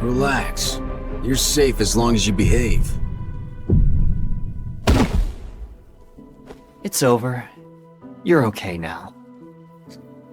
Relax. You're safe as long as you behave. It's over. You're okay now.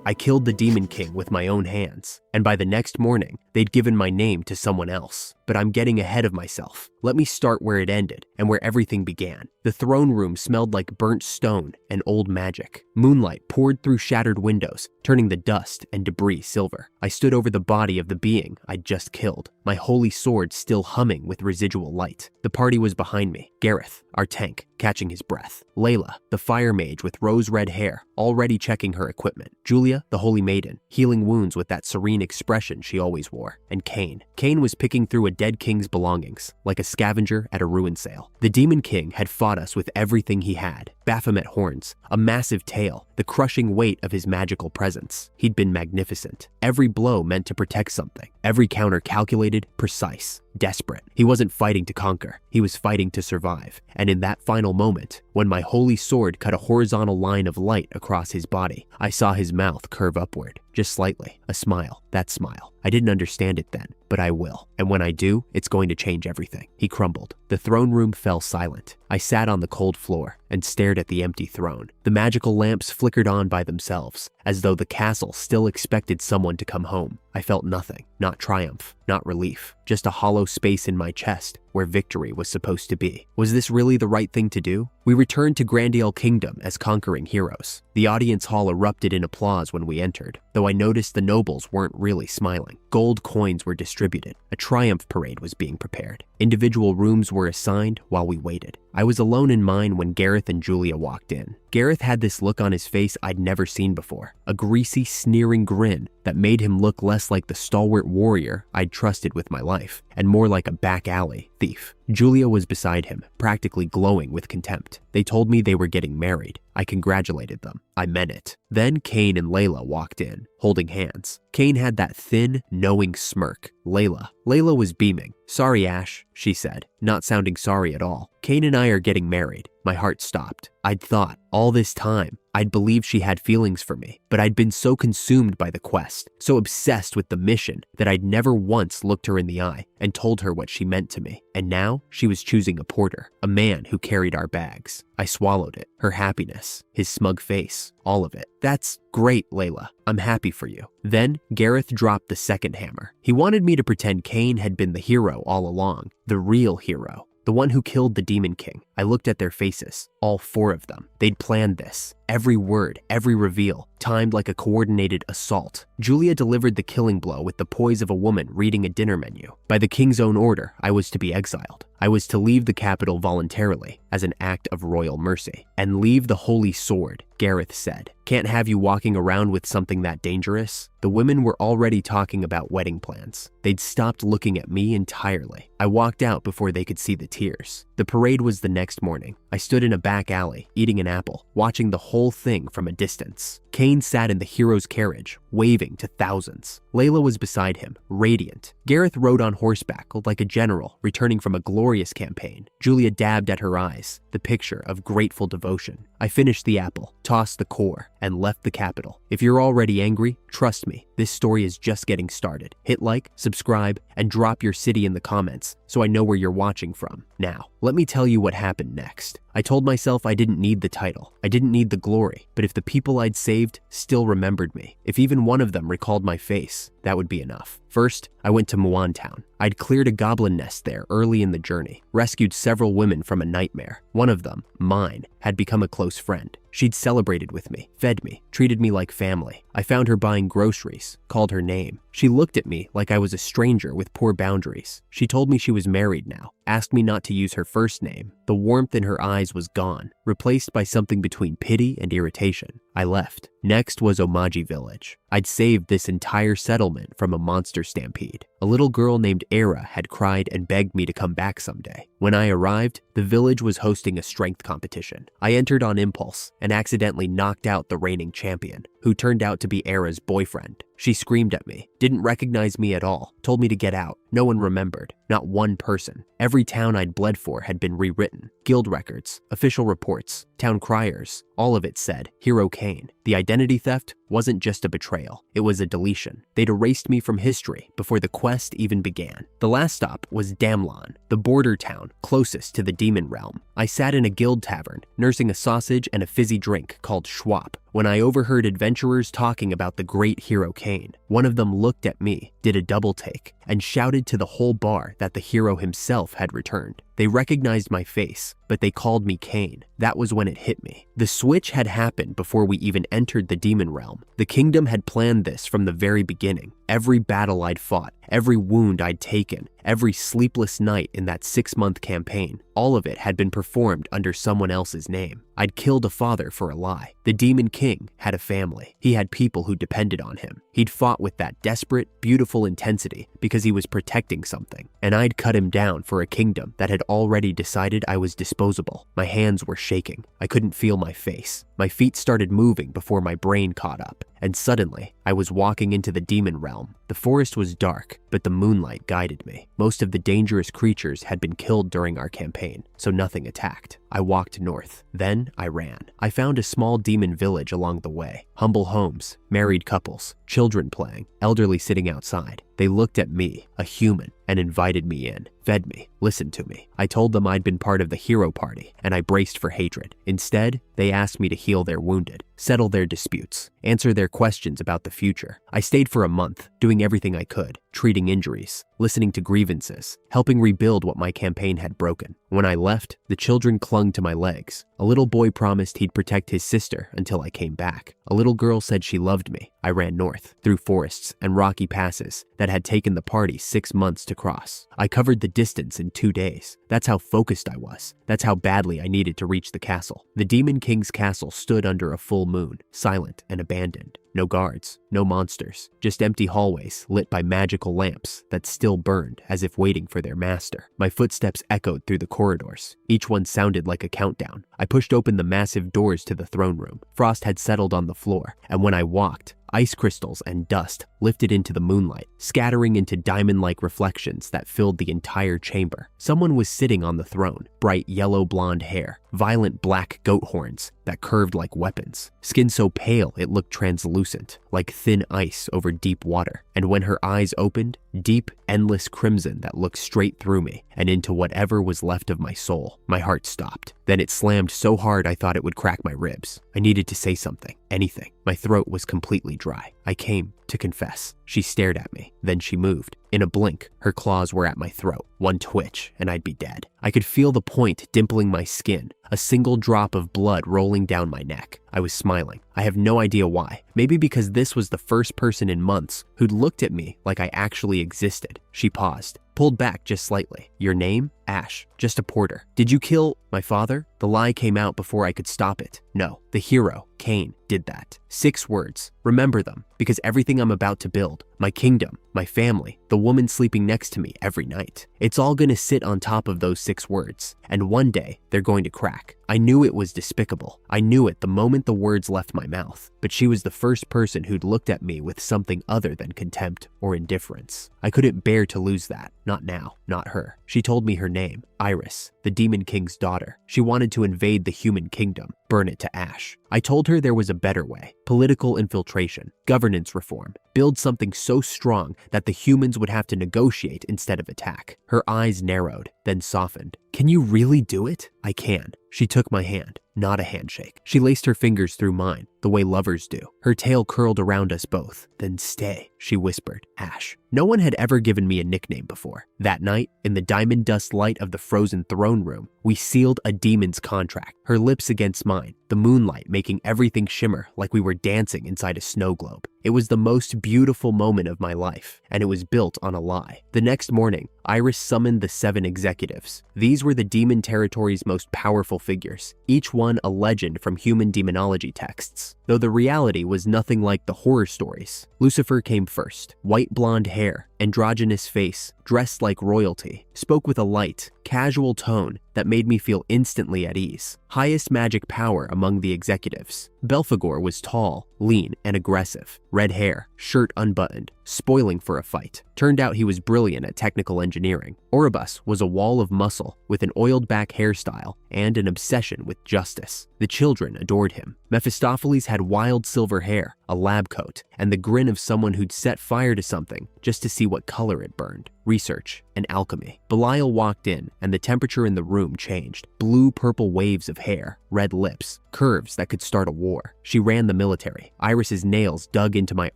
I killed the Demon King with my own hands, and by the next morning, they'd given my name to someone else. But I'm getting ahead of myself. Let me start where it ended and where everything began. The throne room smelled like burnt stone and old magic. Moonlight poured through shattered windows, turning the dust and debris silver. I stood over the body of the being I'd just killed, my holy sword still humming with residual light. The party was behind me. Gareth, our tank, catching his breath. Layla, the fire mage with rose-red hair, already checking her equipment. Julia, the holy maiden, healing wounds with that serene expression she always wore. And Kane. Kane was picking through a dead king's belongings, like a scavenger at a ruin sale. The Demon King had fought us with everything he had. Baphomet horns, a massive tail, the crushing weight of his magical presence. He'd been magnificent. Every blow meant to protect something. Every counter calculated, precise, desperate. He wasn't fighting to conquer. He was fighting to survive. And in that final moment, when my holy sword cut a horizontal line of light across his body, I saw his mouth curve upward, just slightly. A smile. That smile. I didn't understand it then, but I will. And when I do, it's going to change everything. He crumbled. The throne room fell silent. I sat on the cold floor and stared at the empty throne. The magical lamps flickered on by themselves, as though the castle still expected someone to come home. I felt nothing. Not triumph, not relief. Just a hollow space in my chest where victory was supposed to be. Was this really the right thing to do? We returned to Grandiel Kingdom as conquering heroes. The audience hall erupted in applause when we entered, though I noticed the nobles weren't really smiling. Gold coins were distributed. A triumph parade was being prepared. Individual rooms were assigned while we waited. I was alone in mine when Gareth and Julia walked in. Gareth had this look on his face I'd never seen before, a greasy, sneering grin that made him look less like the stalwart warrior I'd trusted with my life, and more like a back alley thief. Julia was beside him, practically glowing with contempt. They told me they were getting married. I congratulated them. I meant it. Then Kane and Layla walked in, holding hands. Kane had that thin, knowing smirk. Layla was beaming. "Sorry, Ash," she said, not sounding sorry at all. "Kane and I are getting married." My heart stopped. I'd thought, all this time, I'd believed she had feelings for me, but I'd been so consumed by the quest, so obsessed with the mission, that I'd never once looked her in the eye and told her what she meant to me. And now, she was choosing a porter, a man who carried our bags. I swallowed it. Her happiness, his smug face, all of it. "That's great, Layla. I'm happy for you." Then, Gareth dropped the second hammer. He wanted me to pretend Kane had been the hero all along, the real hero. The one who killed the Demon King. I looked at their faces, all four of them. They'd planned this. Every word, every reveal, timed like a coordinated assault. Julia delivered the killing blow with the poise of a woman reading a dinner menu. By the king's own order, I was to be exiled. I was to leave the capital voluntarily, as an act of royal mercy. And leave the holy sword, Gareth said. "Can't have you walking around with something that dangerous." The women were already talking about wedding plans. They'd stopped looking at me entirely. I walked out before they could see the tears. The parade was the next morning. I stood in a back alley, eating an apple, watching the whole thing from a distance. Kane sat in the hero's carriage, waving to thousands. Layla was beside him, radiant. Gareth rode on horseback like a general returning from a glorious campaign. Julia dabbed at her eyes, the picture of grateful devotion. I finished the apple, tossed the core, and left the capital. If you're already angry, trust me, this story is just getting started. Hit like, subscribe, and drop your city in the comments so I know where you're watching from. Now, let me tell you what happened next. I told myself I didn't need the title. I didn't need the glory. But if the people I'd saved still remembered me, if even one of them recalled my face, that would be enough. First, I went to Muan Town. I'd cleared a goblin nest there early in the journey, rescued several women from a nightmare. One of them, mine, had become a close friend. She'd celebrated with me, fed me, treated me like family. I found her buying groceries, called her name. She looked at me like I was a stranger with poor boundaries. She told me she was married now, asked me not to use her first name. The warmth in her eyes was gone, replaced by something between pity and irritation. I left. Next was Omaji Village. I'd saved this entire settlement from a monster stampede. A little girl named Era had cried and begged me to come back someday. When I arrived, the village was hosting a strength competition. I entered on impulse and accidentally knocked out the reigning champion, who turned out to be Era's boyfriend. She screamed at me, didn't recognize me at all, told me to get out. No one remembered, not one person. Every town I'd bled for had been rewritten. Guild records, official reports, town criers, all of it said, Hero Kane. Cain. The identity theft wasn't just a betrayal, it was a deletion. They'd erased me from history before the quest even began. The last stop was Damlon, the border town closest to the demon realm. I sat in a guild tavern, nursing a sausage and a fizzy drink called Schwab, when I overheard adventurers talking about the great hero Kane. One of them looked at me, did a double take, and shouted to the whole bar that the hero himself had returned. They recognized my face, but they called me Kane. That was when it hit me. The switch had happened before we even entered the demon realm. The kingdom had planned this from the very beginning. Every battle I'd fought, every wound I'd taken, every sleepless night in that 6-month campaign, all of it had been performed under someone else's name. I'd killed a father for a lie. The Demon King had a family. He had people who depended on him. He'd fought with that desperate, beautiful intensity because he was protecting something. And I'd cut him down for a kingdom that had already decided I was disposable. My hands were shaking. I couldn't feel my face. My feet started moving before my brain caught up. And suddenly, I was walking into the demon realm. The forest was dark, but the moonlight guided me. Most of the dangerous creatures had been killed during our campaign, so nothing attacked. I walked north. Then I ran. I found a small demon village along the way. Humble homes, married couples, children playing, elderly sitting outside. They looked at me, a human, and invited me in, fed me, listened to me. I told them I'd been part of the hero party, and I braced for hatred. Instead, they asked me to heal their wounded, settle their disputes, answer their questions about the future. I stayed for a month, doing everything I could, treating injuries, listening to grievances, helping rebuild what my campaign had broken. When I left, the children clung to my legs. A little boy promised he'd protect his sister until I came back. A little girl said she loved me. I ran north, through forests and rocky passes that had taken the party 6 months to cross. I covered the distance in 2 days. That's how focused I was. That's how badly I needed to reach the castle. The Demon King's castle stood under a full moon, silent and abandoned. No guards, no monsters, just empty hallways lit by magical lamps that still burned as if waiting for their master. My footsteps echoed through the corridors. Each one sounded like a countdown. I pushed open the massive doors to the throne room. Frost had settled on the floor, and when I walked, ice crystals and dust lifted into the moonlight, scattering into diamond-like reflections that filled the entire chamber. Someone was sitting on the throne, bright yellow blonde hair, violent black goat horns that curved like weapons, skin so pale it looked translucent, like thin ice over deep water. And when her eyes opened, deep, endless crimson that looked straight through me and into whatever was left of my soul. My heart stopped. Then it slammed so hard I thought it would crack my ribs. I needed to say something, anything. My throat was completely dry. I came to confess. She stared at me. Then she moved. In a blink, her claws were at my throat. One twitch, and I'd be dead. I could feel the point dimpling my skin, a single drop of blood rolling down my neck. I was smiling. I have no idea why. Maybe because this was the first person in months who'd looked at me like I actually existed. She paused, pulled back just slightly. Your name? Ash. Just a porter. Did you kill my father? The lie came out before I could stop it. No, the hero, Kane, did that. 6 words. Remember them, because everything I'm about to build, my kingdom, my family, the woman sleeping next to me every night, it's all gonna sit on top of those 6 words, and one day they're going to crack. I knew it was despicable. I knew it the moment the words left my mouth, but she was the first person who'd looked at me with something other than contempt or indifference. I couldn't bear to lose that. Not now, not her. She told me her name, Iris, the Demon King's daughter. She wanted to invade the human kingdom, burn it to ash. I told her there was a better way. Political infiltration, governance reform, build something so strong that the humans would have to negotiate instead of attack. Her eyes narrowed, then softened. Can you really do it? I can. She took my hand, not a handshake. She laced her fingers through mine, the way lovers do. Her tail curled around us both. Then stay, she whispered. Ash. No one had ever given me a nickname before. That night, in the diamond dust light of the frozen throne room, we sealed a demon's contract, her lips against mine, the moonlight making everything shimmer like we were dancing inside a snow globe. It was the most beautiful moment of my life, and it was built on a lie. The next morning, Iris summoned the 7 executives. These were the demon territory's most powerful figures, each one a legend from human demonology texts, though the reality was nothing like the horror stories. Lucifer came first, white blonde hair, androgynous face, dressed like royalty, spoke with a light, casual tone, that made me feel instantly at ease. Highest magic power among the executives. Belphegor was tall, lean, and aggressive. Red hair, shirt unbuttoned, spoiling for a fight. Turned out he was brilliant at technical engineering. Oribus was a wall of muscle with an oiled-back hairstyle and an obsession with justice. The children adored him. Mephistopheles had wild silver hair, a lab coat, and the grin of someone who'd set fire to something just to see what color it burned. Research and alchemy. Belial walked in, and the temperature in the room changed. Blue-purple waves of hair, red lips, curves that could start a war. She ran the military. Iris's nails dug into my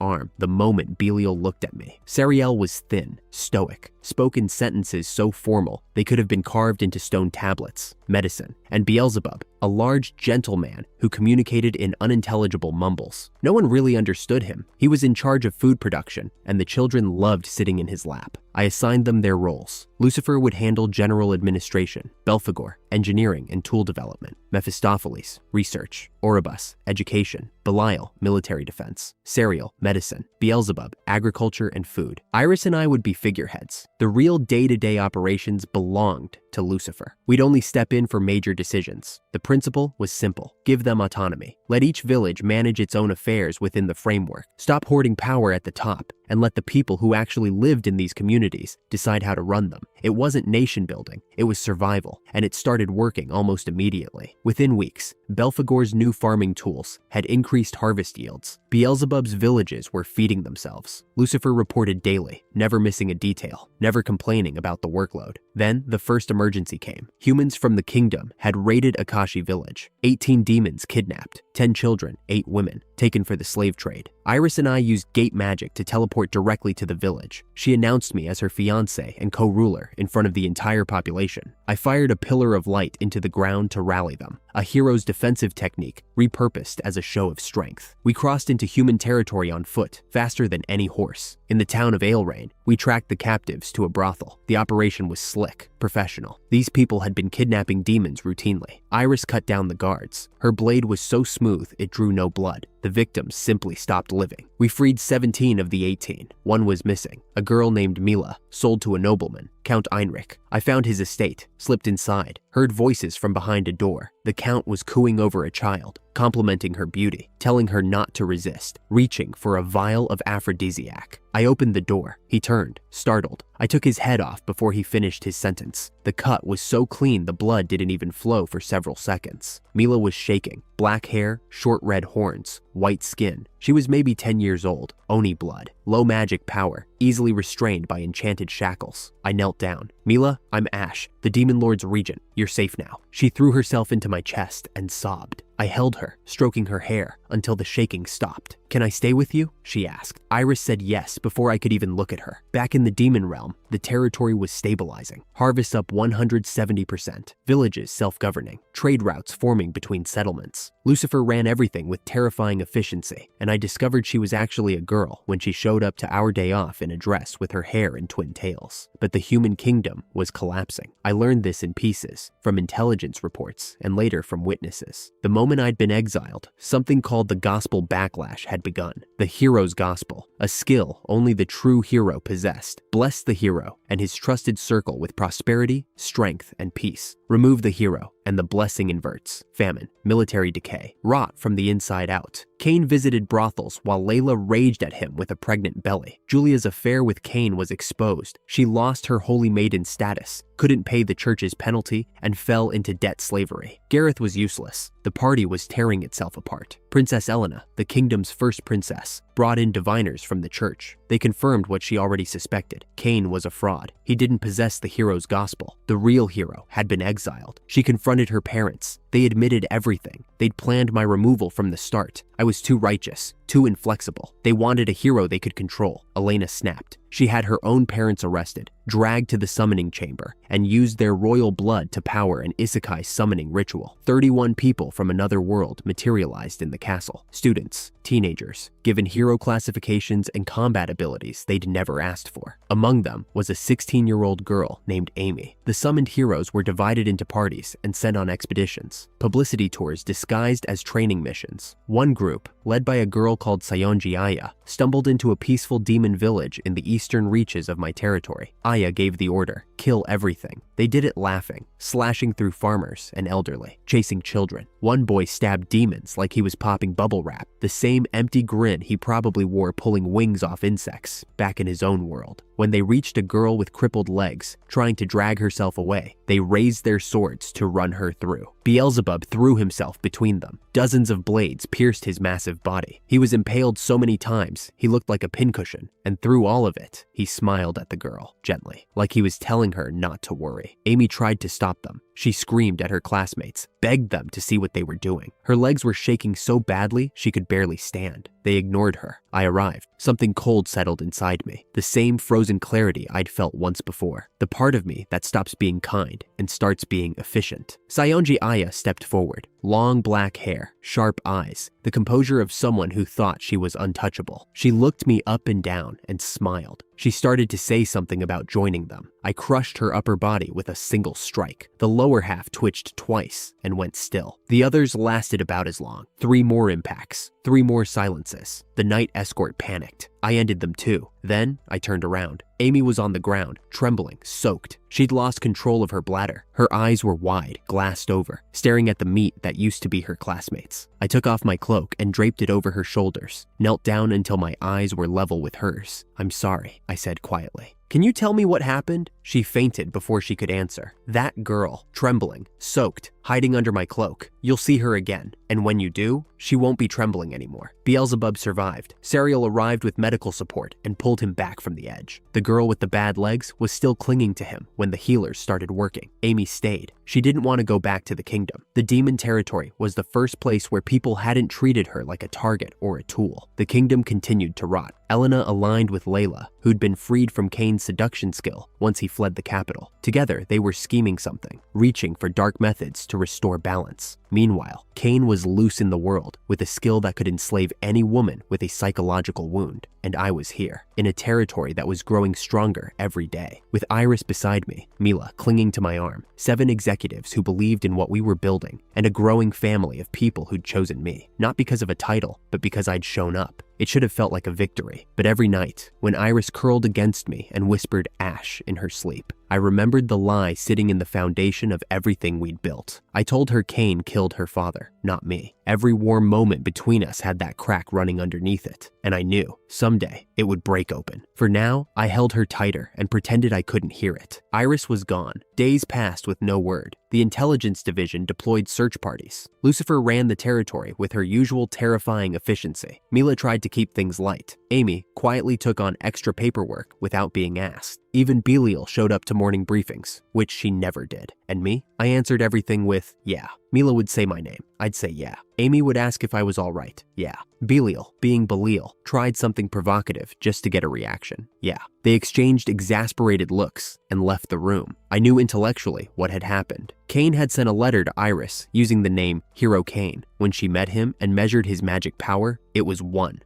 arm the moment Belial looked at me. Sariel was thin, stoic, spoke in sentences so formal they could have been carved into stone tablets. Medicine. And Beelzebub, a large, gentle man who communicated in unintelligible mumbles. No one really understood him. He was in charge of food production, and the children loved sitting in his lap. I assigned them their roles. Lucifer would handle general administration, Belphegor, engineering and tool development, Mephistopheles, research, Oribus, education, Belial, military defense, Sariel, medicine, Beelzebub, agriculture and food. Iris and I would be figureheads. The real day-to-day operations belonged to Lucifer. We'd only step in for major decisions. The principle was simple. Give them autonomy. Let each village manage its own affairs within the framework. Stop hoarding power at the top, and let the people who actually lived in these communities decide how to run them. It wasn't nation building, it was survival, and it started working almost immediately. Within weeks, Belphegor's new farming tools had increased harvest yields. Beelzebub's villages were feeding themselves. Lucifer reported daily, never missing a detail, never complaining about the workload. Then the first emergency came. Humans from the kingdom had raided Akashi village. 18 demons kidnapped, 10 children, 8 women, taken for the slave trade. Iris and I used gate magic to teleport directly to the village. She announced me as her fiancé and co-ruler in front of the entire population. I fired a pillar of light into the ground to rally them, a hero's defensive technique repurposed as a show of strength. We crossed into human territory on foot, faster than any horse. In the town of Ailrain, we tracked the captives to a brothel. The operation was slick, professional. These people had been kidnapping demons routinely. Iris cut down the guards. Her blade was so smooth it drew no blood. The victims simply stopped living. We freed 17 of the 18. One was missing. A girl named Mila, sold to a nobleman, Count Heinrich. I found his estate, slipped inside, heard voices from behind a door. The Count was cooing over a child, complimenting her beauty, telling her not to resist, reaching for a vial of aphrodisiac. I opened the door. He turned, startled. I took his head off before he finished his sentence. The cut was so clean the blood didn't even flow for several seconds. Mila was shaking. Black hair, short red horns, white skin. She was maybe 10 years old. Oni blood. Low magic power. Easily restrained by enchanted shackles. I knelt down. Mila, I'm Ash, the Demon Lord's regent. You're safe now. She threw herself into my chest and sobbed. I held her, stroking her hair, until the shaking stopped. Can I stay with you? She asked. Iris said yes before I could even look at her. Back in the demon realm, the territory was stabilizing. Harvests up 170%. Villages self-governing. Trade routes forming between settlements. Lucifer ran everything with terrifying efficiency, and I discovered she was actually a girl when she showed up to our day off in a dress with her hair in twin tails. But the human kingdom was collapsing. I learned this in pieces, from intelligence reports, and later from witnesses. The moment I'd been exiled, something called the gospel backlash had begun. The hero's gospel, a skill only the true hero possessed. Bless the hero and his trusted circle with prosperity, strength, and peace. Remove the hero, and the blessing inverts. Famine, military decay, rot from the inside out. Kane visited brothels while Layla raged at him with a pregnant belly. Julia's affair with Kane was exposed. She lost her holy maiden status, couldn't pay the church's penalty, and fell into debt slavery. Gareth was useless. The party was tearing itself apart. Princess Elena, the kingdom's first princess, brought in diviners from the church. They confirmed what she already suspected. Kane was a fraud. He didn't possess the hero's gospel. The real hero had been exiled. She confronted her parents. They admitted everything. They'd planned my removal from the start. I was too righteous, too inflexible. They wanted a hero they could control. Elena snapped. She had her own parents arrested, dragged to the summoning chamber, and used their royal blood to power an isekai summoning ritual. 31 people from another world materialized in the castle. Students, teenagers, given hero classifications and combat abilities they'd never asked for. Among them was a 16-year-old girl named Amy. The summoned heroes were divided into parties and sent on expeditions, publicity tours disguised as training missions. One group, led by a girl called Sayonji Aya, stumbled into a peaceful demon village in the eastern reaches of my territory. Aya gave the order, kill everything. They did it laughing, slashing through farmers and elderly, chasing children. One boy stabbed demons like he was popping bubble wrap, the same empty grin he probably wore pulling wings off insects back in his own world. When they reached a girl with crippled legs, trying to drag herself away, they raised their swords to run her through. Beelzebub threw himself between them. Dozens of blades pierced his massive body. He was impaled so many times, he looked like a pincushion, and through all of it, he smiled at the girl, gently, like he was telling her not to worry. Amy tried to stop them. She screamed at her classmates, begged them to see what they were doing. Her legs were shaking so badly she could barely stand. They ignored her. I arrived. Something cold settled inside me, the same frozen clarity I'd felt once before. The part of me that stops being kind and starts being efficient. Sayonji Aya stepped forward. Long black hair, sharp eyes, the composure of someone who thought she was untouchable. She looked me up and down and smiled. She started to say something about joining them. I crushed her upper body with a single strike. The lower half twitched twice and went still. The others lasted about as long. 3 more impacts, 3 more silences. The night escort panicked. I ended them too. Then I turned around. Amy was on the ground, trembling, soaked. She'd lost control of her bladder. Her eyes were wide, glassed over, staring at the meat that used to be her classmates. I took off my cloak and draped it over her shoulders, knelt down until my eyes were level with hers. "I'm sorry," I said quietly. "Can you tell me what happened?" She fainted before she could answer. "That girl, trembling, soaked, hiding under my cloak. You'll see her again, and when you do, she won't be trembling anymore." Beelzebub survived. Sariel arrived with medical support and pulled him back from the edge. The girl with the bad legs was still clinging to him when the healers started working. Amy stayed. She didn't want to go back to the kingdom. The demon territory was the first place where people hadn't treated her like a target or a tool. The kingdom continued to rot. Elena aligned with Layla, who'd been freed from Kane's seduction skill once he fled the capital. Together, they were scheming something, reaching for dark methods to restore balance. Meanwhile, Kane was loose in the world with a skill that could enslave any woman with a psychological wound, and I was here, in a territory that was growing stronger every day. With Iris beside me, Mila clinging to my arm, 7 executives who believed in what we were building, and a growing family of people who'd chosen me, not because of a title, but because I'd shown up. It should have felt like a victory, but every night, when Iris curled against me and whispered Ash in her sleep, I remembered the lie sitting in the foundation of everything we'd built. I told her Kane killed her father, not me. Every warm moment between us had that crack running underneath it, and I knew, someday, it would break open. For now, I held her tighter and pretended I couldn't hear it. Iris was gone. Days passed with no word. The intelligence division deployed search parties. Lucifer ran the territory with her usual terrifying efficiency. Mila tried to keep things light. Amy quietly took on extra paperwork without being asked. Even Belial showed up to morning briefings, which she never did. And me? I answered everything with, yeah. Mila would say my name. I'd say yeah. Amy would ask if I was all right. Yeah. Belial, being Belial, tried something provocative just to get a reaction. Yeah. They exchanged exasperated looks and left the room. I knew intellectually what had happened. Kane had sent a letter to Iris using the name Hero Kane. When she met him and measured his magic power, it was 1.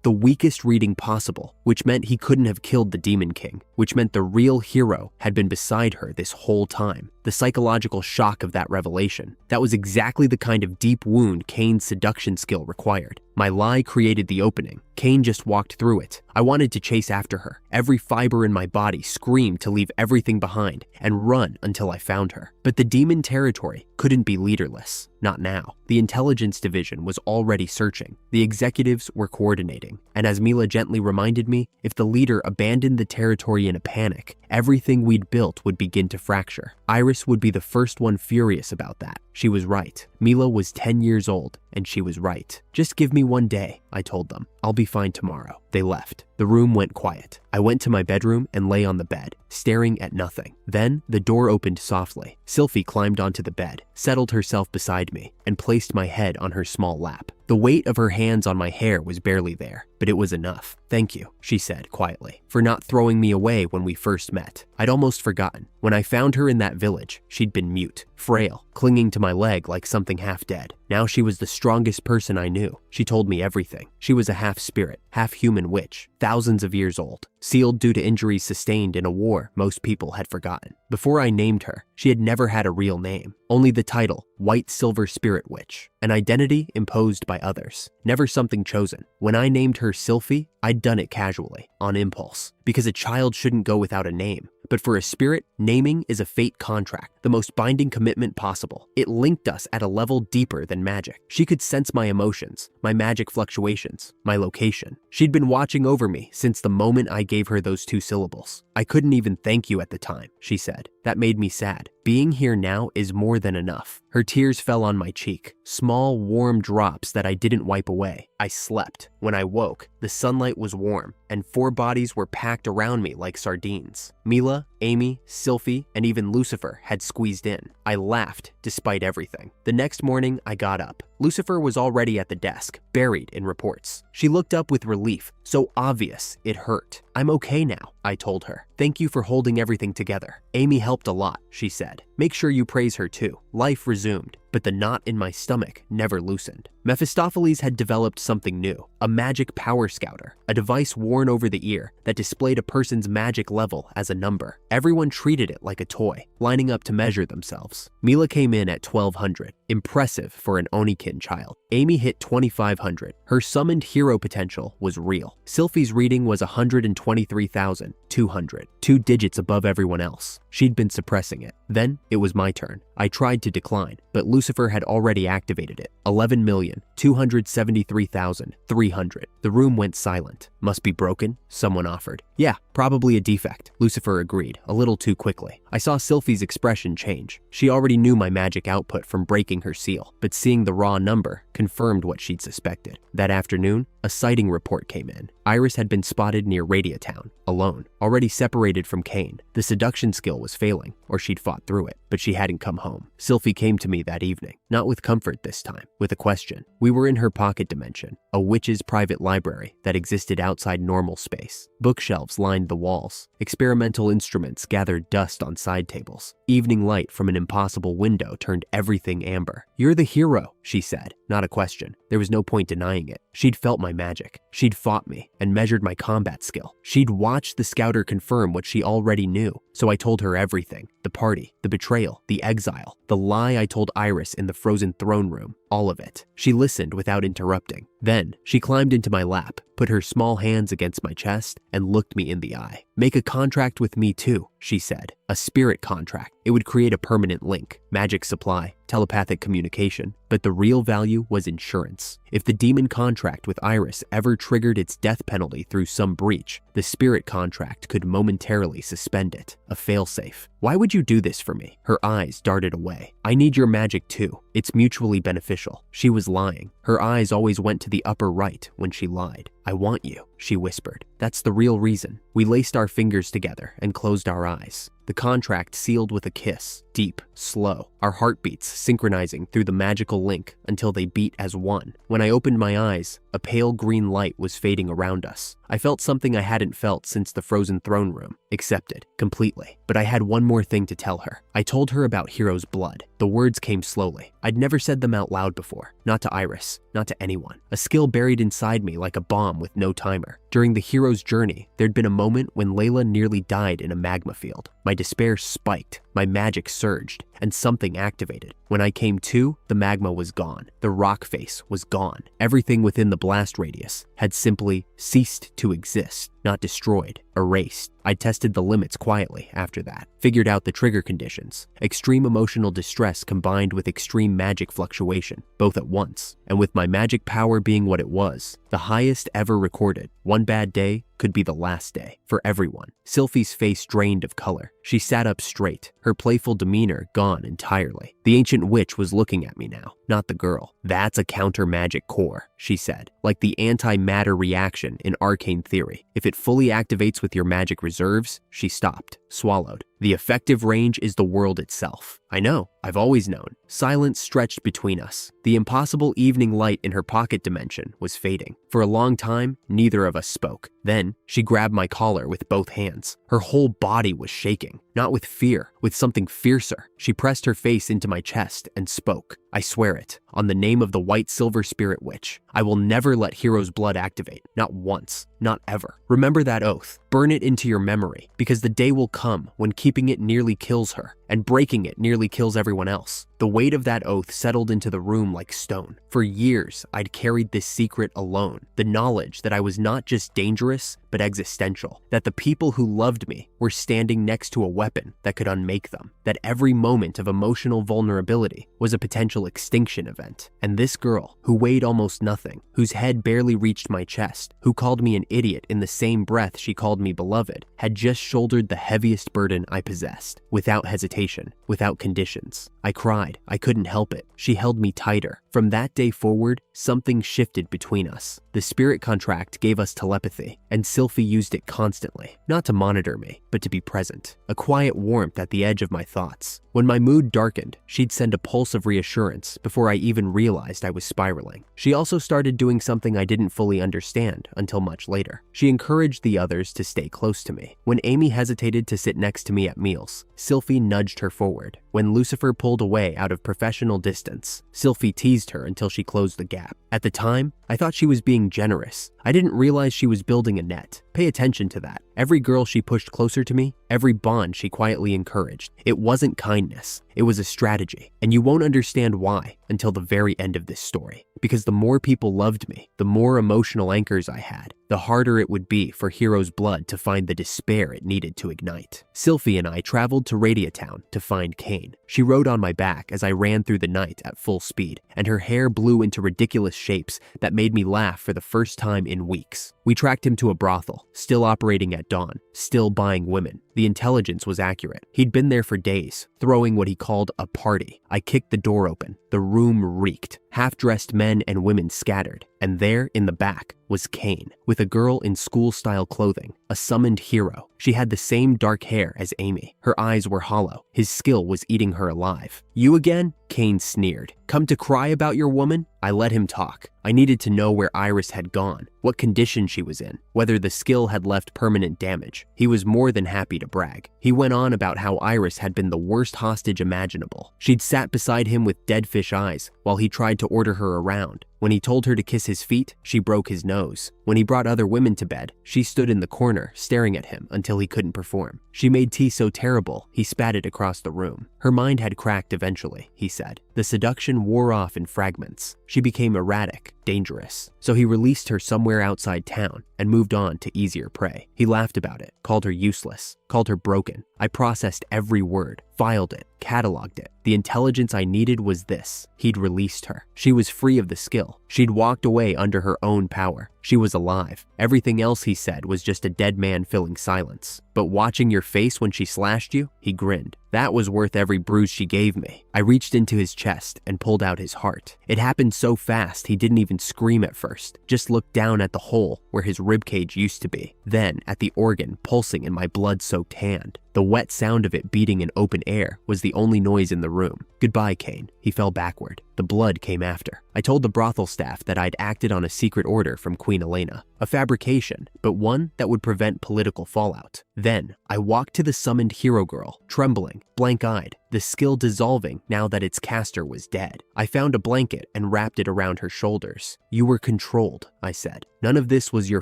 The weakest reading possible, which meant he couldn't have killed the Demon King, which meant the real hero had been beside her this whole time. The psychological shock of that revelation, that was exactly the kind of deep wound Kane's seduction skill required. My lie created the opening. Kane just walked through it. I wanted to chase after her. Every fiber in my body screamed to leave everything behind and run until I found her. But the demon territory couldn't be leaderless. Not now. The intelligence division was already searching. The executives were coordinating. And as Mila gently reminded me, if the leader abandoned the territory in a panic, everything we'd built would begin to fracture. Iris would be the first one furious about that. She was right. Mila was 10 years old, and she was right. Just give me one day, I told them. I'll be fine tomorrow. They left. The room went quiet. I went to my bedroom and lay on the bed, staring at nothing. Then the door opened softly. Silfie climbed onto the bed, settled herself beside me, and placed my head on her small lap. The weight of her hands on my hair was barely there, but it was enough. "Thank you," she said quietly, "for not throwing me away when we first met. I'd almost forgotten. When I found her in that village, she'd been mute, frail, clinging to my leg like something half dead. Now she was the strongest person I knew. She told me everything. She was a half-spirit, half-human witch, thousands of years old, sealed due to injuries sustained in a war most people had forgotten. Before I named her, she had never had a real name, only the title, White Silver Spirit Witch, an identity imposed by others, never something chosen. When I named her Silfie, I'd done it casually, on impulse, because a child shouldn't go without a name. But for a spirit, naming is a fate contract, the most binding commitment possible. It linked us at a level deeper than magic. She could sense my emotions, my magic fluctuations, my location. She'd been watching over me since the moment I gave her those 2 syllables. I couldn't even thank you at the time, she said. That made me sad. Being here now is more than enough. Her tears fell on my cheek, small, warm drops that I didn't wipe away. I slept. When I woke, the sunlight was warm, and 4 bodies were packed around me like sardines. Mila, Amy, Silfie, and even Lucifer had squeezed in. I laughed despite everything. The next morning, I got up. Lucifer was already at the desk, buried in reports. She looked up with relief, so obvious it hurt. I'm okay now, I told her. Thank you for holding everything together. Amy helped a lot, she said. Make sure you praise her too. Life resumed, but the knot in my stomach never loosened. Mephistopheles had developed something new, a magic power scouter, a device worn over the ear that displayed a person's magic level as a number. Everyone treated it like a toy, lining up to measure themselves. Mila came in at 1200, impressive for an Onikin child. Amy hit 2500. Her summoned hero potential was real. Silfie's reading was 123,200, 2 digits above everyone else. She'd been suppressing it. Then it was my turn. I tried to decline, but Lucifer had already activated it. 11,273,300. The room went silent. Must be broken, someone offered. Yeah, probably a defect, Lucifer agreed, a little too quickly. I saw Silfie's expression change. She already knew my magic output from breaking her seal, but seeing the raw number confirmed what she'd suspected. That afternoon, a sighting report came in. Iris had been spotted near Radiatown, alone, already separated from Kane. The seduction skill was failing, or she'd fought through it, but she hadn't come home. Silfie came to me that evening, not with comfort this time, with a question. We were in her pocket dimension, a witch's private library that existed outside normal space. Bookshelves lined the walls. Experimental instruments gathered dust on side tables. Evening light from an impossible window turned everything amber. You're the hero, she said, not a question. There was no point denying it. She'd felt my magic. She'd fought me and measured my combat skill. She'd watched the scouter confirm what she already knew. So I told her everything. The party, the betrayal, the exile, the lie I told Iris in the frozen throne room, all of it. She listened without interrupting. Then she climbed into my lap, put her small hands against my chest, and looked me in the eye. Make a contract with me too, she said. A spirit contract. It would create a permanent link, magic supply, telepathic communication, but the real value was insurance. If the demon contract with Iris ever triggered its death penalty through some breach, the spirit contract could momentarily suspend it. A failsafe. Why would you do this for me? Her eyes darted away. I need your magic too. It's mutually beneficial. She was lying. Her eyes always went to the upper right when she lied. I want you, she whispered. That's the real reason. We laced our fingers together and closed our eyes. The contract sealed with a kiss, deep, slow, our heartbeats synchronizing through the magical link until they beat as one. When I opened my eyes, a pale green light was fading around us. I felt something I hadn't felt since the frozen throne room. Accepted, completely. But I had one more thing to tell her. I told her about Hero's blood. The words came slowly. I'd never said them out loud before. Not to Iris, not to anyone. A skill buried inside me like a bomb with no timer. During the hero's journey, there'd been a moment when Layla nearly died in a magma field. My despair spiked, my magic surged, and something activated. When I came to, the magma was gone. The rock face was gone. Everything within the blast radius had simply ceased to exist, not destroyed, erased. I tested the limits quietly after that, figured out the trigger conditions. Extreme emotional distress combined with extreme magic fluctuation, both at once. And with my magic power being what it was, the highest ever recorded, one bad day could be the last day for everyone. Silfie's face drained of color. She sat up straight, her playful demeanor gone entirely. The ancient witch was looking at me now, not the girl. That's a counter-magic core, she said, like the anti-matter reaction in arcane theory. If it fully activates with your magic reserves, she stopped, swallowed. The effective range is the world itself. I know, I've always known. Silence stretched between us. The impossible evening light in her pocket dimension was fading. For a long time, neither of us spoke. Then, she grabbed my collar with both hands. Her whole body was shaking, not with fear, with something fiercer. She pressed her face into my chest and spoke. I swear it, on the name of the White Silver Spirit Witch. I will never let Hero's blood activate, not once, not ever. Remember that oath. Burn it into your memory, because the day will come when keeping it nearly kills her, and breaking it nearly kills everyone else. The weight of that oath settled into the room like stone. For years, I'd carried this secret alone, the knowledge that I was not just dangerous, but existential, that the people who loved me were standing next to a weapon that could unmake them, that every moment of emotional vulnerability was a potential extinction event. And this girl, who weighed almost nothing, whose head barely reached my chest, who called me an idiot in the same breath she called me beloved, had just shouldered the heaviest burden I possessed, without hesitation, without conditions. I cried. I couldn't help it. She held me tighter. From that day forward, something shifted between us. The spirit contract gave us telepathy, and Silfie used it constantly, not to monitor me, but to be present, a quiet warmth at the edge of my thoughts. When my mood darkened, she'd send a pulse of reassurance before I even realized I was spiraling. She also started doing something I didn't fully understand until much later. She encouraged the others to stay close to me. When Amy hesitated to sit next to me at meals, Silfie nudged her forward. When Lucifer pulled away out of professional distance, Silfie teased her until she closed the gap. At the time, I thought she was being generous. I didn't realize she was building a net. Pay attention to that. Every girl she pushed closer to me, every bond she quietly encouraged. It wasn't kindness. It was a strategy. And you won't understand why until the very end of this story. Because the more people loved me, the more emotional anchors I had, the harder it would be for Hero's blood to find the despair it needed to ignite. Silfie and I traveled to Radiatown to find Kane. She rode on my back as I ran through the night at full speed, and her hair blew into ridiculous shapes that made me laugh for the first time in weeks. We tracked him to a brothel, still operating at dawn, still buying women. The intelligence was accurate. He'd been there for days, throwing what he called a party. I kicked the door open. The room reeked. Half-dressed men and women scattered, and there, in the back, was Kane, with a girl in school-style clothing, a summoned hero. She had the same dark hair as Amy. Her eyes were hollow. His skill was eating her alive. "You again?" Kane sneered. "Come to cry about your woman?" I let him talk. I needed to know where Iris had gone, what condition she was in, whether the skill had left permanent damage. He was more than happy to brag. He went on about how Iris had been the worst hostage imaginable. She'd sat beside him with dead fish eyes while he tried to order her around. When he told her to kiss his feet, she broke his nose. When he brought other women to bed, she stood in the corner staring at him until he couldn't perform. She made tea so terrible, he spat it across the room. Her mind had cracked eventually, he said. The seduction wore off in fragments. She became erratic, dangerous. So he released her somewhere outside town and moved on to easier prey. He laughed about it, called her useless, called her broken. I processed every word, filed it, cataloged it. The intelligence I needed was this. He'd released her. She was free of the skill. She'd walked away under her own power. She was alive. Everything else he said was just a dead man filling silence. But watching your face when she slashed you, he grinned. That was worth every bruise she gave me. I reached into his chest and pulled out his heart. It happened so fast he didn't even scream at first, just looked down at the hole where his ribcage used to be, then at the organ pulsing in my blood-soaked hand. The wet sound of it beating in open air was the only noise in the room. "Goodbye, Kane." He fell backward. The blood came after. I told the brothel staff that I'd acted on a secret order from Queen Elena, a fabrication, but one that would prevent political fallout. Then, I walked to the summoned hero girl, trembling, blank-eyed, the skill dissolving now that its caster was dead. I found a blanket and wrapped it around her shoulders. "You were controlled," I said. "None of this was your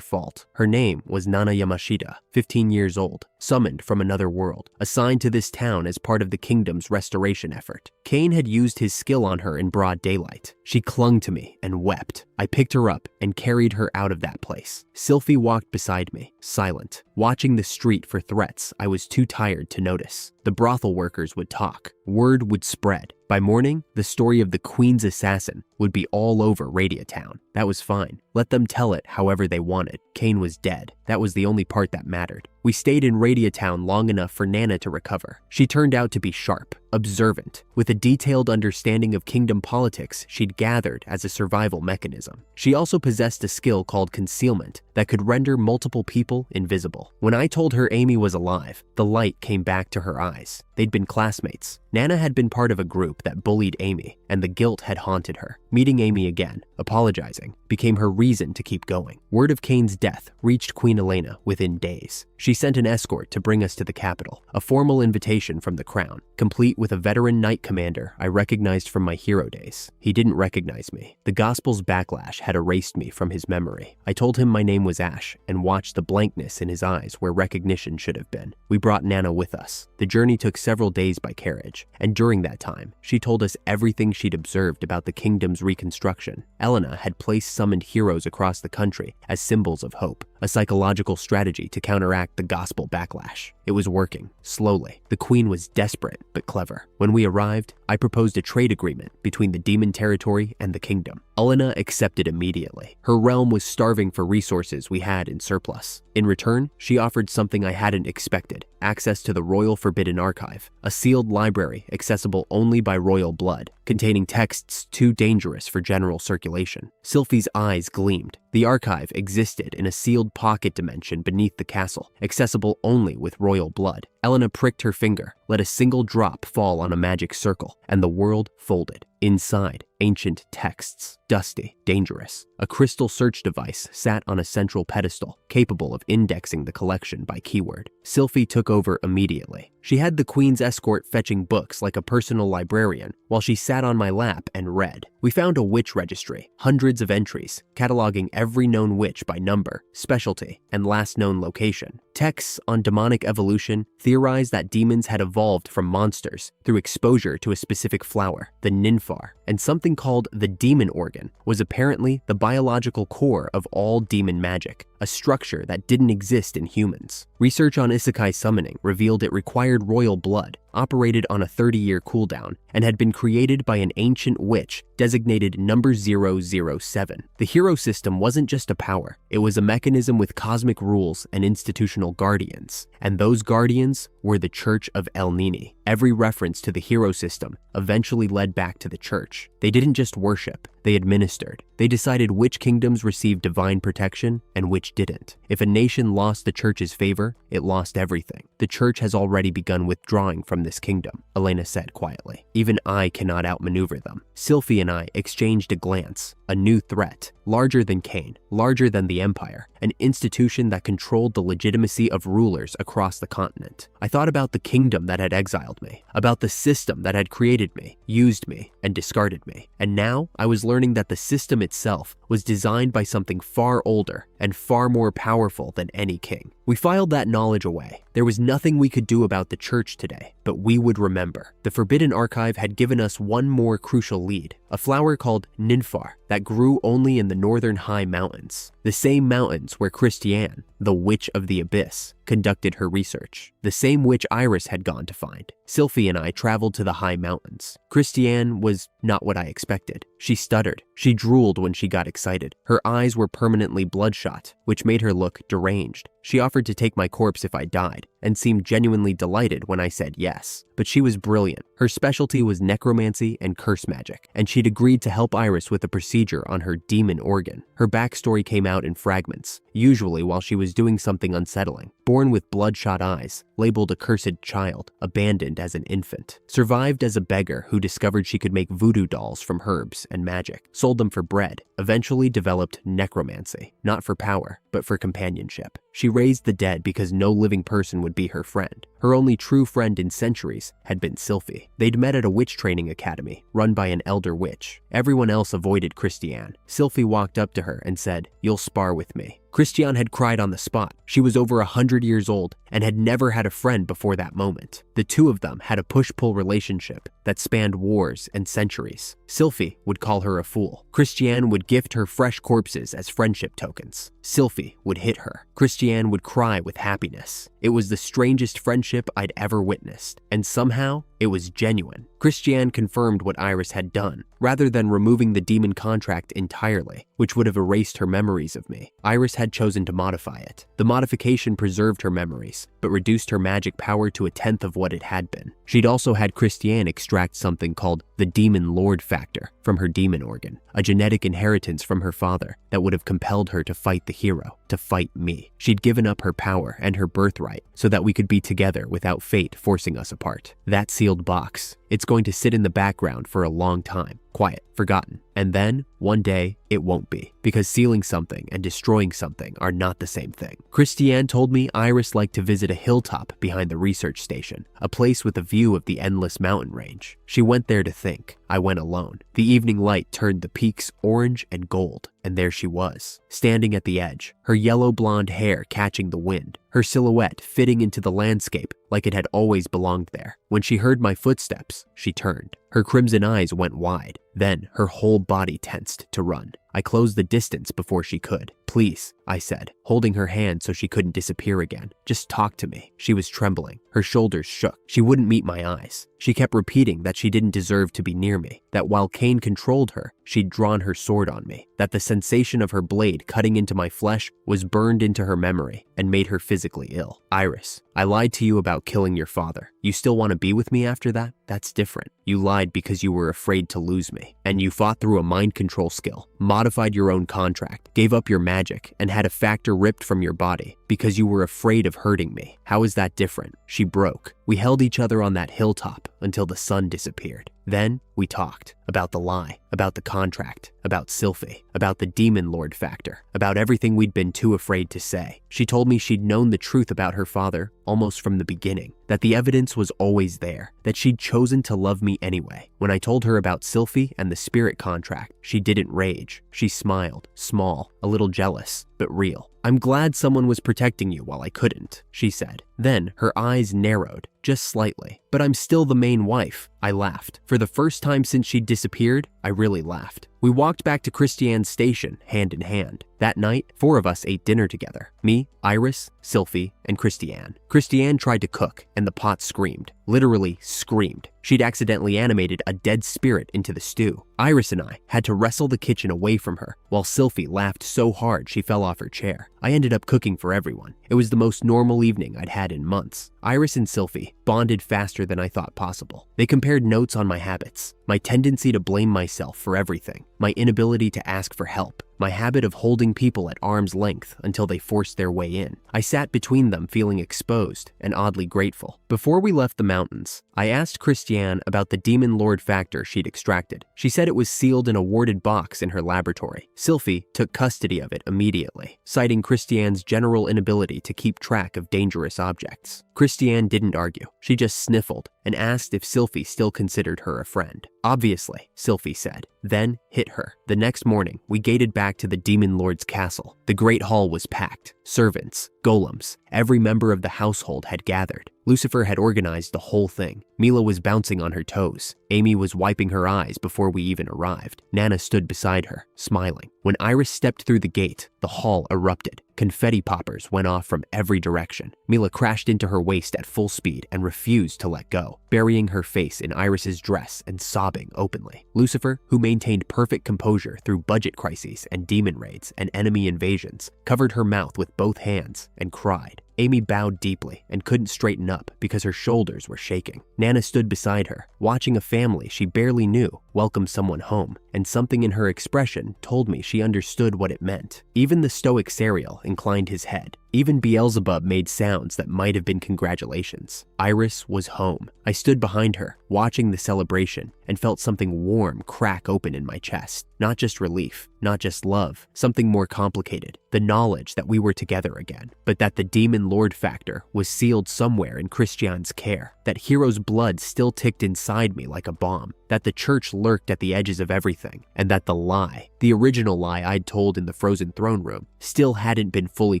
fault." Her name was Nana Yamashita, 15 years old, summoned from another world, assigned to this town as part of the kingdom's restoration effort. Kane had used his skill on her in broad daylight. She clung to me and wept. I picked her up and carried her out of that place. Silfie walked beside me, silent, watching the street for threats I was too tired to notice. The brothel workers would talk. Word would spread. By morning, the story of the Queen's assassin would be all over Radiatown. That was fine. Let them tell it however they wanted. Kane was dead. That was the only part that mattered. We stayed in Radiatown long enough for Nana to recover. She turned out to be sharp, observant, with a detailed understanding of kingdom politics she'd gathered as a survival mechanism. She also possessed a skill called concealment that could render multiple people invisible. When I told her Amy was alive, the light came back to her eyes. They'd been classmates, Nana had been part of a group that bullied Amy, and the guilt had haunted her. Meeting Amy again, apologizing, became her reason to keep going. Word of Kane's death reached Queen Elena within days. She sent an escort to bring us to the capital, a formal invitation from the crown, complete with a veteran knight commander I recognized from my hero days. He didn't recognize me. The Gospel's backlash had erased me from his memory. I told him my name was Ash and watched the blankness in his eyes where recognition should have been. We brought Nana with us. The journey took several days by carriage, and during that time, she told us everything she'd observed about the kingdom's reconstruction. Elena had placed summoned heroes across the country as symbols of hope, a psychological strategy to counteract the Gospel backlash. It was working, slowly. The queen was desperate but clever. When we arrived, I proposed a trade agreement between the demon territory and the kingdom. Elena accepted immediately. Her realm was starving for resources we had in surplus. In return, she offered something I hadn't expected: access to the Royal Forbidden Archive, a sealed library accessible only by royal blood, containing texts too dangerous for general circulation. Silfie's eyes gleamed. The archive existed in a sealed pocket dimension beneath the castle, accessible only with royal blood. Elena pricked her finger, let a single drop fall on a magic circle, and the world folded. Inside, ancient texts, dusty, dangerous. A crystal search device sat on a central pedestal, capable of indexing the collection by keyword. Silfie took over immediately. She had the queen's escort fetching books like a personal librarian, while she sat on my lap and read. We found a witch registry, hundreds of entries, cataloging every known witch by number, specialty, and last known location. Texts on demonic evolution theorized that demons had evolved from monsters through exposure to a specific flower, the ninfar, and something called the demon organ was apparently the biological core of all demon magic, a structure that didn't exist in humans. Research on isekai summoning revealed it required royal blood, operated on a 30-year cooldown, and had been created by an ancient witch designated number 007. The hero system wasn't just a power, it was a mechanism with cosmic rules and institutional guardians, and those guardians were the Church of El Nini. Every reference to the hero system eventually led back to the church. They didn't just worship, they administered. They decided which kingdoms received divine protection and which didn't. If a nation lost the church's favor, it lost everything. The church has already begun withdrawing from this kingdom, Elena said quietly. Even I cannot outmaneuver them. Silfie and I exchanged a glance. A new threat, larger than Kane, larger than the Empire, an institution that controlled the legitimacy of rulers across the continent. I thought about the kingdom that had exiled me, about the system that had created me, used me, and discarded me. And now I was learning that the system itself was designed by something far older and far more powerful than any king. We filed that knowledge away. There was nothing we could do about the church today, but we would remember. The Forbidden Archive had given us one more crucial lead, a flower called ninfar that grew only in the northern high mountains, the same mountains where Christiane, the Witch of the Abyss, conducted her research, the same witch Iris had gone to find. Silfie and I traveled to the high mountains. Christiane was not what I expected. She stuttered. She drooled when she got excited. Her eyes were permanently bloodshot, which made her look deranged. She offered to take my corpse if I died, and seemed genuinely delighted when I said yes. But she was brilliant. Her specialty was necromancy and curse magic, and she'd agreed to help Iris with a procedure on her demon organ. Her backstory came out in fragments, usually while she was doing something unsettling. Born with bloodshot eyes, labeled a cursed child, abandoned as an infant. Survived as a beggar who discovered she could make voodoo dolls from herbs and magic, sold them for bread, eventually developed necromancy, not for power, but for companionship. She raised the dead because no living person would be her friend. Her only true friend in centuries had been Silfie. They'd met at a witch training academy, run by an elder witch. Everyone else avoided Christiane. Silfie walked up to her and said, "You'll spar with me." Christiane had cried on the spot. She was over 100 years old and had never had a friend before that moment. The two of them had a push-pull relationship that spanned wars and centuries. Silfie would call her a fool. Christiane would gift her fresh corpses as friendship tokens. Silfie would hit her. Christiane would cry with happiness. It was the strangest friendship I'd ever witnessed, and somehow it was genuine. Christiane confirmed what Iris had done, rather than removing the demon contract entirely, which would have erased her memories of me. Iris had chosen to modify it. The modification preserved her memories, but reduced her magic power to 1/10 of what it had been. She'd also had Christiane extract something called the demon lord factor from her demon organ, a genetic inheritance from her father that would have compelled her to fight the hero, to fight me. She'd given up her power and her birthright so that we could be together without fate forcing us apart. That sealed box, it's going to sit in the background for a long time, quiet, forgotten. And then, one day, it won't be, because sealing something and destroying something are not the same thing. Christiane told me Iris liked to visit a hilltop behind the research station, a place with a view of the endless mountain range. She went there to think. I went alone. The evening light turned the peaks orange and gold, and there she was, standing at the edge, her yellow blonde hair catching the wind, her silhouette fitting into the landscape like it had always belonged there. When she heard my footsteps, she turned. Her crimson eyes went wide. Then her whole body tensed to run. I closed the distance before she could. "Please," I said, holding her hand so she couldn't disappear again. "Just talk to me." She was trembling. Her shoulders shook. She wouldn't meet my eyes. She kept repeating that she didn't deserve to be near me, that while Kane controlled her, she'd drawn her sword on me, that the sensation of her blade cutting into my flesh was burned into her memory and made her physically ill. "Iris, I lied to you about killing your father. You still want to be with me after that? That's different. You lied because you were afraid to lose me, and you fought through a mind control skill, modified your own contract, gave up your magic, and had a factor ripped from your body because you were afraid of hurting me. How is that different?" She broke. We held each other on that hilltop until the sun disappeared. Then we talked about the lie, about the contract, about Silfie, about the demon lord factor, about everything we'd been too afraid to say. She told me she'd known the truth about her father almost from the beginning, that the evidence was always there, that she'd chosen to love me anyway. When I told her about Silfie and the spirit contract, she didn't rage. She smiled, small, a little jealous, but real. "I'm glad someone was protecting you while I couldn't," she said. Then her eyes narrowed, just slightly. "But I'm still the main wife." I laughed. For the first time since she'd disappeared, I really laughed. We walked back to Christiane's station, hand in hand. That night, 4 of us ate dinner together. Me, Iris, Silfie, and Christiane. Christiane tried to cook, and the pot screamed. Literally screamed. She'd accidentally animated a dead spirit into the stew. Iris and I had to wrestle the kitchen away from her, while Silfie laughed so hard she fell off her chair. I ended up cooking for everyone. It was the most normal evening I'd had in months. Iris and Silfie bonded faster than I thought possible. They compared notes on my habits, my tendency to blame myself for everything, my inability to ask for help, my habit of holding people at arm's length until they forced their way in. I sat between them feeling exposed and oddly grateful. Before we left the mountains, I asked Christiane about the demon lord factor she'd extracted. She said it was sealed in a warded box in her laboratory. Silfie took custody of it immediately, citing Christiane's general inability to keep track of dangerous objects. Christiane didn't argue. She just sniffled and asked if Silfie still considered her a friend. "Obviously," Silfie said, then hit her. The next morning, we gated back to the Demon Lord's castle. The great hall was packed. Servants, golems, every member of the household had gathered. Lucifer had organized the whole thing. Mila was bouncing on her toes. Amy was wiping her eyes before we even arrived. Nana stood beside her, smiling. When Iris stepped through the gate, the hall erupted. Confetti poppers went off from every direction. Mila crashed into her waist at full speed and refused to let go, burying her face in Iris's dress and sobbing openly. Lucifer, who maintained perfect composure through budget crises and demon raids and enemy invasions, covered her mouth with both hands and cried. Amy bowed deeply and couldn't straighten up because her shoulders were shaking. Nana stood beside her, watching a family she barely knew welcome someone home, and something in her expression told me she understood what it meant. Even the stoic Serial inclined his head. Even Beelzebub made sounds that might have been congratulations. Iris was home. I stood behind her, watching the celebration, and felt something warm crack open in my chest. Not just relief, not just love, something more complicated. The knowledge that we were together again, but that the Demon Lord factor was sealed somewhere in Christiane's care, that Hero's blood still ticked inside me like a bomb, that the church lurked at the edges of everything, and that the lie, the original lie I'd told in the frozen throne room, still hadn't been fully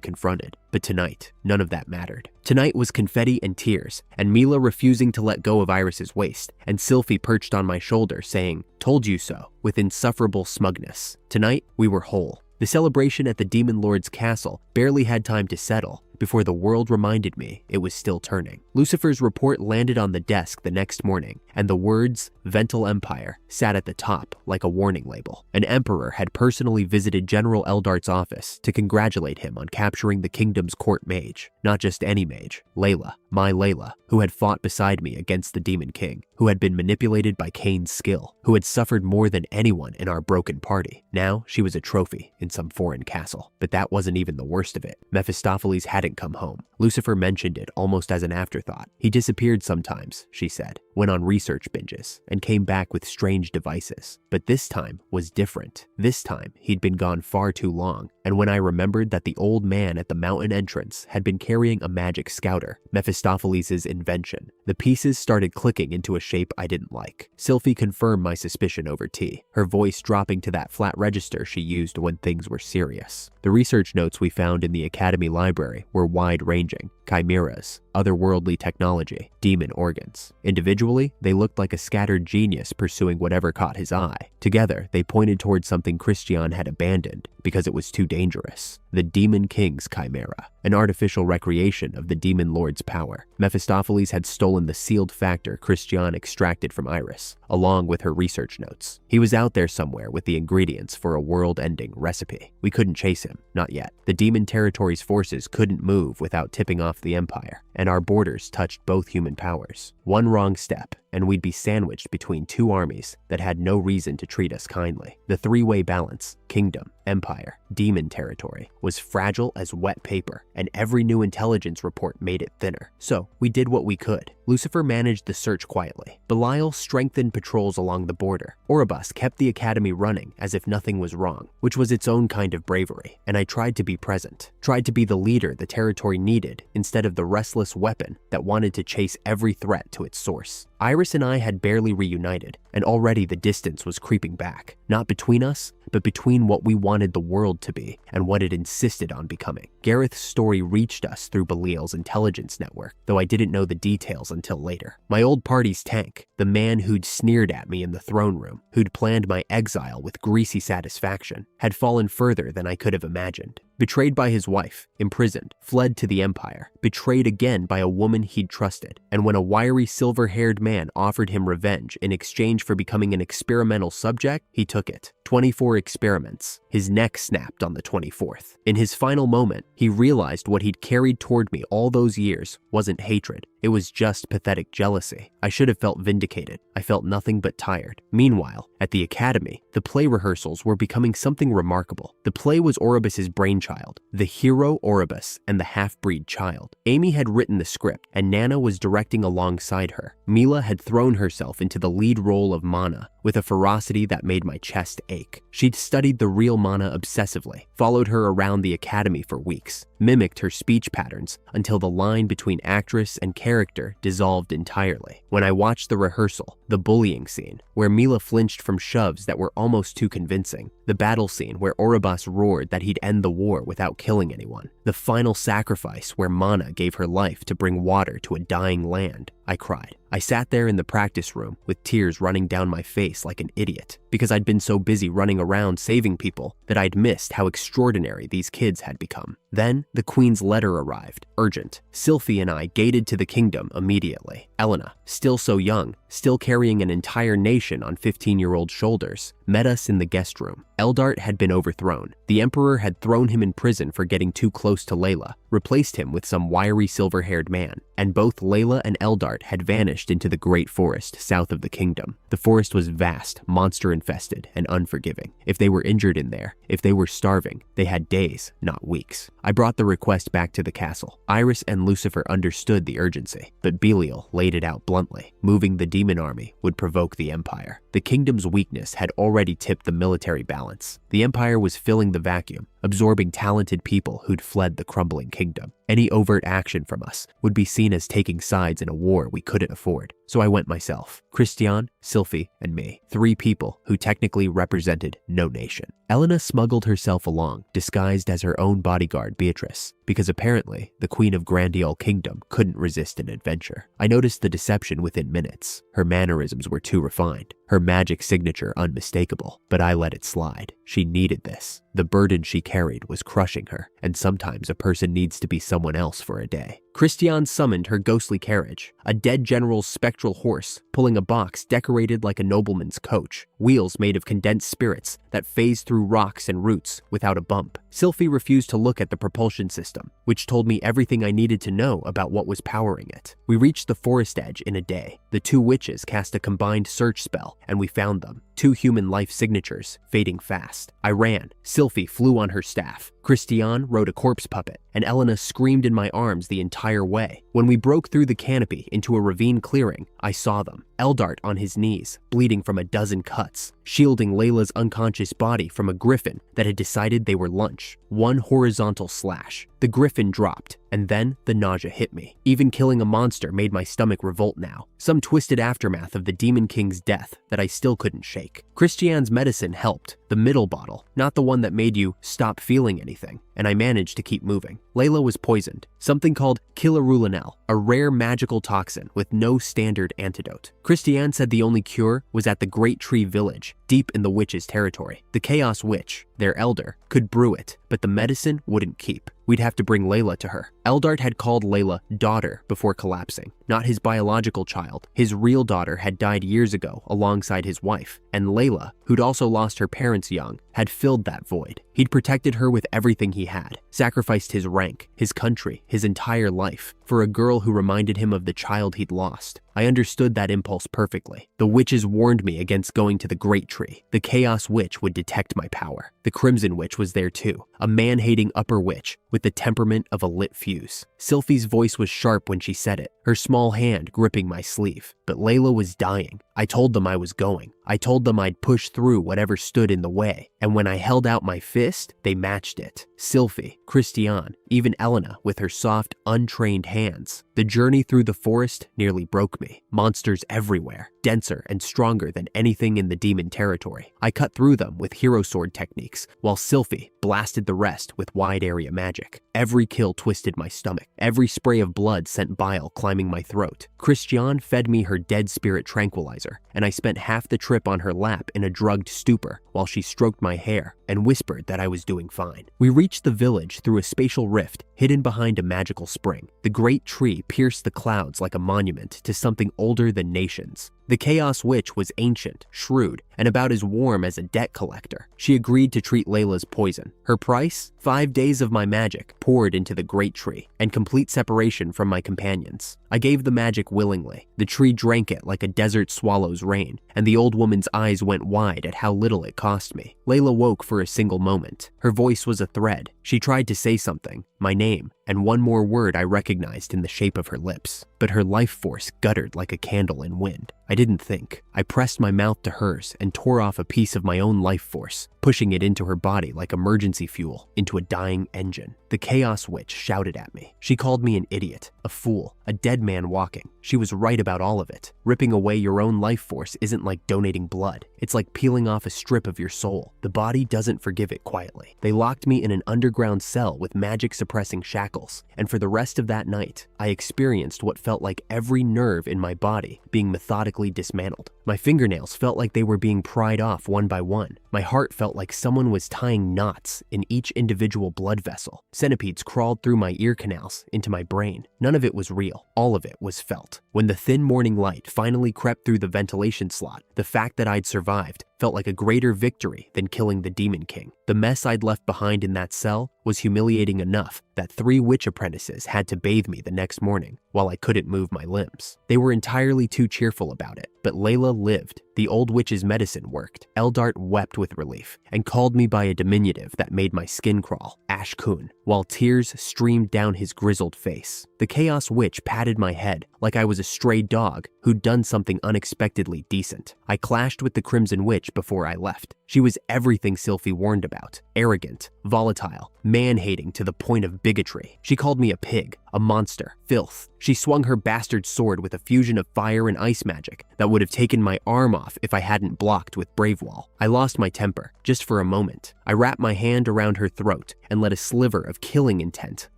confronted. But tonight, none of that mattered. Tonight was confetti and tears, and Mila refusing to let go of Iris's waist, and Silfie perched on my shoulder saying, "Told you so," with insufferable smugness. Tonight, we were whole. The celebration at the Demon Lord's castle barely had time to settle. before the world reminded me it was still turning. Lucifer's report landed on the desk the next morning, and the words Vental Empire sat at the top like a warning label. An emperor had personally visited General Eldart's office to congratulate him on capturing the kingdom's court mage. Not just any mage, Layla, my Layla, who had fought beside me against the Demon King, who had been manipulated by Kane's skill, who had suffered more than anyone in our broken party. Now she was a trophy in some foreign castle. But that wasn't even the worst of it. Mephistopheles hadn't come home. Lucifer mentioned it almost as an afterthought. He disappeared sometimes, she said, went on research binges, and came back with strange devices. But this time was different. This time, he'd been gone far too long, and when I remembered that the old man at the mountain entrance had been carrying a magic scouter, Mephistopheles' invention, the pieces started clicking into a shape I didn't like. Silfie confirmed my suspicion over tea, her voice dropping to that flat register she used when things were serious. The research notes we found in the Academy library were wide-ranging: chimeras, otherworldly technology, demon organs. Individually, they looked like a scattered genius pursuing whatever caught his eye. Together, they pointed towards something Christian had abandoned because it was too dangerous: the Demon King's chimera, an artificial recreation of the Demon Lord's power. Mephistopheles had stolen the sealed factor Christian extracted from Iris, along with her research notes. He was out there somewhere with the ingredients for a world-ending recipe. We couldn't chase him, not yet. The Demon Territory's forces couldn't move without tipping off the Empire, and our borders touched both human powers. One wrong step, and we'd be sandwiched between two armies that had no reason to treat us kindly. The three-way balance, kingdom, empire, demon territory, was fragile as wet paper, and every new intelligence report made it thinner. So we did what we could. Lucifer managed the search quietly. Belial strengthened patrols along the border. Oribus kept the academy running as if nothing was wrong, which was its own kind of bravery, and I tried to be present, tried to be the leader the territory needed instead of the restless weapon that wanted to chase every threat to its source. Iris and I had barely reunited, and already the distance was creeping back, not between us, but between what we wanted the world to be and what it insisted on becoming. Gareth's story reached us through Belial's intelligence network, though I didn't know the details until later. My old party's tank, the man who'd sneered at me in the throne room, who'd planned my exile with greasy satisfaction, had fallen further than I could have imagined. Betrayed by his wife, imprisoned, fled to the Empire, betrayed again by a woman he'd trusted, and when a wiry silver-haired man offered him revenge in exchange for becoming an experimental subject, he took it. 24 experiments. His neck snapped on the 24th. In his final moment, he realized what he'd carried toward me all those years wasn't hatred. It was just pathetic jealousy. I should have felt vindicated. I felt nothing but tired. Meanwhile, at the academy, the play rehearsals were becoming something remarkable. The play was Oribus's brainchild, the hero Oribus and the half-breed child. Amy had written the script, and Nana was directing alongside her. Mila had thrown herself into the lead role of Mana with a ferocity that made my chest ache. She'd studied the real Mana obsessively, followed her around the academy for weeks, mimicked her speech patterns until the line between actress and character dissolved entirely. When I watched the rehearsal, the bullying scene, where Mila flinched from shoves that were almost too convincing, the battle scene where Oribus roared that he'd end the war without killing anyone, the final sacrifice where Mana gave her life to bring water to a dying land, I cried. I sat there in the practice room with tears running down my face like an idiot because I'd been so busy running around saving people that I'd missed how extraordinary these kids had become. Then the Queen's letter arrived, urgent. Silfie and I gated to the kingdom immediately. Elena, still so young, still carrying an entire nation on 15-year-old shoulders, met us in the guest room. Eldart had been overthrown. The Emperor had thrown him in prison for getting too close to Layla, replaced him with some wiry silver-haired man, and both Layla and Eldart had vanished into the great forest south of the kingdom. The forest was vast, monster-infested, and unforgiving. If they were injured in there, if they were starving, they had days, not weeks. I brought the request back to the castle. Iris and Lucifer understood the urgency, but Belial laid it out bluntly. Moving the demon army would provoke the Empire. The kingdom's weakness had already tipped the military balance. The Empire was filling the vacuum, absorbing talented people who'd fled the crumbling kingdom. Any overt action from us would be seen as taking sides in a war we couldn't afford. So I went myself. Christian, Silfie, and me. 3 people who technically represented no nation. Elena smuggled herself along, disguised as her own bodyguard Beatrice, because apparently the Queen of Grandial Kingdom couldn't resist an adventure. I noticed the deception within minutes. Her mannerisms were too refined, her magic signature unmistakable, but I let it slide. She needed this. The burden she carried was crushing her, and sometimes a person needs to be someone someone else for a day. Christiane summoned her ghostly carriage, a dead general's spectral horse pulling a box decorated like a nobleman's coach, wheels made of condensed spirits that phase through rocks and roots without a bump. Silfie refused to look at the propulsion system, which told me everything I needed to know about what was powering it. We reached the forest edge in a day. The two witches cast a combined search spell, and we found them. 2 human life signatures, fading fast. I ran. Silfie flew on her staff. Christiane rode a corpse puppet, and Elena screamed in my arms the entire way. When we broke through the canopy into a ravine clearing, I saw them. Eldart on his knees, bleeding from a dozen cuts, shielding Layla's unconscious body from a griffin that had decided they were lunch. One horizontal slash. The griffin dropped, and then the nausea hit me. Even killing a monster made my stomach revolt now. Some twisted aftermath of the Demon King's death that I still couldn't shake. Christiane's medicine helped. The middle bottle, not the one that made you stop feeling anything, and I managed to keep moving. Layla was poisoned. Something called kilarulinel, a rare magical toxin with no standard antidote. Christiane said the only cure was at the Great Tree Village, deep in the witch's territory. The Chaos Witch, their elder, could brew it, but the medicine wouldn't keep. We'd have to bring Layla to her. Eldart had called Layla daughter before collapsing, not his biological child. His real daughter had died years ago alongside his wife, and Layla, who'd also lost her parents young, had filled that void. He'd protected her with everything he had, sacrificed his rank, his country, his entire life, for a girl who reminded him of the child he'd lost. I understood that impulse perfectly. The witches warned me against going to the Great Tree. The Chaos Witch would detect my power. The Crimson Witch was there too, a man-hating upper witch with the temperament of a lit fuse. Silfie's voice was sharp when she said it, her small hand gripping my sleeve. But Layla was dying. I told them I was going. I told them I'd push through whatever stood in the way, and when I held out my fist, they matched it. Silfie, Christiane, even Elena with her soft, untrained hands. The journey through the forest nearly broke me. Monsters everywhere, denser and stronger than anything in the demon territory. I cut through them with hero sword techniques, while Silfie blasted the rest with wide area magic. Every kill twisted my stomach. Every spray of blood sent bile climbing my throat. Christiane fed me her dead spirit tranquilizer, and I spent half the trip on her lap in a drugged stupor while she stroked my hair and whispered that I was doing fine. We reached the village through a spatial rift hidden behind a magical spring. The great tree pierced the clouds like a monument to something older than nations. The Chaos Witch was ancient, shrewd, and about as warm as a debt collector. She agreed to treat Layla's poison. Her price? 5 days of my magic poured into the great tree, and complete separation from my companions. I gave the magic willingly. The tree drank it like a desert swallows rain, and the old woman's eyes went wide at how little it cost me. Layla woke for a single moment. Her voice was a thread. She tried to say something, my name, and one more word I recognized in the shape of her lips. But her life force guttered like a candle in wind. I didn't think. I pressed my mouth to hers and tore off a piece of my own life force, pushing it into her body like emergency fuel into a dying engine. The Chaos Witch shouted at me. She called me an idiot, a fool, a dead man walking. She was right about all of it. Ripping away your own life force isn't like donating blood. It's like peeling off a strip of your soul. The body doesn't forgive it quietly. They locked me in an underground cell with magic-suppressing shackles, and for the rest of that night, I experienced what felt like every nerve in my body being methodically dismantled. My fingernails felt like they were being pried off one by one. My heart felt like someone was tying knots in each individual blood vessel. Centipedes crawled through my ear canals into my brain. None of it was real. All of it was felt. When the thin morning light finally crept through the ventilation slot, the fact that I'd survived felt like a greater victory than killing the Demon King. The mess I'd left behind in that cell was humiliating enough that 3 witch apprentices had to bathe me the next morning while I couldn't move my limbs. They were entirely too cheerful about it, but Layla lived. The old witch's medicine worked. Eldart wept with relief and called me by a diminutive that made my skin crawl, Ashkun, while tears streamed down his grizzled face. The Chaos Witch patted my head like I was a stray dog who'd done something unexpectedly decent. I clashed with the Crimson Witch before I left. She was everything Silfie warned about. Arrogant, volatile, man-hating to the point of bigotry. She called me a pig, a monster, filth. She swung her bastard sword with a fusion of fire and ice magic that would have taken my arm off if I hadn't blocked with Bravewall. I lost my temper, just for a moment. I wrapped my hand around her throat and let a sliver of killing intent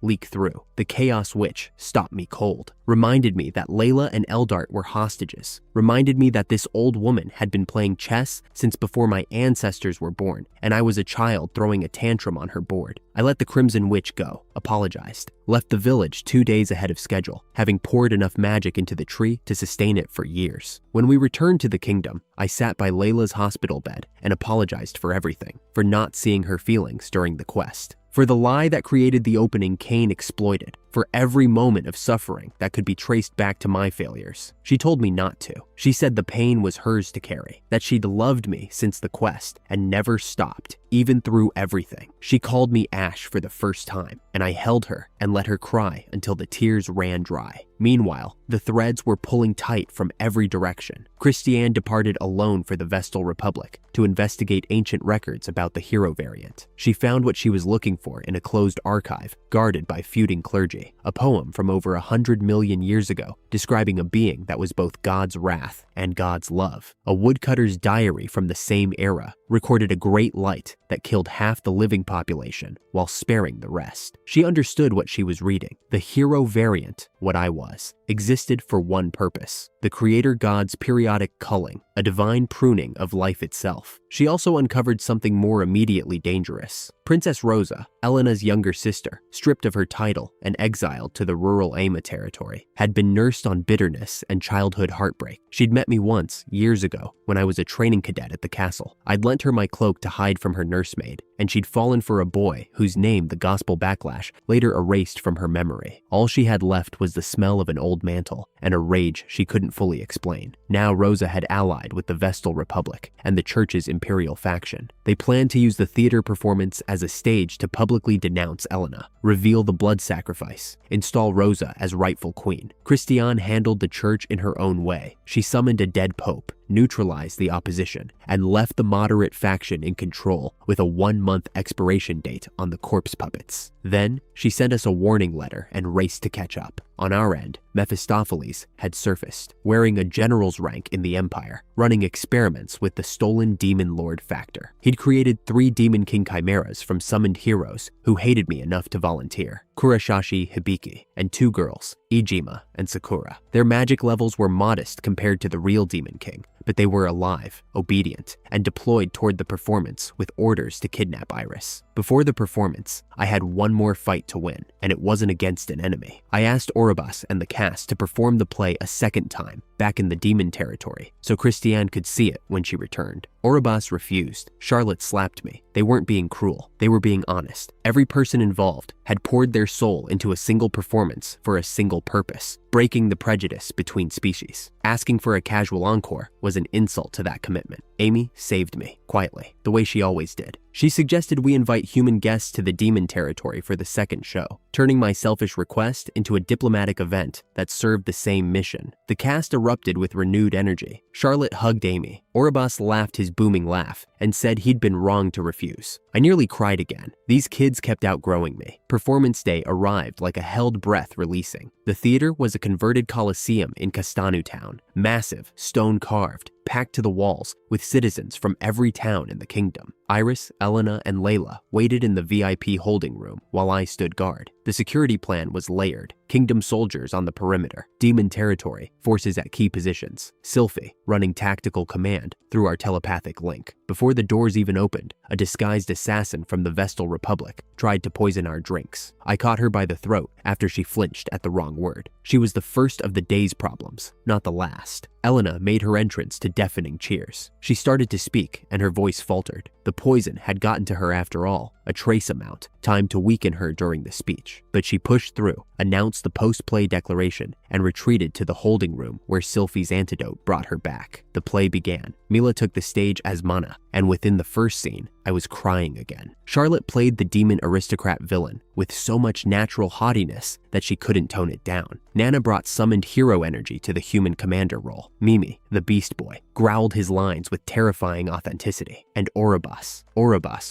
leak through. The Chaos Witch stopped me cold, reminded me that Layla and Eldart were hostages, reminded me that this old woman had been playing chess since before my ancestors were born, and I was a child throwing a tantrum on her board. I let the Crimson Witch go, apologized. left the village 2 days ahead of schedule, having poured enough magic into the tree to sustain it for years. When we returned to the kingdom, I sat by Layla's hospital bed and apologized for everything, for not seeing her feelings during the quest, for the lie that created the opening Kane exploited, for every moment of suffering that could be traced back to my failures. She told me not to. She said the pain was hers to carry, that she'd loved me since the quest and never stopped, even through everything. She called me Ash for the first time, and I held her and let her cry until the tears ran dry. Meanwhile, the threads were pulling tight from every direction. Christiane departed alone for the Vestal Republic to investigate ancient records about the hero variant. She found what she was looking for in a closed archive guarded by feuding clergy, a poem from over 100 million years ago describing a being that was both God's wrath and God's love. A woodcutter's diary from the same era recorded a great light that killed half the living population while sparing the rest. She understood what she was reading. The hero variant, what I was, existed for one purpose: the creator god's periodic culling, a divine pruning of life itself. She also uncovered something more immediately dangerous. Princess Rosa, Elena's younger sister, stripped of her title and exiled to the rural Ama territory, had been nursed on bitterness and childhood heartbreak. She'd met me once, years ago, when I was a training cadet at the castle. I'd lent her my cloak to hide from her nursemaid, and she'd fallen for a boy whose name the gospel backlash later erased from her memory. All she had left was the smell of an old mantle and a rage she couldn't fully explain. Now Rosa had allied with the Vestal Republic and the church's imperial faction. They planned to use the theater performance as a stage to publicly denounce Elena, reveal the blood sacrifice, install Rosa as rightful queen. Christiane handled the church in her own way. She summoned a dead pope, neutralized the opposition, and left the moderate faction in control with a 1-month expiration date on the corpse puppets. Then, she sent us a warning letter and raced to catch up. On our end, Mephistopheles had surfaced, wearing a general's rank in the Empire, running experiments with the stolen Demon Lord factor. He'd created 3 Demon King chimeras from summoned heroes who hated me enough to volunteer: Kurashashi Hibiki, and 2 girls, Ijima and Sakura. Their magic levels were modest compared to the real Demon King, but they were alive, obedient, and deployed toward the performance with orders to kidnap Iris. Before the performance, I had one more fight to win, and it wasn't against an enemy. I asked Orobas and the cast to perform the play a second time, back in the demon territory, so Christiane could see it when she returned. Orobas refused. Charlotte slapped me. They weren't being cruel. They were being honest. Every person involved had poured their soul into a single performance for a single purpose: breaking the prejudice between species. Asking for a casual encore was an insult to that commitment. Amy saved me, quietly, the way she always did. She suggested we invite human guests to the demon territory for the second show, turning my selfish request into a diplomatic event that served the same mission. The cast erupted with renewed energy. Charlotte hugged Amy. Orobas laughed his booming laugh and said he'd been wrong to refuse. I nearly cried again. These kids kept outgrowing me. Performance day arrived like a held breath releasing. The theater was a converted coliseum in Castanu town, massive, stone-carved, packed to the walls with citizens from every town in the kingdom. Iris, Elena, and Layla waited in the VIP holding room while I stood guard. The security plan was layered: kingdom soldiers on the perimeter, demon territory, forces at key positions, Silfie running tactical command through our telepathic link. Before the doors even opened, a disguised assassin from the Vestal Republic tried to poison our drinks. I caught her by the throat after she flinched at the wrong word. She was the first of the day's problems, not the last. Elena made her entrance to deafening cheers. She started to speak, and her voice faltered. The poison had gotten to her after all, a trace amount, time to weaken her during the speech. But she pushed through, announced the post-play declaration, and retreated to the holding room where Silfie's antidote brought her back. The play began. Mila took the stage as Mana, and within the first scene, I was crying again. Charlotte played the demon aristocrat villain with so much natural haughtiness that she couldn't tone it down. Nana brought summoned hero energy to the human commander role. Mimi, the beast boy, growled his lines with terrifying authenticity. And Orobas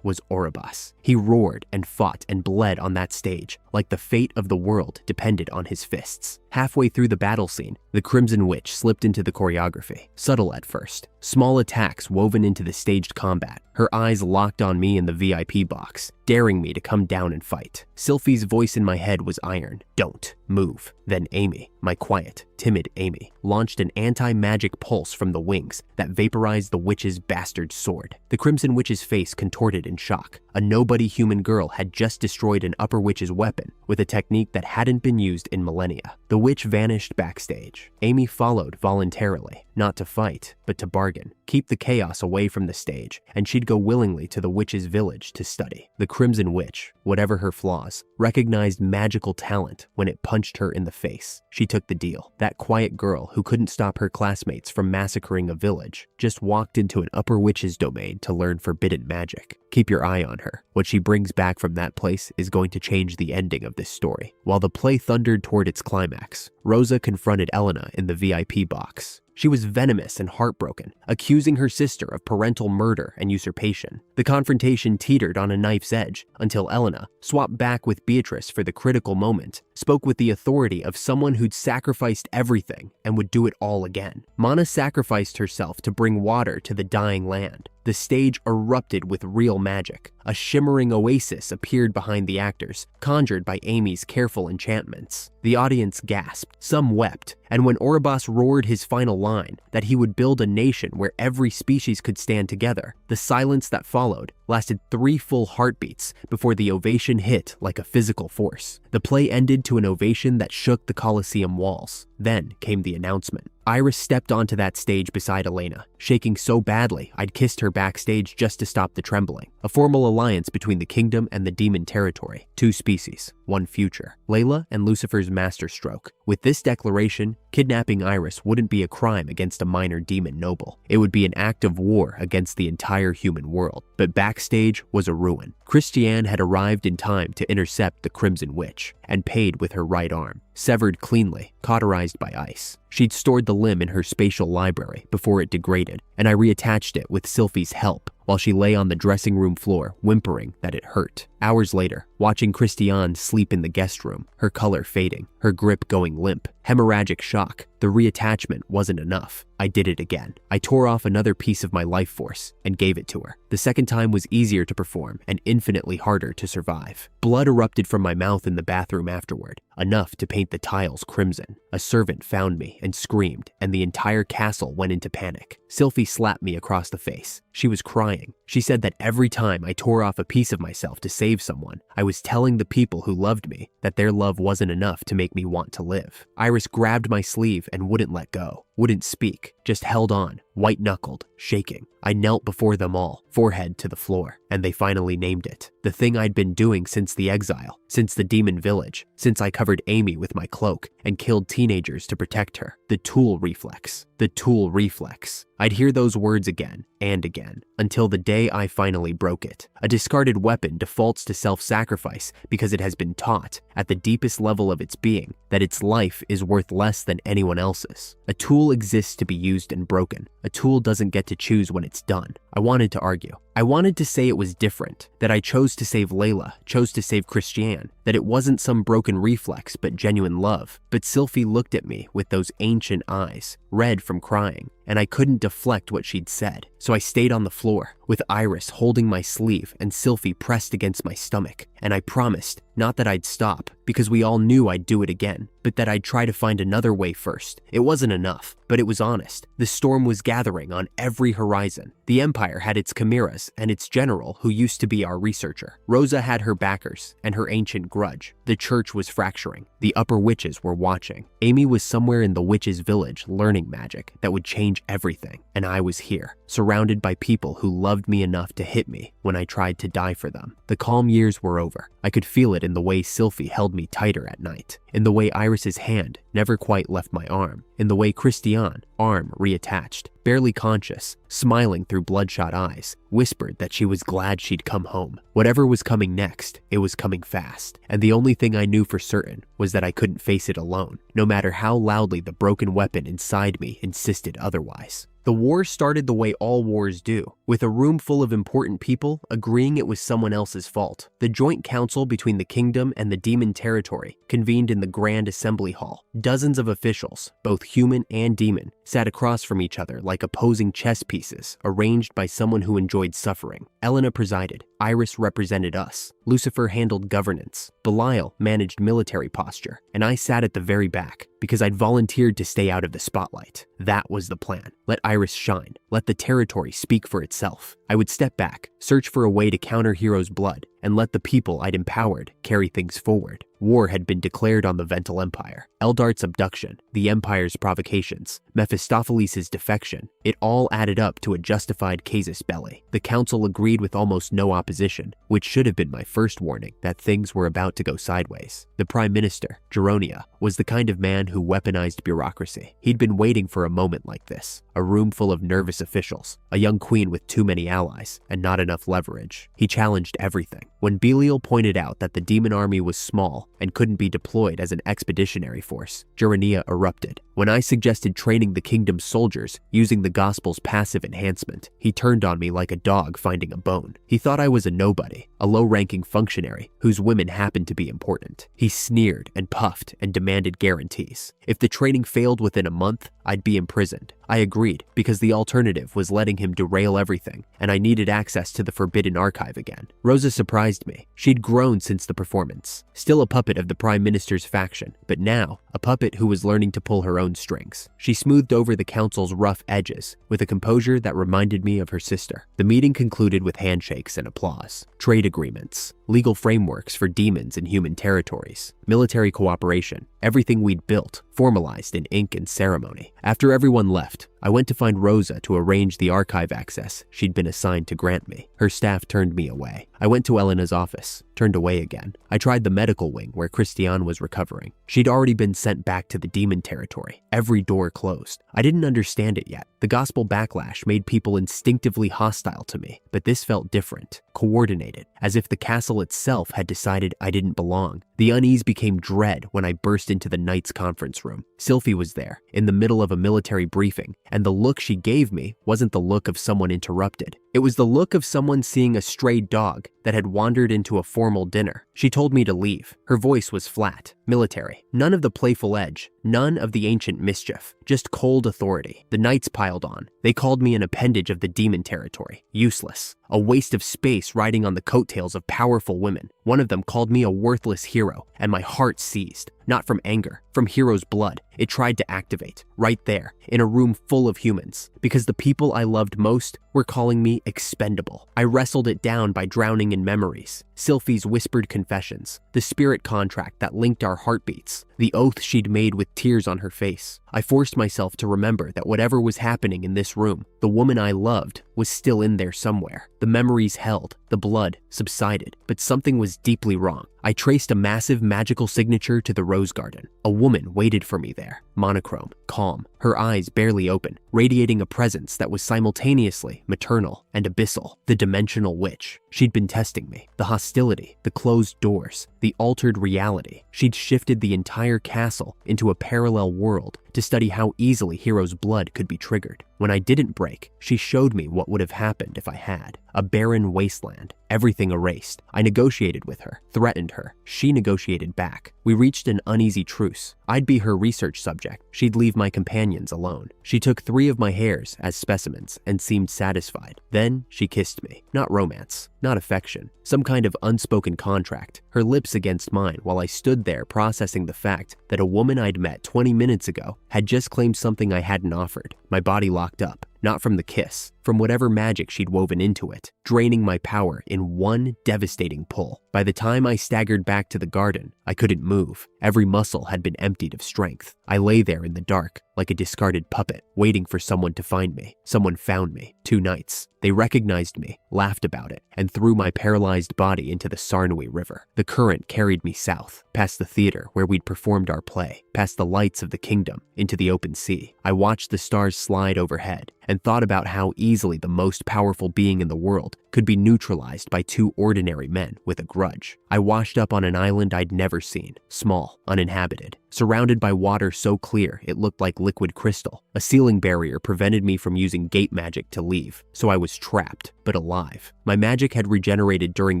was Orobas. He roared and fought and bled on that stage like the fate of the world depended on his fists. Halfway through the battle scene, the Crimson Witch slipped into the choreography, subtle at first. Small attacks woven into the staged combat. Her eyes locked on me in the VIP box, daring me to come down and fight. Silfie's voice in my head was iron. Don't move. Then Amy, my quiet, timid Amy, launched an anti-magic pulse from the wings that vaporized the witch's bastard sword. The Crimson Witch's face contorted in shock. A nobody human girl had just destroyed an upper witch's weapon weapon with a technique that hadn't been used in millennia. The witch vanished backstage. Amy followed voluntarily, not to fight, but to bargain, keep the chaos away from the stage, and she'd go willingly to the witch's village to study. The Crimson Witch, whatever her flaws, recognized magical talent when it punched her in the face. She took the deal. That quiet girl who couldn't stop her classmates from massacring a village just walked into an upper witch's domain to learn forbidden magic. Keep your eye on her. What she brings back from that place is going to change the ending of this story. While the play thundered toward its climax, Rosa confronted Elena in the VIP box. She was venomous and heartbroken, accusing her sister of parental murder and usurpation. The confrontation teetered on a knife's edge until Elena, swapped back with Beatrice for the critical moment, spoke with the authority of someone who'd sacrificed everything and would do it all again. Mana sacrificed herself to bring water to the dying land. The stage erupted with real magic. A shimmering oasis appeared behind the actors, conjured by Amy's careful enchantments. The audience gasped, some wept, and when Oribas roared his final line, that he would build a nation where every species could stand together, the silence that followed lasted 3 full heartbeats before the ovation hit like a physical force. The play ended to an ovation that shook the Colosseum walls. Then came the announcement. Iris stepped onto that stage beside Elena, shaking so badly I'd kissed her backstage just to stop the trembling. A formal alliance between the kingdom and the demon territory. 2 species, 1 future. Layla and Lucifer's masterstroke. With this declaration, kidnapping Iris wouldn't be a crime against a minor demon noble. It would be an act of war against the entire human world. But backstage was a ruin. Christiane had arrived in time to intercept the Crimson Witch and paid with her right arm, severed cleanly, cauterized by ice. She'd stored the limb in her spatial library before it degraded, and I reattached it with Silfie's help while she lay on the dressing room floor, whimpering that it hurt. Hours later, watching Christiane sleep in the guest room, her color fading, her grip going limp, hemorrhagic shock, the reattachment wasn't enough. I did it again. I tore off another piece of my life force and gave it to her. The second time was easier to perform and infinitely harder to survive. Blood erupted from my mouth in the bathroom afterward, enough to paint the tiles crimson. A servant found me and screamed, and the entire castle went into panic. Silfie slapped me across the face. She was crying. She said that every time I tore off a piece of myself to save someone, I was telling the people who loved me that their love wasn't enough to make me want to live. Iris grabbed my sleeve and wouldn't let go, wouldn't speak, just held on, white-knuckled, shaking. I knelt before them all, forehead to the floor, and they finally named it. The thing I'd been doing since the exile, since the demon village, since I covered Amy with my cloak and killed teenagers to protect her. The tool reflex. The tool reflex. I'd hear those words again and again, until the day I finally broke it. A discarded weapon defaults to self-sacrifice because it has been taught, at the deepest level of its being, that its life is worth less than anyone else's. A tool exists to be used and broken. A tool doesn't get to choose when it's done. I wanted to argue. I wanted to say it was different, that I chose to save Layla, chose to save Christiane, that it wasn't some broken reflex but genuine love. But Silfie looked at me with those ancient eyes, red from crying, and I couldn't deflect what she'd said. So I stayed on the floor, with Iris holding my sleeve and Silfie pressed against my stomach. And I promised, not that I'd stop, because we all knew I'd do it again, but that I'd try to find another way first. It wasn't enough, but it was honest. The storm was gathering on every horizon. The Empire had its chimeras and its general, who used to be our researcher. Rosa had her backers and her ancient grudge. The church was fracturing. The upper witches were watching. Amy was somewhere in the witches' village learning magic that would change everything. And I was here, surrounded by people who loved me enough to hit me when I tried to die for them. The calm years were over. I could feel it in the way Silfie held me tighter at night, in the way Iris's hand never quite left my arm, in the way Christiane, arm reattached, barely conscious, smiling through bloodshot eyes, whispered that she was glad she'd come home. Whatever was coming next, it was coming fast, and the only thing I knew for certain was that I couldn't face it alone, no matter how loudly the broken weapon inside me insisted otherwise. The war started the way all wars do, with a room full of important people agreeing it was someone else's fault. The joint council between the kingdom and the demon territory convened in the Grand Assembly Hall. Dozens of officials, both human and demon, sat across from each other like opposing chess pieces arranged by someone who enjoyed suffering. Elena presided. Iris represented us. Lucifer handled governance. Belial managed military posture. And I sat at the very back because I'd volunteered to stay out of the spotlight. That was the plan. Let Iris shine. Let the territory speak for itself. I would step back, search for a way to counter Hero's blood, and let the people I'd empowered carry things forward. War had been declared on the Vental Empire. Eldart's abduction, the Empire's provocations, Mephistopheles' defection, it all added up to a justified casus belli. The council agreed with almost no opposition, which should have been my first warning that things were about to go sideways. The Prime Minister, Geronia, was the kind of man who weaponized bureaucracy. He'd been waiting for a moment like this, a room full of nervous officials, a young queen with too many allies, and not enough leverage. He challenged everything. When Belial pointed out that the demon army was small and couldn't be deployed as an expeditionary force, Geronia erupted. When I suggested training the kingdom's soldiers using the gospel's passive enhancement, he turned on me like a dog finding a bone. He thought I was a nobody, a low-ranking functionary whose women happened to be important. He sneered and puffed and demanded guarantees. If the training failed within a month, I'd be imprisoned. I agreed because the alternative was letting him derail everything, and I needed access to the Forbidden Archive again. Rosa surprised me. She'd grown since the performance. Still a puppet of the Prime Minister's faction, but now a puppet who was learning to pull her own strings. She smoothed over the council's rough edges with a composure that reminded me of her sister. The meeting concluded with handshakes and applause. Trade agreements, legal frameworks for demons in human territories, military cooperation, everything we'd built, formalized in ink and ceremony. After everyone left, I went to find Rosa to arrange the archive access she'd been assigned to grant me. Her staff turned me away. I went to Elena's office, turned away again. I tried the medical wing where Christiane was recovering. She'd already been sent back to the demon territory. Every door closed. I didn't understand it yet. The gospel backlash made people instinctively hostile to me, but this felt different, coordinated, as if the castle itself had decided I didn't belong. The unease became dread when I burst into the Knight's conference room. Silfie was there, in the middle of a military briefing, and the look she gave me wasn't the look of someone interrupted. It was the look of someone seeing a stray dog that had wandered into a formal dinner. She told me to leave. Her voice was flat, military. None of the playful edge, none of the ancient mischief, just cold authority. The knights piled on. They called me an appendage of the demon territory, useless, a waste of space riding on the coattails of powerful women. One of them called me a worthless hero, and my heart seized. Not from anger, from hero's blood. It tried to activate, right there, in a room full of humans, because the people I loved most were calling me expendable. I wrestled it down by drowning in memories, Silfie's whispered confessions, the spirit contract that linked our heartbeats, the oath she'd made with tears on her face. I forced myself to remember that whatever was happening in this room, the woman I loved was still in there somewhere. The memories held, the blood subsided, but something was deeply wrong. I traced a massive magical signature to the rose garden. A woman waited for me there, monochrome, calm, her eyes barely open, radiating a presence that was simultaneously maternal and abyssal. The dimensional witch. She'd been testing me. The hostility, the closed doors, the altered reality. She'd shifted the entire castle into a parallel world to study how easily Hero's blood could be triggered. When I didn't break, she showed me what would have happened if I had. A barren wasteland, everything erased. I negotiated with her, threatened her. She negotiated back. We reached an uneasy truce. I'd be her research subject. She'd leave my companions alone. She took 3 of my hairs as specimens and seemed satisfied. Then she kissed me. Not romance, not affection, some kind of unspoken contract. Her lips against mine while I stood there processing the fact that a woman I'd met 20 minutes ago had just claimed something I hadn't offered. My body locked up. Not from the kiss, from whatever magic she'd woven into it, draining my power in one devastating pull. By the time I staggered back to the garden, I couldn't move. Every muscle had been emptied of strength. I lay there in the dark, like a discarded puppet, waiting for someone to find me. Someone found me. 2 knights. They recognized me, laughed about it, and threw my paralyzed body into the Sarnui River. The current carried me south, past the theater where we'd performed our play, past the lights of the kingdom, into the open sea. I watched the stars slide overhead and thought about how easily the most powerful being in the world could be neutralized by 2 ordinary men with a grudge. I washed up on an island I'd never seen, small, uninhabited, surrounded by water so clear it looked like liquid crystal. A ceiling barrier prevented me from using gate magic to leave, so I was trapped, but alive. My magic had regenerated during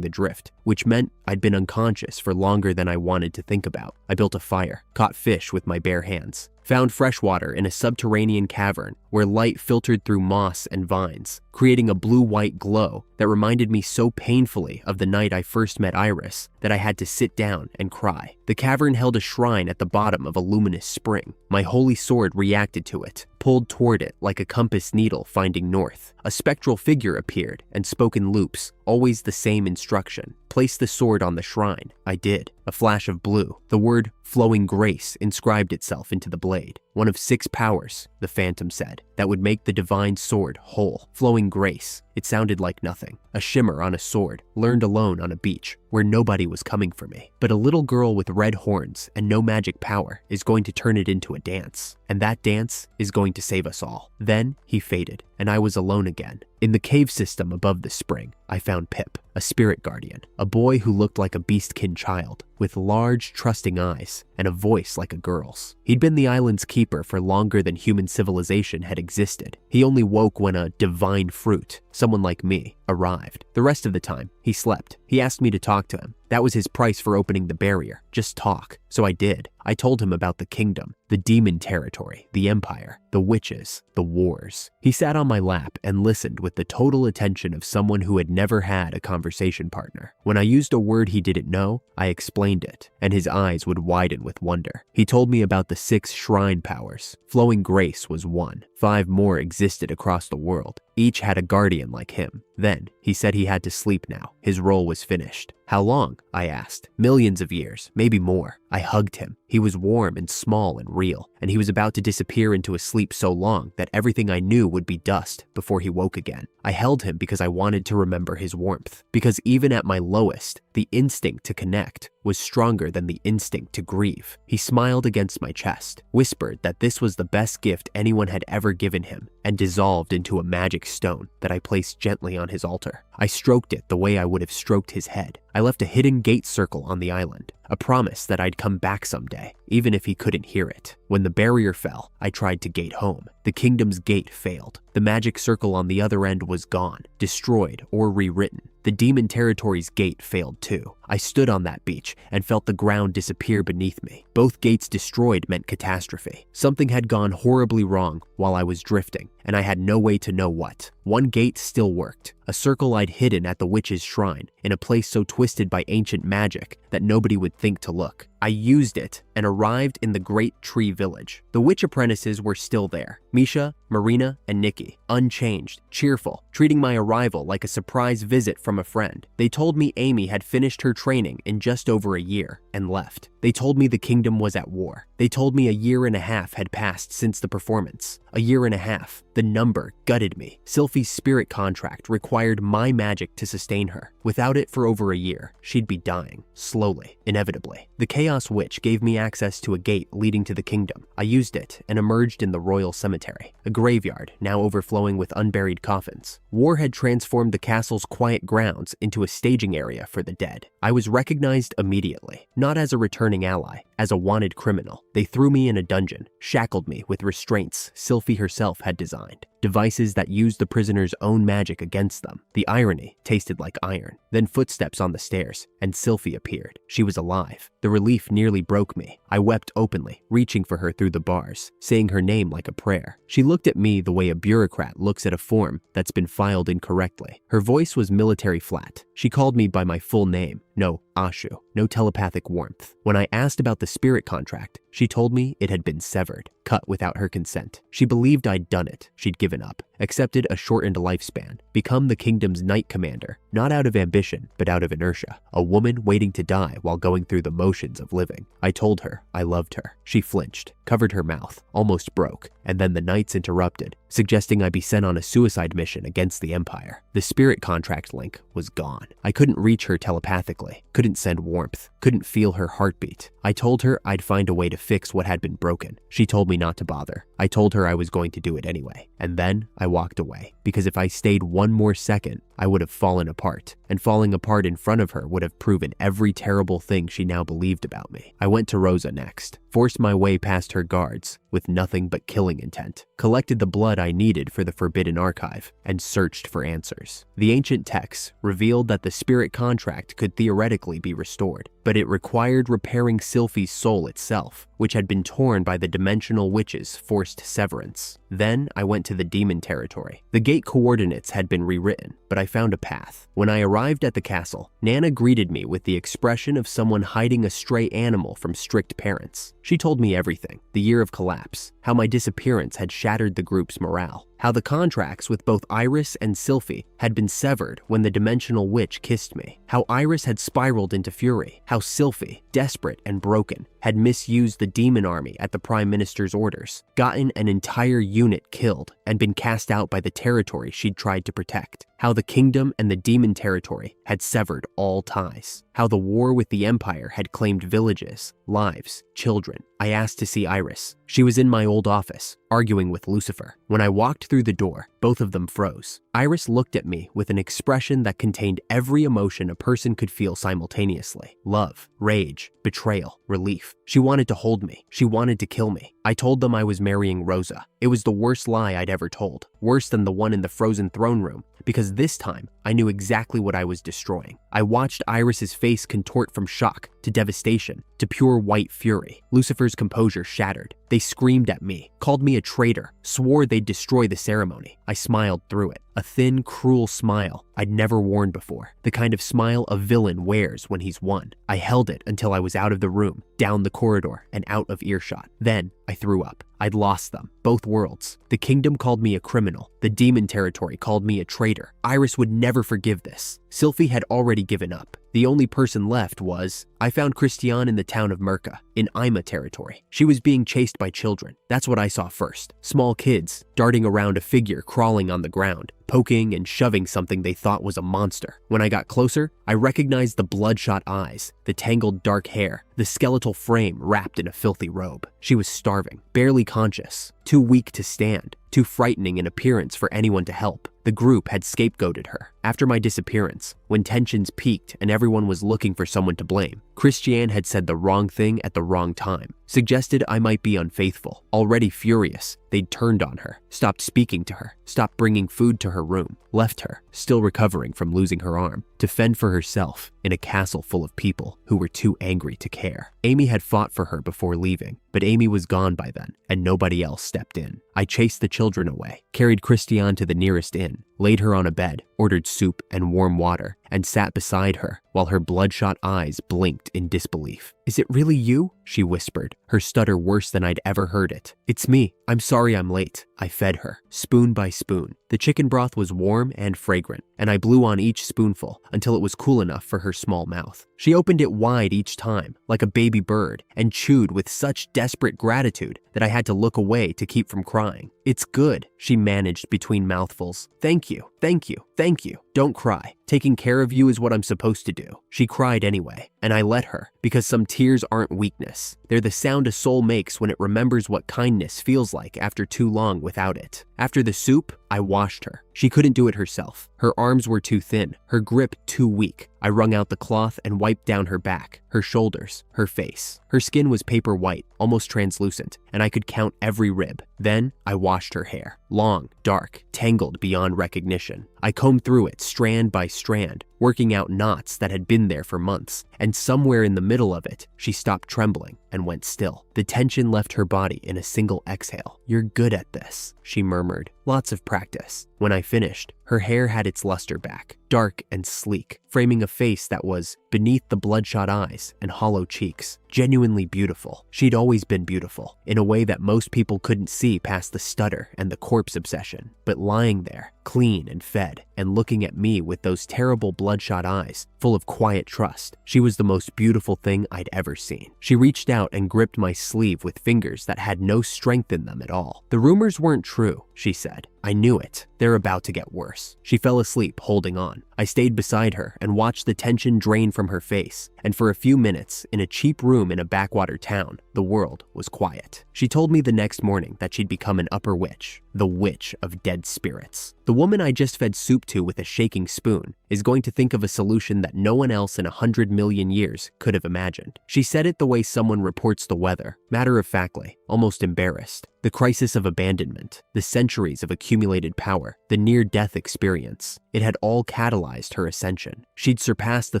the drift, which meant I'd been unconscious for longer than I wanted to think about. I built a fire, caught fish with my bare hands, found fresh water in a subterranean cavern where light filtered through moss and vines, creating a blue-white glow that reminded me so painfully of the night I first met Iris that I had to sit down and cry. The cavern held a shrine at the bottom of a luminous spring. My holy sword reacted to it, pulled toward it like a compass needle finding north. A spectral figure appeared and spoke in loops, always the same instruction. Place the sword on the shrine. I did. A flash of blue. The word flowing grace inscribed itself into the blade. One of 6 powers, the Phantom said, that would make the divine sword whole. Flowing grace. It sounded like nothing. A shimmer on a sword, learned alone on a beach, where nobody was coming for me. But a little girl with red horns and no magic power is going to turn it into a dance. And that dance is going to save us all. Then he faded, and I was alone again. In the cave system above the spring, I found Pip, a spirit guardian, a boy who looked like a beastkin child, with large, trusting eyes and a voice like a girl's. He'd been the island's keeper for longer than human civilization had existed. He only woke when a divine fruit, someone like me, arrived. The rest of the time, he slept. He asked me to talk to him. That was his price for opening the barrier. Just talk. So I did. I told him about the kingdom, the demon territory, the empire, the witches, the wars. He sat on my lap and listened with the total attention of someone who had never had a conversation partner. When I used a word he didn't know, I explained it, and his eyes would widen with wonder. He told me about the 6 shrine powers. Flowing grace was one. 5 more existed across the world. Each had a guardian like him. Then, he said he had to sleep now. His role was finished. How long? I asked. Millions of years, maybe more. I hugged him. He was warm and small and real, and he was about to disappear into a sleep so long that everything I knew would be dust before he woke again. I held him because I wanted to remember his warmth. Because even at my lowest, the instinct to connect was stronger than the instinct to grieve. He smiled against my chest, whispered that this was the best gift anyone had ever given him, and dissolved into a magic stone that I placed gently on his altar. I stroked it the way I would have stroked his head. I left a hidden gate circle on the island, a promise that I'd come back someday, even if he couldn't hear it. When the barrier fell, I tried to gate home. The kingdom's gate failed. The magic circle on the other end was gone, destroyed, or rewritten. The demon territory's gate failed too. I stood on that beach and felt the ground disappear beneath me. Both gates destroyed meant catastrophe. Something had gone horribly wrong while I was drifting, and I had no way to know what. One gate still worked, a circle I'd hidden at the witch's shrine, in a place so twisted by ancient magic that nobody would think to look. I used it and arrived in the Great Tree Village. The witch apprentices were still there. Misha, Marina, and Nikki, unchanged, cheerful, treating my arrival like a surprise visit from a friend. They told me Amy had finished her training in just over a year and left. They told me the kingdom was at war. They told me a year and a half had passed since the performance. A year and a half. The number gutted me. Silfie's spirit contract required my magic to sustain her. Without it for over a year, she'd be dying, slowly, inevitably. The Chaos Witch gave me access to a gate leading to the kingdom. I used it and emerged in the royal cemetery, a graveyard now overflowing with unburied coffins. War had transformed the castle's quiet grounds into a staging area for the dead. I was recognized immediately, not as a returning ally, as a wanted criminal. They threw me in a dungeon, shackled me with restraints Silfie herself had designed. Devices that used the prisoner's own magic against them. The irony tasted like iron. Then footsteps on the stairs, and Silfie appeared. She was alive. The relief nearly broke me. I wept openly, reaching for her through the bars, saying her name like a prayer. She looked at me the way a bureaucrat looks at a form that's been filed incorrectly. Her voice was military flat. She called me by my full name. No Ashu, no telepathic warmth. When I asked about the spirit contract, she told me it had been severed, cut without her consent. She believed I'd done it. She'd given up, accepted a shortened lifespan, become the kingdom's knight commander, not out of ambition, but out of inertia. A woman waiting to die while going through the motions of living. I told her I loved her. She flinched, covered her mouth, almost broke, and then the knights interrupted, suggesting I be sent on a suicide mission against the Empire. The spirit contract link was gone. I couldn't reach her telepathically, couldn't send warmth, couldn't feel her heartbeat. I told her I'd find a way to fix what had been broken. She told me not to bother. I told her I was going to do it anyway. And then I walked away, because if I stayed one more second, I would have fallen apart, and falling apart in front of her would have proven every terrible thing she now believed about me. I went to Rosa next, forced my way past her guards with nothing but killing intent, collected the blood I needed for the Forbidden Archive, and searched for answers. The ancient texts revealed that the spirit contract could theoretically be restored, but it required repairing Silfie's soul itself, which had been torn by the dimensional witch's forced severance. Then I went to the demon territory. The gate coordinates had been rewritten, but I found a path. When I arrived at the castle, Nana greeted me with the expression of someone hiding a stray animal from strict parents. She told me everything: the year of collapse, how my disappearance had shattered the group's morale, how the contracts with both Iris and Silfie had been severed when the dimensional witch kissed me, how Iris had spiraled into fury, how Silfie, desperate and broken, had misused the demon army at the Prime Minister's orders, gotten an entire unit killed, and been cast out by the territory she'd tried to protect, how the kingdom and the demon territory had severed all ties, how the war with the Empire had claimed villages, lives, children. I asked to see Iris. She was in my old office, arguing with Lucifer. When I walked through the door, both of them froze. Iris looked at me with an expression that contained every emotion a person could feel simultaneously: love, rage, betrayal, relief. She wanted to hold me. She wanted to kill me. I told them I was marrying Rosa. It was the worst lie I'd ever told, worse than the one in the frozen throne room, because this time I knew exactly what I was destroying. I watched Iris's face contort from shock to devastation to pure white fury. Lucifer's composure shattered. They screamed at me, called me a traitor, swore they'd destroy the ceremony. I smiled through it. A thin, cruel smile I'd never worn before, the kind of smile a villain wears when he's won. I held it until I was out of the room, down the corridor, and out of earshot. Then I threw up. I'd lost them, both worlds. The kingdom called me a criminal. The demon territory called me a traitor. Iris would never forgive this. Silfie had already given up. The only person left was, I found Christiane in the town of Merca, in Ima territory. She was being chased by children. That's what I saw first. Small kids, darting around a figure crawling on the ground, poking and shoving something they thought was a monster. When I got closer, I recognized the bloodshot eyes, the tangled dark hair, the skeletal frame wrapped in a filthy robe. She was starving, barely conscious, too weak to stand, too frightening in appearance for anyone to help. The group had scapegoated her. After my disappearance, when tensions peaked and everyone was looking for someone to blame, Christiane had said the wrong thing at the wrong time, suggested I might be unfaithful. Already furious, they'd turned on her, stopped speaking to her, stopped bringing food to her room, left her, still recovering from losing her arm, to fend for herself in a castle full of people who were too angry to care. Amy had fought for her before leaving, but Amy was gone by then, and nobody else stepped in. I chased the children away, carried Christiane to the nearest inn, laid her on a bed, ordered soup and warm water, and sat beside her while her bloodshot eyes blinked in disbelief. "Is it really you?" she whispered, her stutter worse than I'd ever heard it. "It's me. I'm sorry I'm late." I fed her, spoon by spoon. The chicken broth was warm and fragrant, and I blew on each spoonful until it was cool enough for her small mouth. She opened it wide each time, like a baby bird, and chewed with such desperate gratitude that I had to look away to keep from crying. "It's good," she managed between mouthfuls. "Thank you, thank you, thank you. Don't cry. Taking care of you is what I'm supposed to do." She cried anyway, and I let her, because some tears aren't weakness. They're the sound a soul makes when it remembers what kindness feels like after too long without it. After the soup, I washed her. She couldn't do it herself. Her arms were too thin, her grip too weak. I wrung out the cloth and wiped down her back, her shoulders, her face. Her skin was paper white, almost translucent, and I could count every rib. Then I washed her hair. Long, dark, tangled beyond recognition. I combed through it strand by strand, working out knots that had been there for months, and somewhere in the middle of it, she stopped trembling and went still. The tension left her body in a single exhale. "You're good at this," she murmured. "Lots of practice." When I finished, her hair had its luster back, dark and sleek, framing a face that was, beneath the bloodshot eyes and hollow cheeks, genuinely beautiful. She'd always been beautiful, in a way that most people couldn't see past the stutter and the corpse obsession. But lying there, clean and fed, and looking at me with those terrible bloodshot eyes, full of quiet trust, she was the most beautiful thing I'd ever seen. She reached out and gripped my sleeve with fingers that had no strength in them at all. "The rumors weren't true," she said. "I knew it. They're about to get worse." She fell asleep, holding on. I stayed beside her and watched the tension drain from her face, and for a few minutes, in a cheap room in a backwater town, the world was quiet. She told me the next morning that she'd become an upper witch, the witch of dead spirits. The woman I just fed soup to with a shaking spoon is going to think of a solution that no one else in 100 million years could have imagined. She said it the way someone reports the weather, matter-of-factly, almost embarrassed. The crisis of abandonment, the centuries of accumulated power, the near-death experience. It had all catalyzed her ascension. She'd surpassed the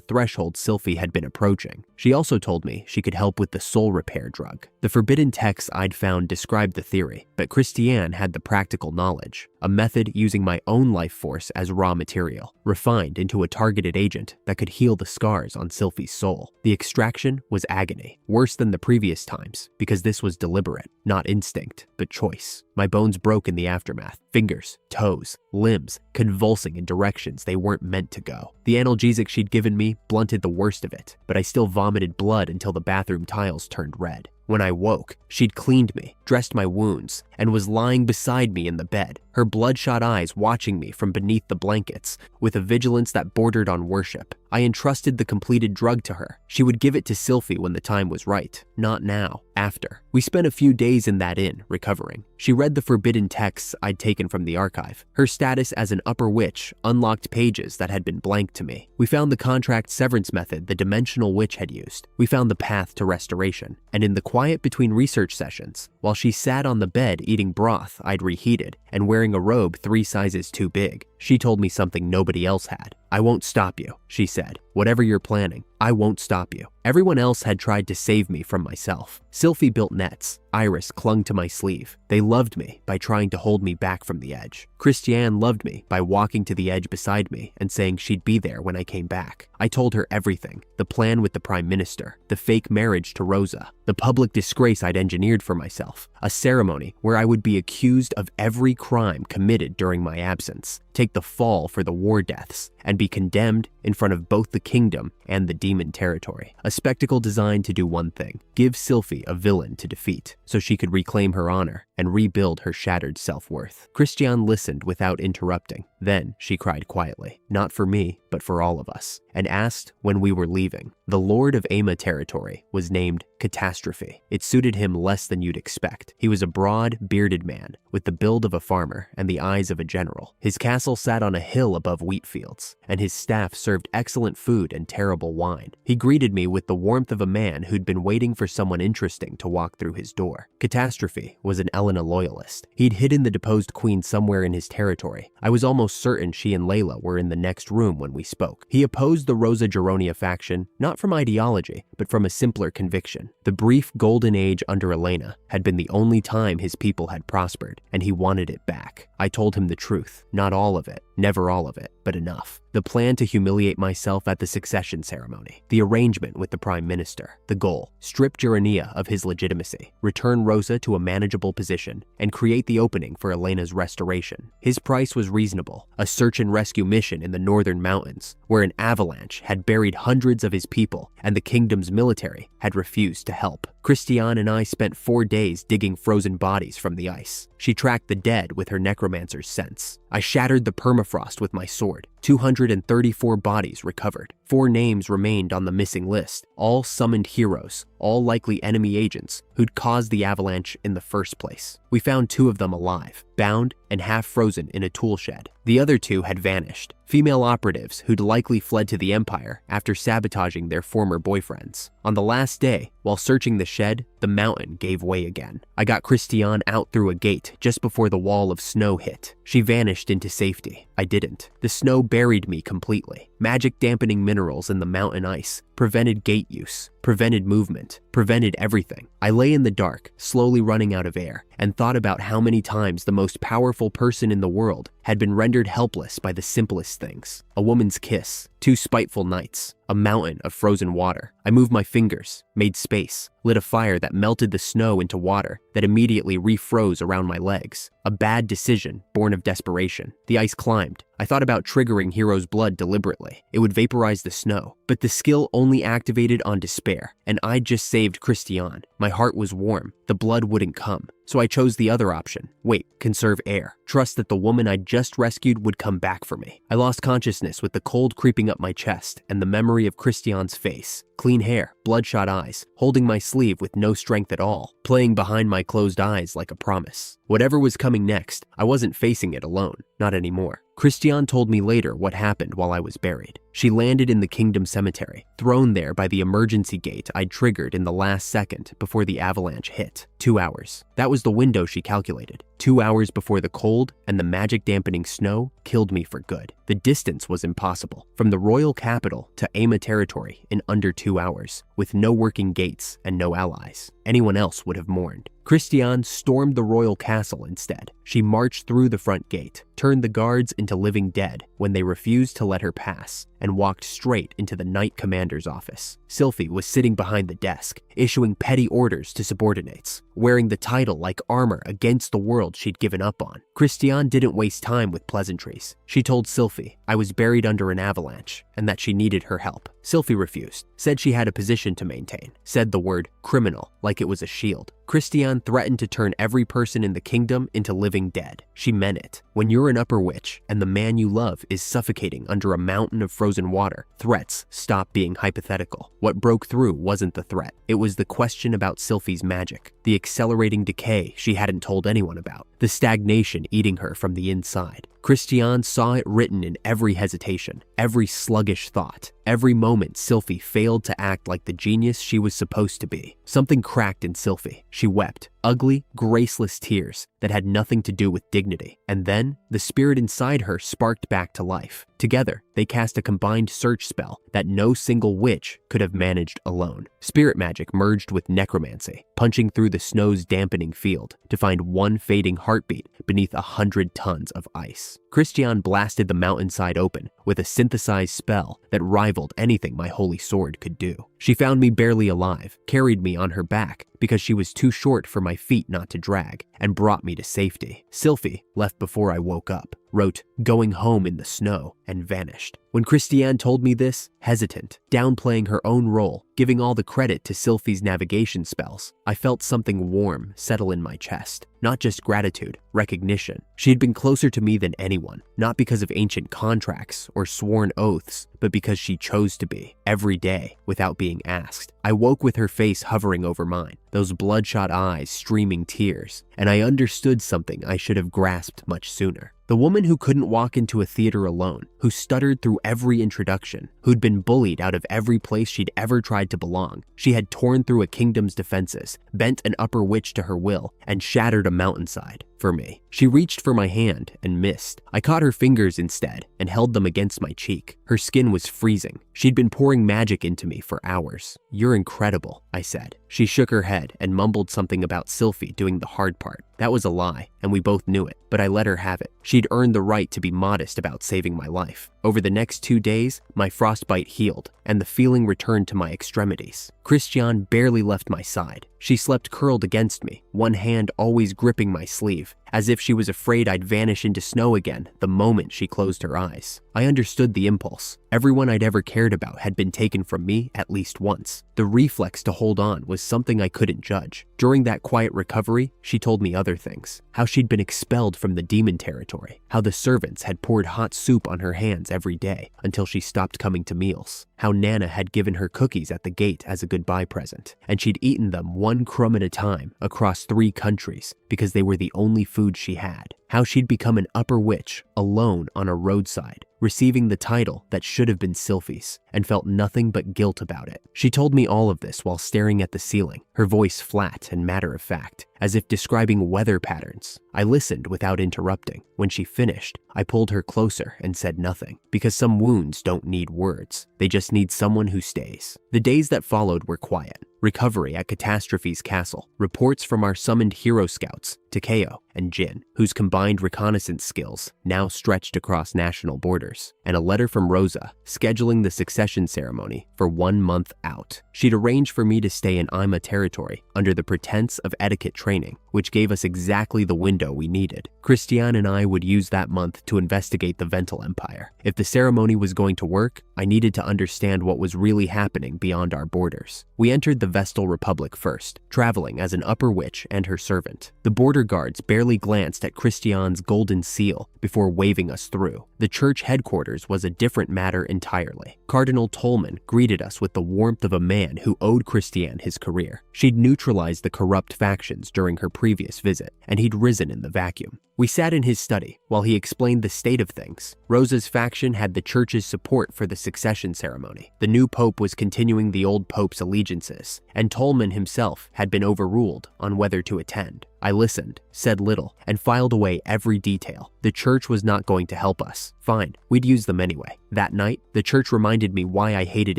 threshold Silfie had been approaching. She also told me she could help with the soul repair drug. The forbidden texts I'd found described the theory, but Christiane had the practical knowledge, a method using my own life force as raw material, refined into a targeted agent that could heal the scars on Silfie's soul. The extraction was agony, worse than the previous times, because this was deliberate. deliberate, not instinct, but choice. My bones broke in the aftermath, fingers, toes, limbs, convulsing in directions they weren't meant to go. The analgesic she'd given me blunted the worst of it, but I still vomited blood until the bathroom tiles turned red. When I woke, she'd cleaned me, dressed my wounds, and was lying beside me in the bed, her bloodshot eyes watching me from beneath the blankets with a vigilance that bordered on worship. I entrusted the completed drug to her. She would give it to Silfie when the time was right, not now, after. We spent a few days in that inn, recovering. She read the forbidden texts I'd taken from the archive. Her status as an upper witch unlocked pages that had been blank to me. We found the contract severance method the dimensional witch had used. We found the path to restoration. And in the quiet between research sessions, while she sat on the bed eating broth I'd reheated and wearing a robe 3 sizes too big, she told me something nobody else had. "I won't stop you," she said. "Whatever you're planning, I won't stop you." Everyone else had tried to save me from myself. Silfie built nets. Iris clung to my sleeve. They loved me by trying to hold me back from the edge. Christiane loved me by walking to the edge beside me and saying she'd be there when I came back. I told her everything: the plan with the Prime Minister, the fake marriage to Rosa, the public disgrace I'd engineered for myself, a ceremony where I would be accused of every crime committed during my absence, take the fall for the war deaths, and be condemned in front of both the kingdom and the demon territory. A spectacle designed to do one thing: give Silfie a villain to defeat, so she could reclaim her honor and rebuild her shattered self-worth. Christiane listened without interrupting. Then she cried quietly, not for me, but for all of us, and asked when we were leaving. The Lord of Ama territory was named Catastrophe. It suited him less than you'd expect. He was a broad, bearded man with the build of a farmer and the eyes of a general. His castle sat on a hill above wheat fields, and his staff served excellent food and terrible wine. He greeted me with the warmth of a man who'd been waiting for someone interesting to walk through his door. Catastrophe was an Elena loyalist. He'd hidden the deposed queen somewhere in his territory. I was almost certain she and Layla were in the next room when we spoke. He opposed the Rosa Geronia faction, not from ideology, but from a simpler conviction. The brief golden age under Elena had been the only time his people had prospered, and he wanted it back. I told him the truth, not all of it, never all of it, but enough. The plan to humiliate myself at the succession ceremony, the arrangement with the Prime Minister, the goal: strip Geronia of his legitimacy, return Rosa to a manageable position, and create the opening for Elena's restoration. His price was reasonable: a search and rescue mission in the northern mountains, where an avalanche had buried hundreds of his people and the kingdom's military had refused to help. Christiane and I spent 4 days digging frozen bodies from the ice. She tracked the dead with her necromancer's sense. I shattered the permafrost with my sword. 234 bodies recovered. 4 names remained on the missing list, all summoned heroes, all likely enemy agents who'd caused the avalanche in the first place. We found 2 of them alive, bound and half frozen in a tool shed. The other 2 had vanished, female operatives who'd likely fled to the Empire after sabotaging their former boyfriends. On the last day, while searching the shed, the mountain gave way again. I got Christiane out through a gate just before the wall of snow hit. She vanished into safety. I didn't. The snow buried me completely. Magic dampening minerals in the mountain ice prevented gate use, prevented movement, prevented everything. I lay in the dark, slowly running out of air, and thought about how many times the most powerful person in the world had been rendered helpless by the simplest things: a woman's kiss, 2 spiteful nights, a mountain of frozen water. I moved my fingers, made space, lit a fire that melted the snow into water that immediately refroze around my legs. A bad decision born of desperation. The ice climbed. I thought about triggering Hero's blood deliberately. It would vaporize the snow, but the skill only activated on despair, and I'd just saved Christiane. My heart was warm. The blood wouldn't come. So I chose the other option. Wait, conserve air. Trust that the woman I'd just rescued would come back for me. I lost consciousness with the cold creeping up my chest and the memory of Christiane's face. Clean hair, bloodshot eyes, holding my sleeve with no strength at all, playing behind my closed eyes like a promise. Whatever was coming next, I wasn't facing it alone. Not anymore. Christiane told me later what happened while I was buried. She landed in the Kingdom Cemetery, thrown there by the emergency gate I'd triggered in the last second before the avalanche hit. 2 hours. That was the window she calculated. 2 hours before the cold and the magic dampening snow killed me for good. The distance was impossible, from the royal capital to Ama territory in under 2 hours, with no working gates and no allies. Anyone else would have mourned. Christiane stormed the royal castle instead. She marched through the front gate, turned the guards into living dead when they refused to let her pass, and walked straight into the Knight Commander's office. Silfie was sitting behind the desk, issuing petty orders to subordinates, wearing the title like armor against the world she'd given up on. Christiane didn't waste time with pleasantries. She told Silfie I was buried under an avalanche and that she needed her help. Silfie refused, said she had a position to maintain, said the word criminal like it was a shield. Christiane threatened to turn every person in the kingdom into living dead. She meant it. When you're an upper witch and the man you love is suffocating under a mountain of frozen water, threats stop being hypothetical. What broke through wasn't the threat. It was the question about Silfie's magic, the accelerating decay she hadn't told anyone about, the stagnation eating her from the inside. Christiane saw it written in every hesitation, every sluggish thought, every moment Silfie failed to act like the genius she was supposed to be. Something cracked in Silfie. She wept, ugly, graceless tears that had nothing to do with dignity. And then, the spirit inside her sparked back to life. Together, they cast a combined search spell that no single witch could have managed alone. Spirit magic merged with necromancy, punching through the snow's dampening field to find one fading heartbeat beneath 100 tons of ice. Christiane blasted the mountainside open with a synthesized spell that rivaled anything my holy sword could do. She found me barely alive, carried me on her back because she was too short for my feet not to drag, and brought me to safety. Silfie left before I woke up, wrote "going home" in the snow, and vanished. When Christiane told me this, hesitant, downplaying her own role, giving all the credit to Silfie's navigation spells, I felt something warm settle in my chest. Not just gratitude, recognition. She had been closer to me than anyone, not because of ancient contracts or sworn oaths, but because she chose to be, every day, without being asked. I woke with her face hovering over mine, those bloodshot eyes streaming tears, and I understood something I should have grasped much sooner. The woman who couldn't walk into a theater alone, who stuttered through every introduction, who'd been bullied out of every place she'd ever tried to belong. She had torn through a kingdom's defenses, bent an upper witch to her will, and shattered a mountainside. For me. She reached for my hand and missed. I caught her fingers instead and held them against my cheek. Her skin was freezing. She'd been pouring magic into me for hours. "You're incredible," I said. She shook her head and mumbled something about Silfie doing the hard part. That was a lie, and we both knew it, but I let her have it. She'd earned the right to be modest about saving my life. Over the next 2 days, my frostbite healed, and the feeling returned to my extremities. Christiane barely left my side. She slept curled against me, one hand always gripping my sleeve, as if she was afraid I'd vanish into snow again the moment she closed her eyes. I understood the impulse. Everyone I'd ever cared about had been taken from me at least once. The reflex to hold on was something I couldn't judge. During that quiet recovery, she told me other things. How she'd been expelled from the demon territory. How the servants had poured hot soup on her hands every day until she stopped coming to meals. How Nana had given her cookies at the gate as a goodbye present, and she'd eaten them one crumb at a time across 3 countries because they were the only food she had. How she'd become an upper witch alone on a roadside, receiving the title that should have been Silfie's, and felt nothing but guilt about it. She told me all of this while staring at the ceiling, her voice flat and matter-of-fact, as if describing weather patterns. I listened without interrupting. When she finished, I pulled her closer and said nothing, because some wounds don't need words. They just need someone who stays. The days that followed were quiet. Recovery at Catastrophe's castle, reports from our summoned hero scouts, Takeo and Jin, whose combined reconnaissance skills now stretched across national borders, and a letter from Rosa scheduling the succession ceremony for 1 month out. She'd arranged for me to stay in Ima territory under the pretense of etiquette training, which gave us exactly the window we needed. Christiane and I would use that month to investigate the Vental Empire. If the ceremony was going to work, I needed to understand what was really happening beyond our borders. We entered the Vestal Republic first, traveling as an upper witch and her servant. The border guards barely glanced at Christiane's golden seal before waving us through. The church headquarters was a different matter entirely. Cardinal Tolman greeted us with the warmth of a man who owed Christiane his career. She'd neutralized the corrupt factions during her previous visit, and he'd risen in the vacuum. We sat in his study while he explained the state of things. Rosa's faction had the church's support for the succession ceremony. The new pope was continuing the old pope's allegiances, and Tolman himself had been overruled on whether to attend. I listened, said little, and filed away every detail. The church was not going to help us. Fine, we'd use them anyway. That night, the church reminded me why I hated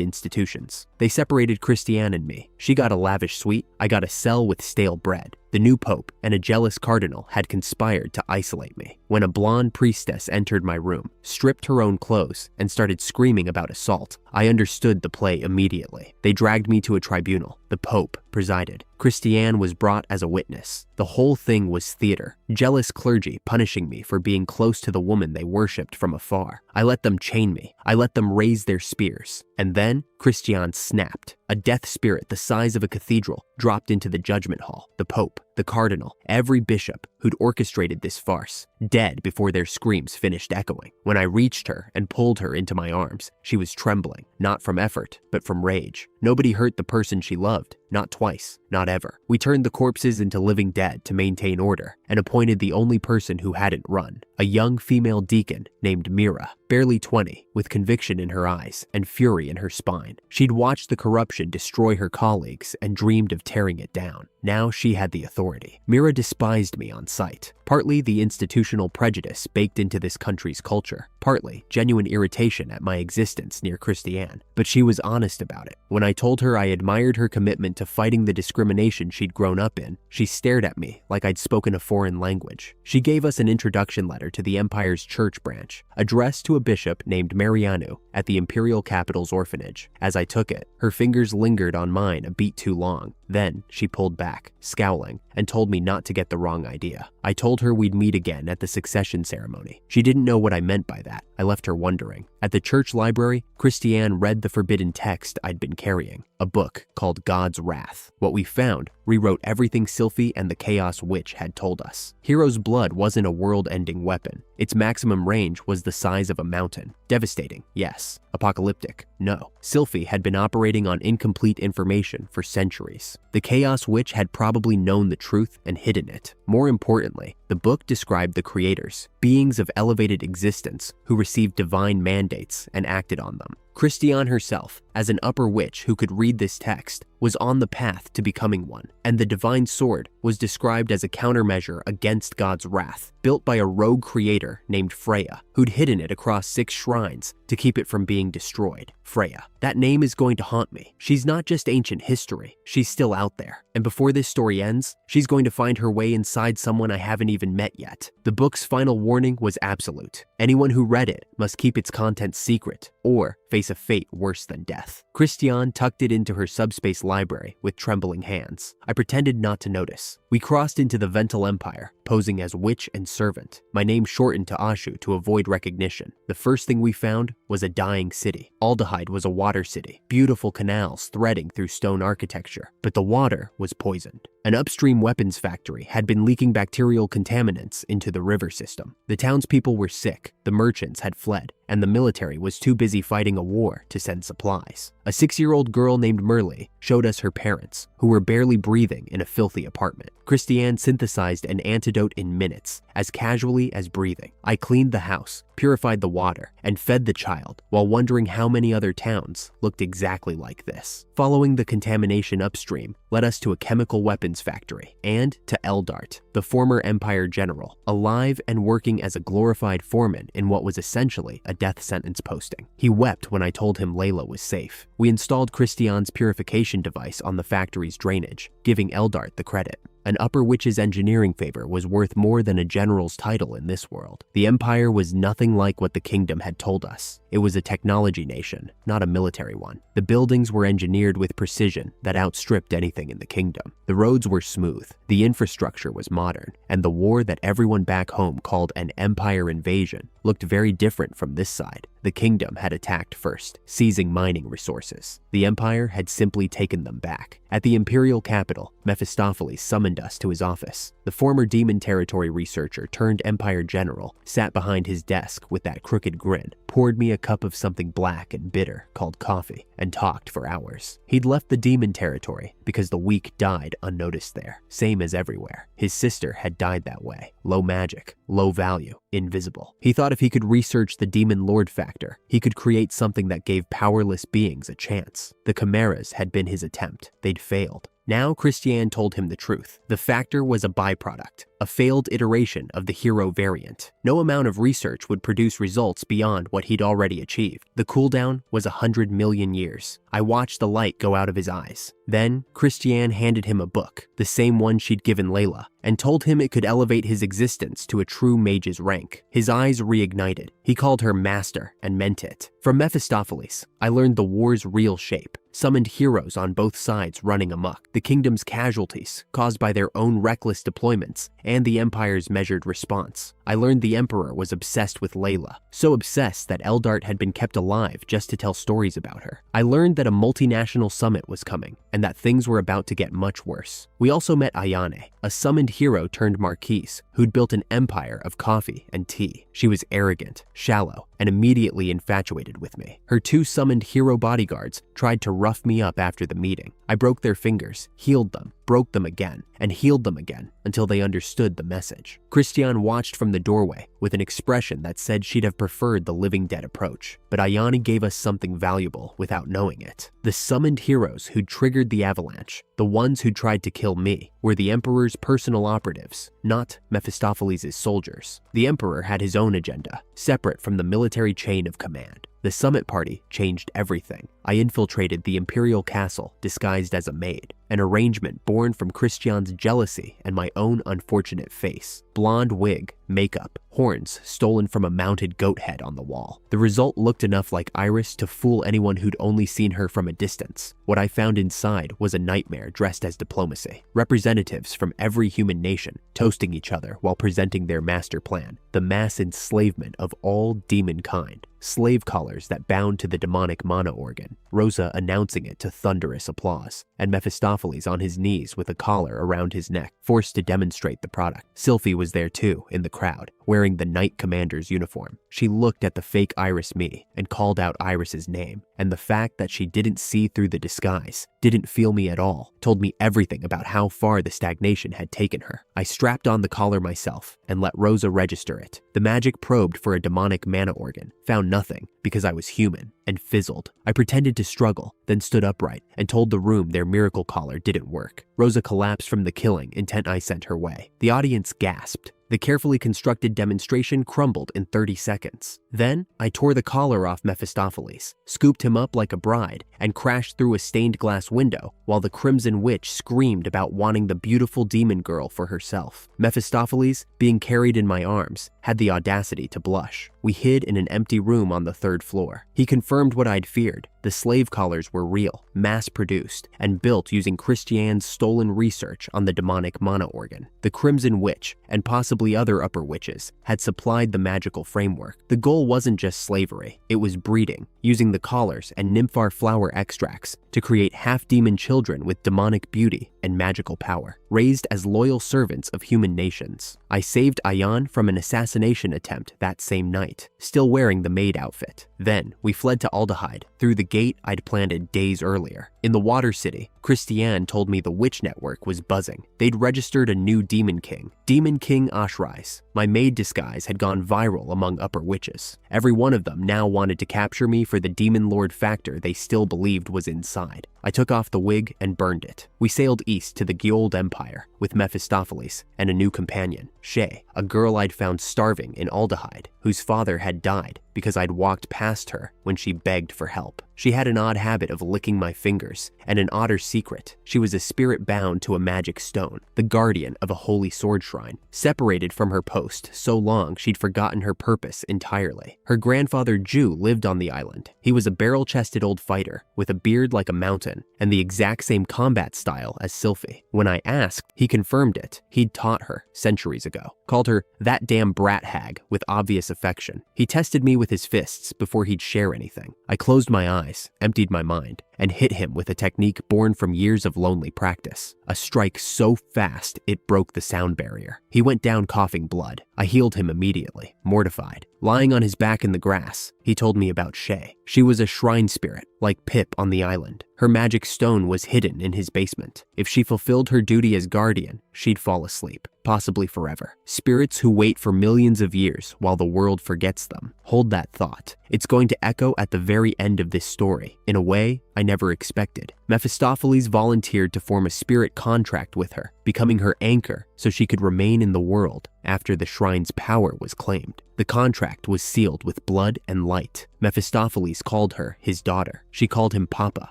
institutions. They separated Christiane and me. She got a lavish suite, I got a cell with stale bread. The new pope and a jealous cardinal had conspired to isolate me. When a blonde priestess entered my room, stripped her own clothes, and started screaming about assault, I understood the play immediately. They dragged me to a tribunal. The pope presided. Christiane was brought as a witness. The whole thing was theater. Jealous clergy punishing me for being close to the woman they worshipped from afar. I let them chain me. I let them raise their spears. And then Christiane snapped. A death spirit the size of a cathedral dropped into the judgment hall. The pope, the cardinal, every bishop who'd orchestrated this farce, dead before their screams finished echoing. When I reached her and pulled her into my arms, she was trembling, not from effort, but from rage. Nobody hurt the person she loved, not twice, not ever. We turned the corpses into living dead to maintain order and appointed the only person who hadn't run, a young female deacon named Mira, barely 20, with conviction in her eyes and fury in her spine. She'd watched the corruption destroy her colleagues and dreamed of tearing it down. Now she had the authority. Mira despised me on sight, partly the institutional prejudice baked into this country's culture, partly genuine irritation at my existence near Christiane. But she was honest about it. When I told her I admired her commitment to fighting the discrimination she'd grown up in, she stared at me like I'd spoken a foreign language. She gave us an introduction letter to the Empire's church branch, addressed to a bishop named Marianu at the imperial capital's orphanage. As I took it, her fingers lingered on mine a beat too long. Then she pulled back, scowling, and told me not to get the wrong idea. I told her we'd meet again at the succession ceremony. She didn't know what I meant by that. I left her wondering. At the church library, Christiane read the forbidden text I'd been carrying, a book called God's Wrath. What we found rewrote everything Silfie and the Chaos Witch had told us. Hero's blood wasn't a world-ending weapon. Its maximum range was the size of a mountain. Devastating, yes. Apocalyptic, no. Silfie had been operating on incomplete information for centuries. The Chaos Witch had probably known the truth and hidden it. More importantly, the book described the creators, beings of elevated existence who received divine mandates and acted on them. Christiane herself, as an upper witch who could read this text, was on the path to becoming one, and the divine sword was described as a countermeasure against God's wrath, built by a rogue creator named Freya, who'd hidden it across 6 shrines to keep it from being destroyed. Freya. That name is going to haunt me. She's not just ancient history, she's still out there. And before this story ends, she's going to find her way inside someone I haven't even met yet. The book's final warning was absolute. Anyone who read it must keep its contents secret, or face a fate worse than death. Christiane tucked it into her subspace library with trembling hands. I pretended not to notice. We crossed into the Vental Empire, posing as witch and servant, my name shortened to Ashu to avoid recognition. The first thing we found was a dying city. Aldehyde was a water city, beautiful canals threading through stone architecture, but the water was poisoned. An upstream weapons factory had been leaking bacterial contaminants into the river system. The townspeople were sick, the merchants had fled, and the military was too busy fighting a war to send supplies. A 6-year-old girl named Merle showed us her parents, who were barely breathing in a filthy apartment. Christiane synthesized an antidote in minutes, as casually as breathing. I cleaned the house, purified the water, and fed the child, while wondering how many other towns looked exactly like this. Following the contamination upstream led us to a chemical weapons factory, and to Eldart, the former Empire general, alive and working as a glorified foreman in what was essentially a death sentence posting. He wept when I told him Layla was safe. We installed Christiane's purification device on the factory's drainage, giving Eldart the credit. An upper witch's engineering favor was worth more than a general's title in this world. The Empire was nothing like what the kingdom had told us. It was a technology nation, not a military one. The buildings were engineered with precision that outstripped anything in the kingdom. The roads were smooth, the infrastructure was modern, and the war that everyone back home called an empire invasion looked very different from this side. The kingdom had attacked first, seizing mining resources. The empire had simply taken them back. At the imperial capital, Mephistopheles summoned us to his office. The former demon territory researcher turned empire general sat behind his desk with that crooked grin, poured me a cup of something black and bitter called coffee, and talked for hours. He'd left the demon territory because the weak died unnoticed there, same as everywhere. His sister had died that way. Low magic, low value, invisible. He thought if he could research the demon lord factor, he could create something that gave powerless beings a chance. The chimeras had been his attempt. They'd failed. Now Christiane told him the truth. The factor was a byproduct, a failed iteration of the hero variant. No amount of research would produce results beyond what he'd already achieved. The cooldown was 100 million years. I watched the light go out of his eyes. Then, Christiane handed him a book, the same one she'd given Layla, and told him it could elevate his existence to a true mage's rank. His eyes reignited. He called her master and meant it. From Mephistopheles, I learned the war's real shape. Summoned heroes on both sides running amok, the kingdom's casualties caused by their own reckless deployments, and the Empire's measured response. I learned the Emperor was obsessed with Layla, so obsessed that Eldart had been kept alive just to tell stories about her. I learned that a multinational summit was coming, and that things were about to get much worse. We also met Ayane, a summoned hero turned marquise, who'd built an empire of coffee and tea. She was arrogant, shallow, and immediately infatuated with me. Her 2 summoned hero bodyguards tried to rough me up after the meeting. I broke their fingers, healed them, broke them again, and healed them again until they understood the message. Christiane watched from the doorway with an expression that said she'd have preferred the living dead approach, but Ayane gave us something valuable without knowing it. The summoned heroes who'd triggered the avalanche, the ones who tried to kill me, were the Emperor's personal operatives, not Mephistopheles' soldiers. The Emperor had his own agenda, separate from the military chain of command. The summit party changed everything. I infiltrated the imperial castle disguised as a maid, an arrangement born from Christiane's jealousy and my own unfortunate face. Blonde wig, makeup, horns stolen from a mounted goat head on the wall. The result looked enough like Iris to fool anyone who'd only seen her from a distance. What I found inside was a nightmare dressed as diplomacy. Representatives from every human nation toasting each other while presenting their master plan, the mass enslavement of all demon kind. Slave collars that bound to the demonic mana organ, Rosa announcing it to thunderous applause, and Mephistopheles on his knees with a collar around his neck, forced to demonstrate the product. Silfie was there too, in the crowd, wearing the Knight Commander's uniform. She looked at the fake Iris me and called out Iris's name, and the fact that she didn't see through the disguise, didn't feel me at all, told me everything about how far the stagnation had taken her. I strapped on the collar myself and let Rosa register it. The magic probed for a demonic mana organ, found nothing because I was human, and fizzled. I pretended to struggle, then stood upright and told the room their miracle collar didn't work. Rosa collapsed from the killing intent I sent her way. The audience gasped. The carefully constructed demonstration crumbled in 30 seconds. Then, I tore the collar off Mephistopheles, scooped him up like a bride, and crashed through a stained glass window while the Crimson Witch screamed about wanting the beautiful demon girl for herself. Mephistopheles, being carried in my arms, had the audacity to blush. We hid in an empty room on the 3rd floor. He confirmed what I'd feared. The slave collars were real, mass-produced, and built using Christiane's stolen research on the demonic mana organ. The Crimson Witch, and possibly other upper witches, had supplied the magical framework. The goal wasn't just slavery, it was breeding, using the collars and nymphar flower extracts to create half-demon children with demonic beauty and magical power, raised as loyal servants of human nations. I saved Ayane from an assassination attempt that same night, still wearing the maid outfit. Then, we fled to Aldehyde, through the gate I'd planted days earlier. In the Water City, Christiane told me the witch network was buzzing. They'd registered a new Demon King, Demon King Ashti. My maid disguise had gone viral among upper witches. Every one of them now wanted to capture me for the Demon Lord factor they still believed was inside. I took off the wig and burned it. We sailed east to the Gyold Empire with Mephistopheles and a new companion, Shay, a girl I'd found starving in Aldehyde, whose father had died because I'd walked past her when she begged for help. She had an odd habit of licking my fingers, and an odder secret. She was a spirit bound to a magic stone, the guardian of a holy sword shrine, separated from her post so long she'd forgotten her purpose entirely. Her grandfather Ju lived on the island. He was a barrel-chested old fighter, with a beard like a mountain, and the exact same combat style as Silfie. When I asked, he confirmed it. He'd taught her centuries ago, called her that damn brat hag with obvious affection. He tested me with his fists before he'd share anything. I closed my eyes, emptied my mind, and hit him with a technique born from years of lonely practice. A strike so fast it broke the sound barrier. He went down coughing blood. I healed him immediately, mortified. Lying on his back in the grass, he told me about Shay. She was a shrine spirit, like Pip on the island. Her magic stone was hidden in his basement. If she fulfilled her duty as guardian, she'd fall asleep, possibly forever. Spirits who wait for millions of years while the world forgets them. Hold that thought. It's going to echo at the very end of this story, in a way I never expected. Mephistopheles volunteered to form a spirit contract with her, becoming her anchor so she could remain in the world after the shrine's power was claimed. The contract was sealed with blood and light. Mephistopheles called her his daughter. She called him Papa.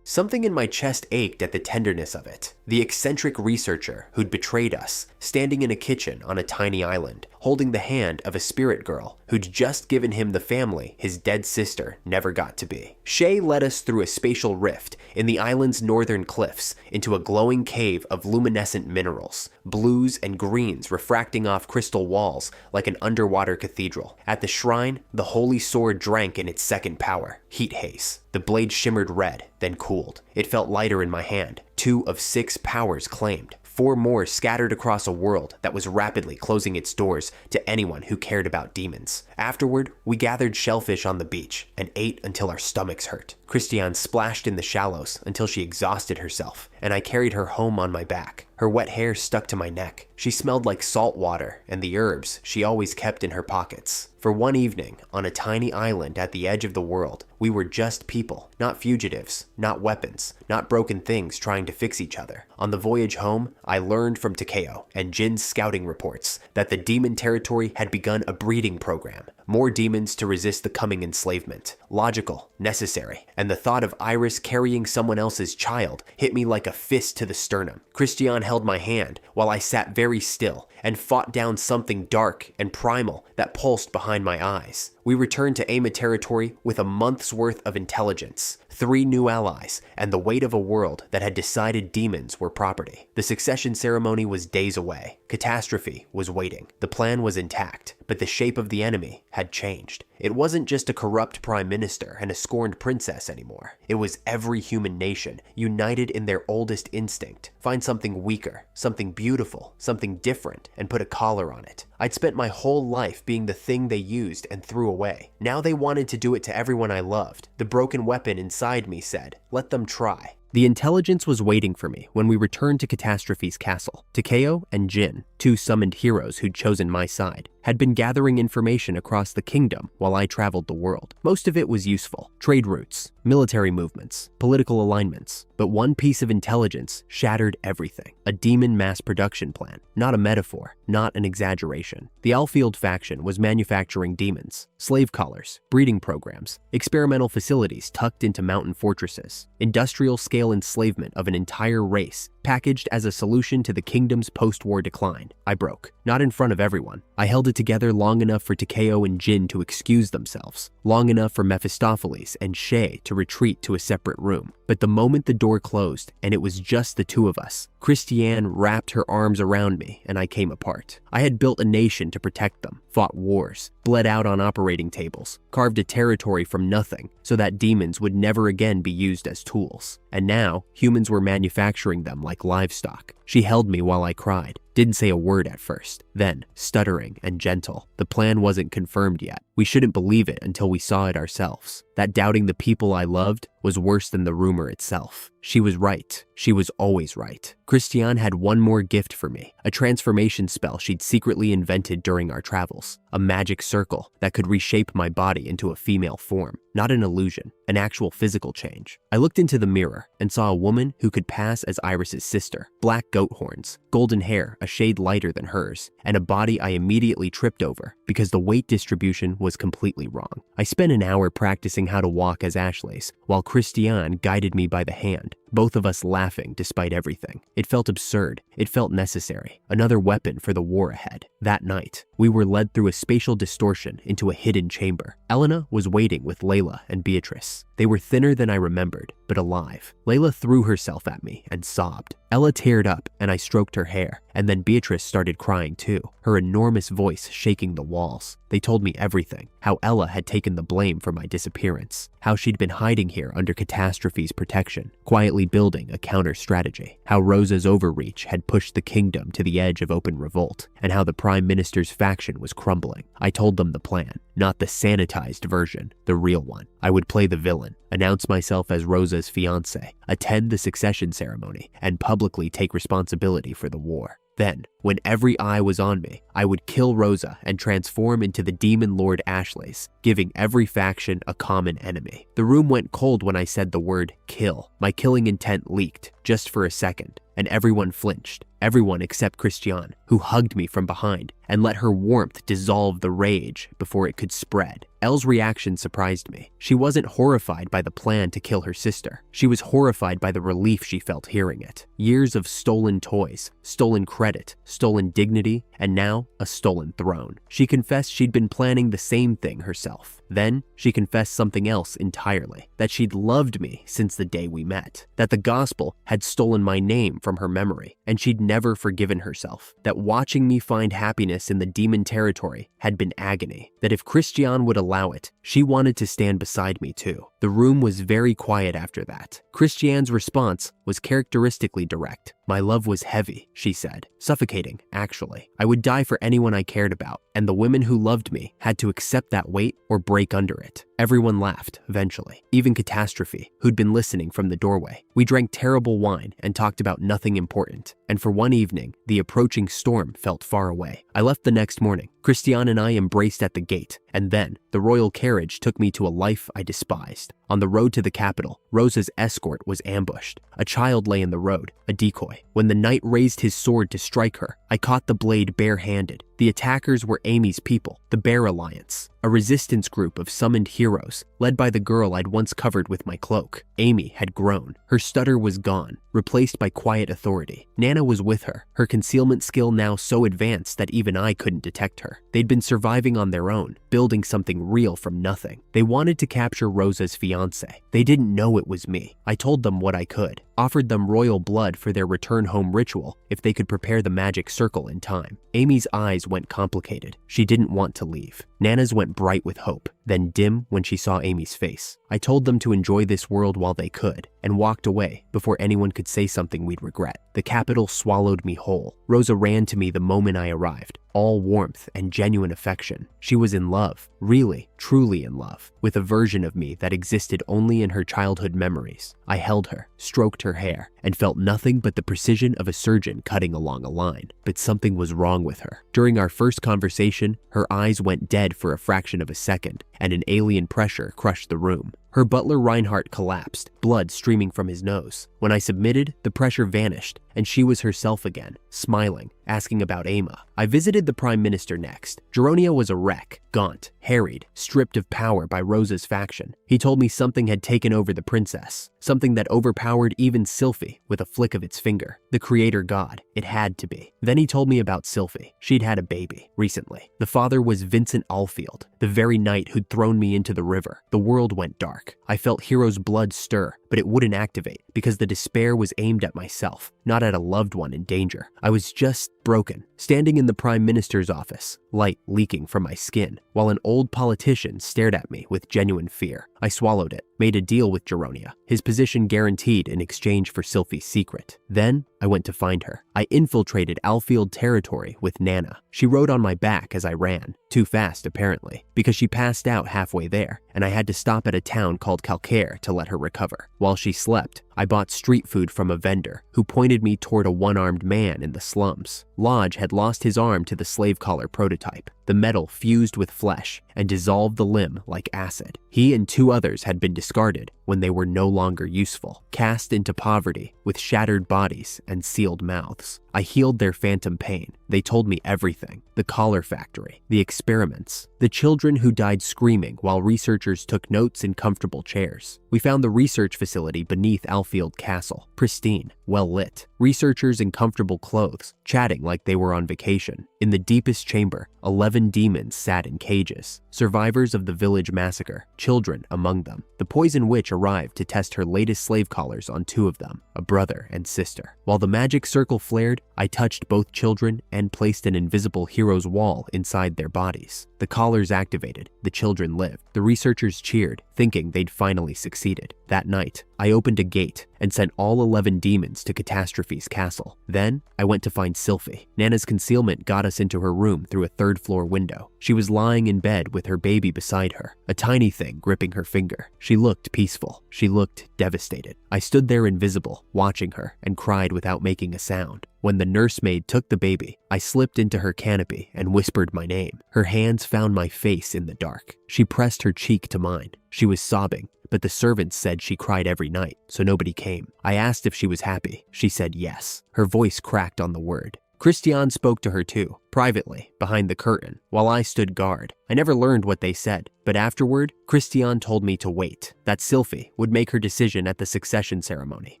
Something in my chest ached at the tenderness of it. The eccentric researcher who'd betrayed us, standing in a kitchen on a tiny island, holding the hand of a spirit girl who'd just given him the family his dead sister never got to be. Shay led us through a spatial rift in the island's northern cliffs into a glowing cave of luminescent minerals, blues and greens refracting off crystal walls like an underwater cathedral. At the shrine, the holy sword drank in its second power, heat haze. The blade shimmered red, then cooled. It felt lighter in my hand. 2 of 6 powers claimed. 4 more scattered across a world that was rapidly closing its doors to anyone who cared about demons. Afterward, we gathered shellfish on the beach and ate until our stomachs hurt. Christiane splashed in the shallows until she exhausted herself, and I carried her home on my back. Her wet hair stuck to my neck. She smelled like salt water and the herbs she always kept in her pockets. For one evening, on a tiny island at the edge of the world, we were just people, not fugitives, not weapons, not broken things trying to fix each other. On the voyage home, I learned from Takeo and Jin's scouting reports that the demon territory had begun a breeding program. More demons to resist the coming enslavement. Logical, necessary, and the thought of Iris carrying someone else's child hit me like a fist to the sternum. Christiane held my hand while I sat very still and fought down something dark and primal that pulsed behind my eyes. We returned to Ama territory with a month's worth of intelligence, 3 new allies, and the weight of a world that had decided demons were property. The succession ceremony was days away. Catastrophe was waiting. The plan was intact, but the shape of the enemy had changed. It wasn't just a corrupt prime minister and a scorned princess anymore. It was every human nation united in their oldest instinct. Find something weaker, something beautiful, something different, and put a collar on it. I'd spent my whole life being the thing they used and threw away. Now they wanted to do it to everyone I loved. The broken weapon inside me said, let them try. The intelligence was waiting for me when we returned to Catastrophe's castle. Takeo and Jin, 2 summoned heroes who'd chosen my side, had been gathering information across the kingdom while I traveled the world. Most of it was useful: trade routes, military movements, political alignments. But one piece of intelligence shattered everything: a demon mass production plan. Not a metaphor, not an exaggeration. The Alfield faction was manufacturing demons, slave collars, breeding programs, experimental facilities tucked into mountain fortresses, industrial-scale enslavement of an entire race packaged as a solution to the kingdom's post-war decline. I broke, not in front of everyone. I held it together long enough for Takeo and Jin to excuse themselves, long enough for Mephistopheles and Shay to retreat to a separate room. But the moment the door closed and it was just the 2 of us, Christiane wrapped her arms around me and I came apart. I had built a nation to protect them, fought wars, bled out on operating tables, carved a territory from nothing so that demons would never again be used as tools. And now, humans were manufacturing them like livestock. She held me while I cried, didn't say a word at first. Then, stuttering and gentle, the plan wasn't confirmed yet. We shouldn't believe it until we saw it ourselves. That doubting the people I loved was worse than the rumor itself. She was right. She was always right. Christiane had one more gift for me, a transformation spell she'd secretly invented during our travels. A magic circle that could reshape my body into a female form. Not an illusion, an actual physical change. I looked into the mirror and saw a woman who could pass as Iris's sister. Black goat horns, golden hair a shade lighter than hers, and a body I immediately tripped over because the weight distribution was completely wrong. I spent an hour practicing how to walk as Ashley's, while Christiane guided me by the hand, both of us laughing despite everything. It felt absurd. It felt necessary. Another weapon for the war ahead. That night, we were led through a spatial distortion into a hidden chamber. Elena was waiting with Layla and Beatrice. They were thinner than I remembered, but alive. Layla threw herself at me and sobbed. Ella teared up and I stroked her hair, and then Beatrice started crying too, her enormous voice shaking the walls. They told me everything: how Ella had taken the blame for my disappearance, how she'd been hiding here under Catastrophe's protection, quietly building a counter-strategy, how Rosa's overreach had pushed the kingdom to the edge of open revolt, and how the Prime Minister's faction was crumbling. I told them the plan, not the sanitized version, the real one. I would play the villain, announce myself as Rosa's fiancé, attend the succession ceremony, and publicly take responsibility for the war. Then, When every eye was on me, I would kill Rosa and transform into the demon lord Ashleys, giving every faction a common enemy. The room went cold when I said the word kill. My killing intent leaked, just for a second, and everyone flinched. Everyone except Christiane, who hugged me from behind and let her warmth dissolve the rage before it could spread. Elle's reaction surprised me. She wasn't horrified by the plan to kill her sister. She was horrified by the relief she felt hearing it. Years of stolen toys, stolen credit, stolen dignity, and now a stolen throne. She confessed she'd been planning the same thing herself. Then she confessed something else entirely, that she'd loved me since the day we met, that the gospel had stolen my name from her memory, and she'd never forgiven herself, that watching me find happiness in the demon territory had been agony, that if Christiane would allow it, she wanted to stand beside me too. The room was very quiet after that. Christiane's response was characteristically direct. My love was heavy, she said. Suffocating, actually. I would die for anyone I cared about, and the women who loved me had to accept that weight or break under it. Everyone laughed, eventually. Even Catastrophe, who'd been listening from the doorway. We drank terrible wine and talked about nothing important. And for one evening, the approaching storm felt far away. I left the next morning. Christiane and I embraced at the gate, and then the royal carriage took me to a life I despised. On the road to the capital, Rosa's escort was ambushed. A child lay in the road, a decoy. When the knight raised his sword to strike her, I caught the blade bare-handed. The attackers were Amy's people, the Bear Alliance, a resistance group of summoned heroes, led by the girl I'd once covered with my cloak. Amy had grown. Her stutter was gone, replaced by quiet authority. Nana was with her, her concealment skill now so advanced that even I couldn't detect her. They'd been surviving on their own, building something real from nothing. They wanted to capture Rosa's fiancé. They didn't know it was me. I told them what I could, offered them royal blood for their return home ritual if they could prepare the magic circle in time. Amy's eyes went complicated. She didn't want to leave. Nana's went bright with hope, then dim when she saw Amy's face. I told them to enjoy this world while they could, and walked away before anyone could say something we'd regret. The capital swallowed me whole. Rosa ran to me the moment I arrived, all warmth and genuine affection. She was in love, really, truly in love, with a version of me that existed only in her childhood memories. I held her, stroked her hair, and felt nothing but the precision of a surgeon cutting along a line. But something was wrong with her. During our first conversation, her eyes went dead for a fraction of a second, and an alien pressure crushed the room. Her butler Reinhardt collapsed, blood streaming from his nose. When I submitted, the pressure vanished, and she was herself again, smiling, asking about Ama. I visited the Prime Minister next. Geronia was a wreck, gaunt, harried, stripped of power by Rosa's faction. He told me something had taken over the princess, something that overpowered even Silfie with a flick of its finger. The creator god, it had to be. Then he told me about Silfie. She'd had a baby, recently. The father was Vincent Alfield, the very knight who'd thrown me into the river. The world went dark. I felt Hero's blood stir, but it wouldn't activate because the despair was aimed at myself, not at a loved one in danger. I was just broken, standing in the Prime Minister's office, light leaking from my skin, while an old politician stared at me with genuine fear. I swallowed it, made a deal with Geronia, his position guaranteed in exchange for Silfie's secret. Then I went to find her. I infiltrated Alfield territory with Nana. She rode on my back as I ran, too fast apparently, because she passed out halfway there, and I had to stop at a town called Calcaire to let her recover. While she slept, I bought street food from a vendor who pointed me toward a one-armed man in the slums. Lodge had lost his arm to the slave collar prototype. The metal fused with flesh and dissolved the limb like acid. He and 2 others had been discarded when they were no longer useful, cast into poverty with shattered bodies and sealed mouths. I healed their phantom pain. They told me everything. The collar factory, the experiments, the children who died screaming while researchers took notes in comfortable chairs. We found the research facility beneath Alfield Castle, pristine, well lit. Researchers in comfortable clothes, chatting like they were on vacation. In the deepest chamber, 11 demons sat in cages, survivors of the village massacre, children among them. The poison witch arrived to test her latest slave collars on 2 of them, a brother and sister. While the magic circle flared, I touched both children and placed an invisible hero's wall inside their bodies. The collars activated, the children lived. The researchers cheered, thinking they'd finally succeeded. That night, I opened a gate and sent all 11 demons to Catastrophe's castle. Then, I went to find Silfie. Nana's concealment got us into her room through a third-floor window. She was lying in bed with her baby beside her, a tiny thing gripping her finger. She looked peaceful. She looked devastated. I stood there invisible, watching her, and cried without making a sound. When the nursemaid took the baby, I slipped into her canopy and whispered my name. Her hands found my face in the dark. She pressed her cheek to mine. She was sobbing, but the servants said she cried every night, so nobody came. I asked if she was happy. She said yes. Her voice cracked on the word. Christian spoke to her too, privately, behind the curtain, while I stood guard. I never learned what they said, but afterward, Christian told me to wait, that Silfie would make her decision at the succession ceremony,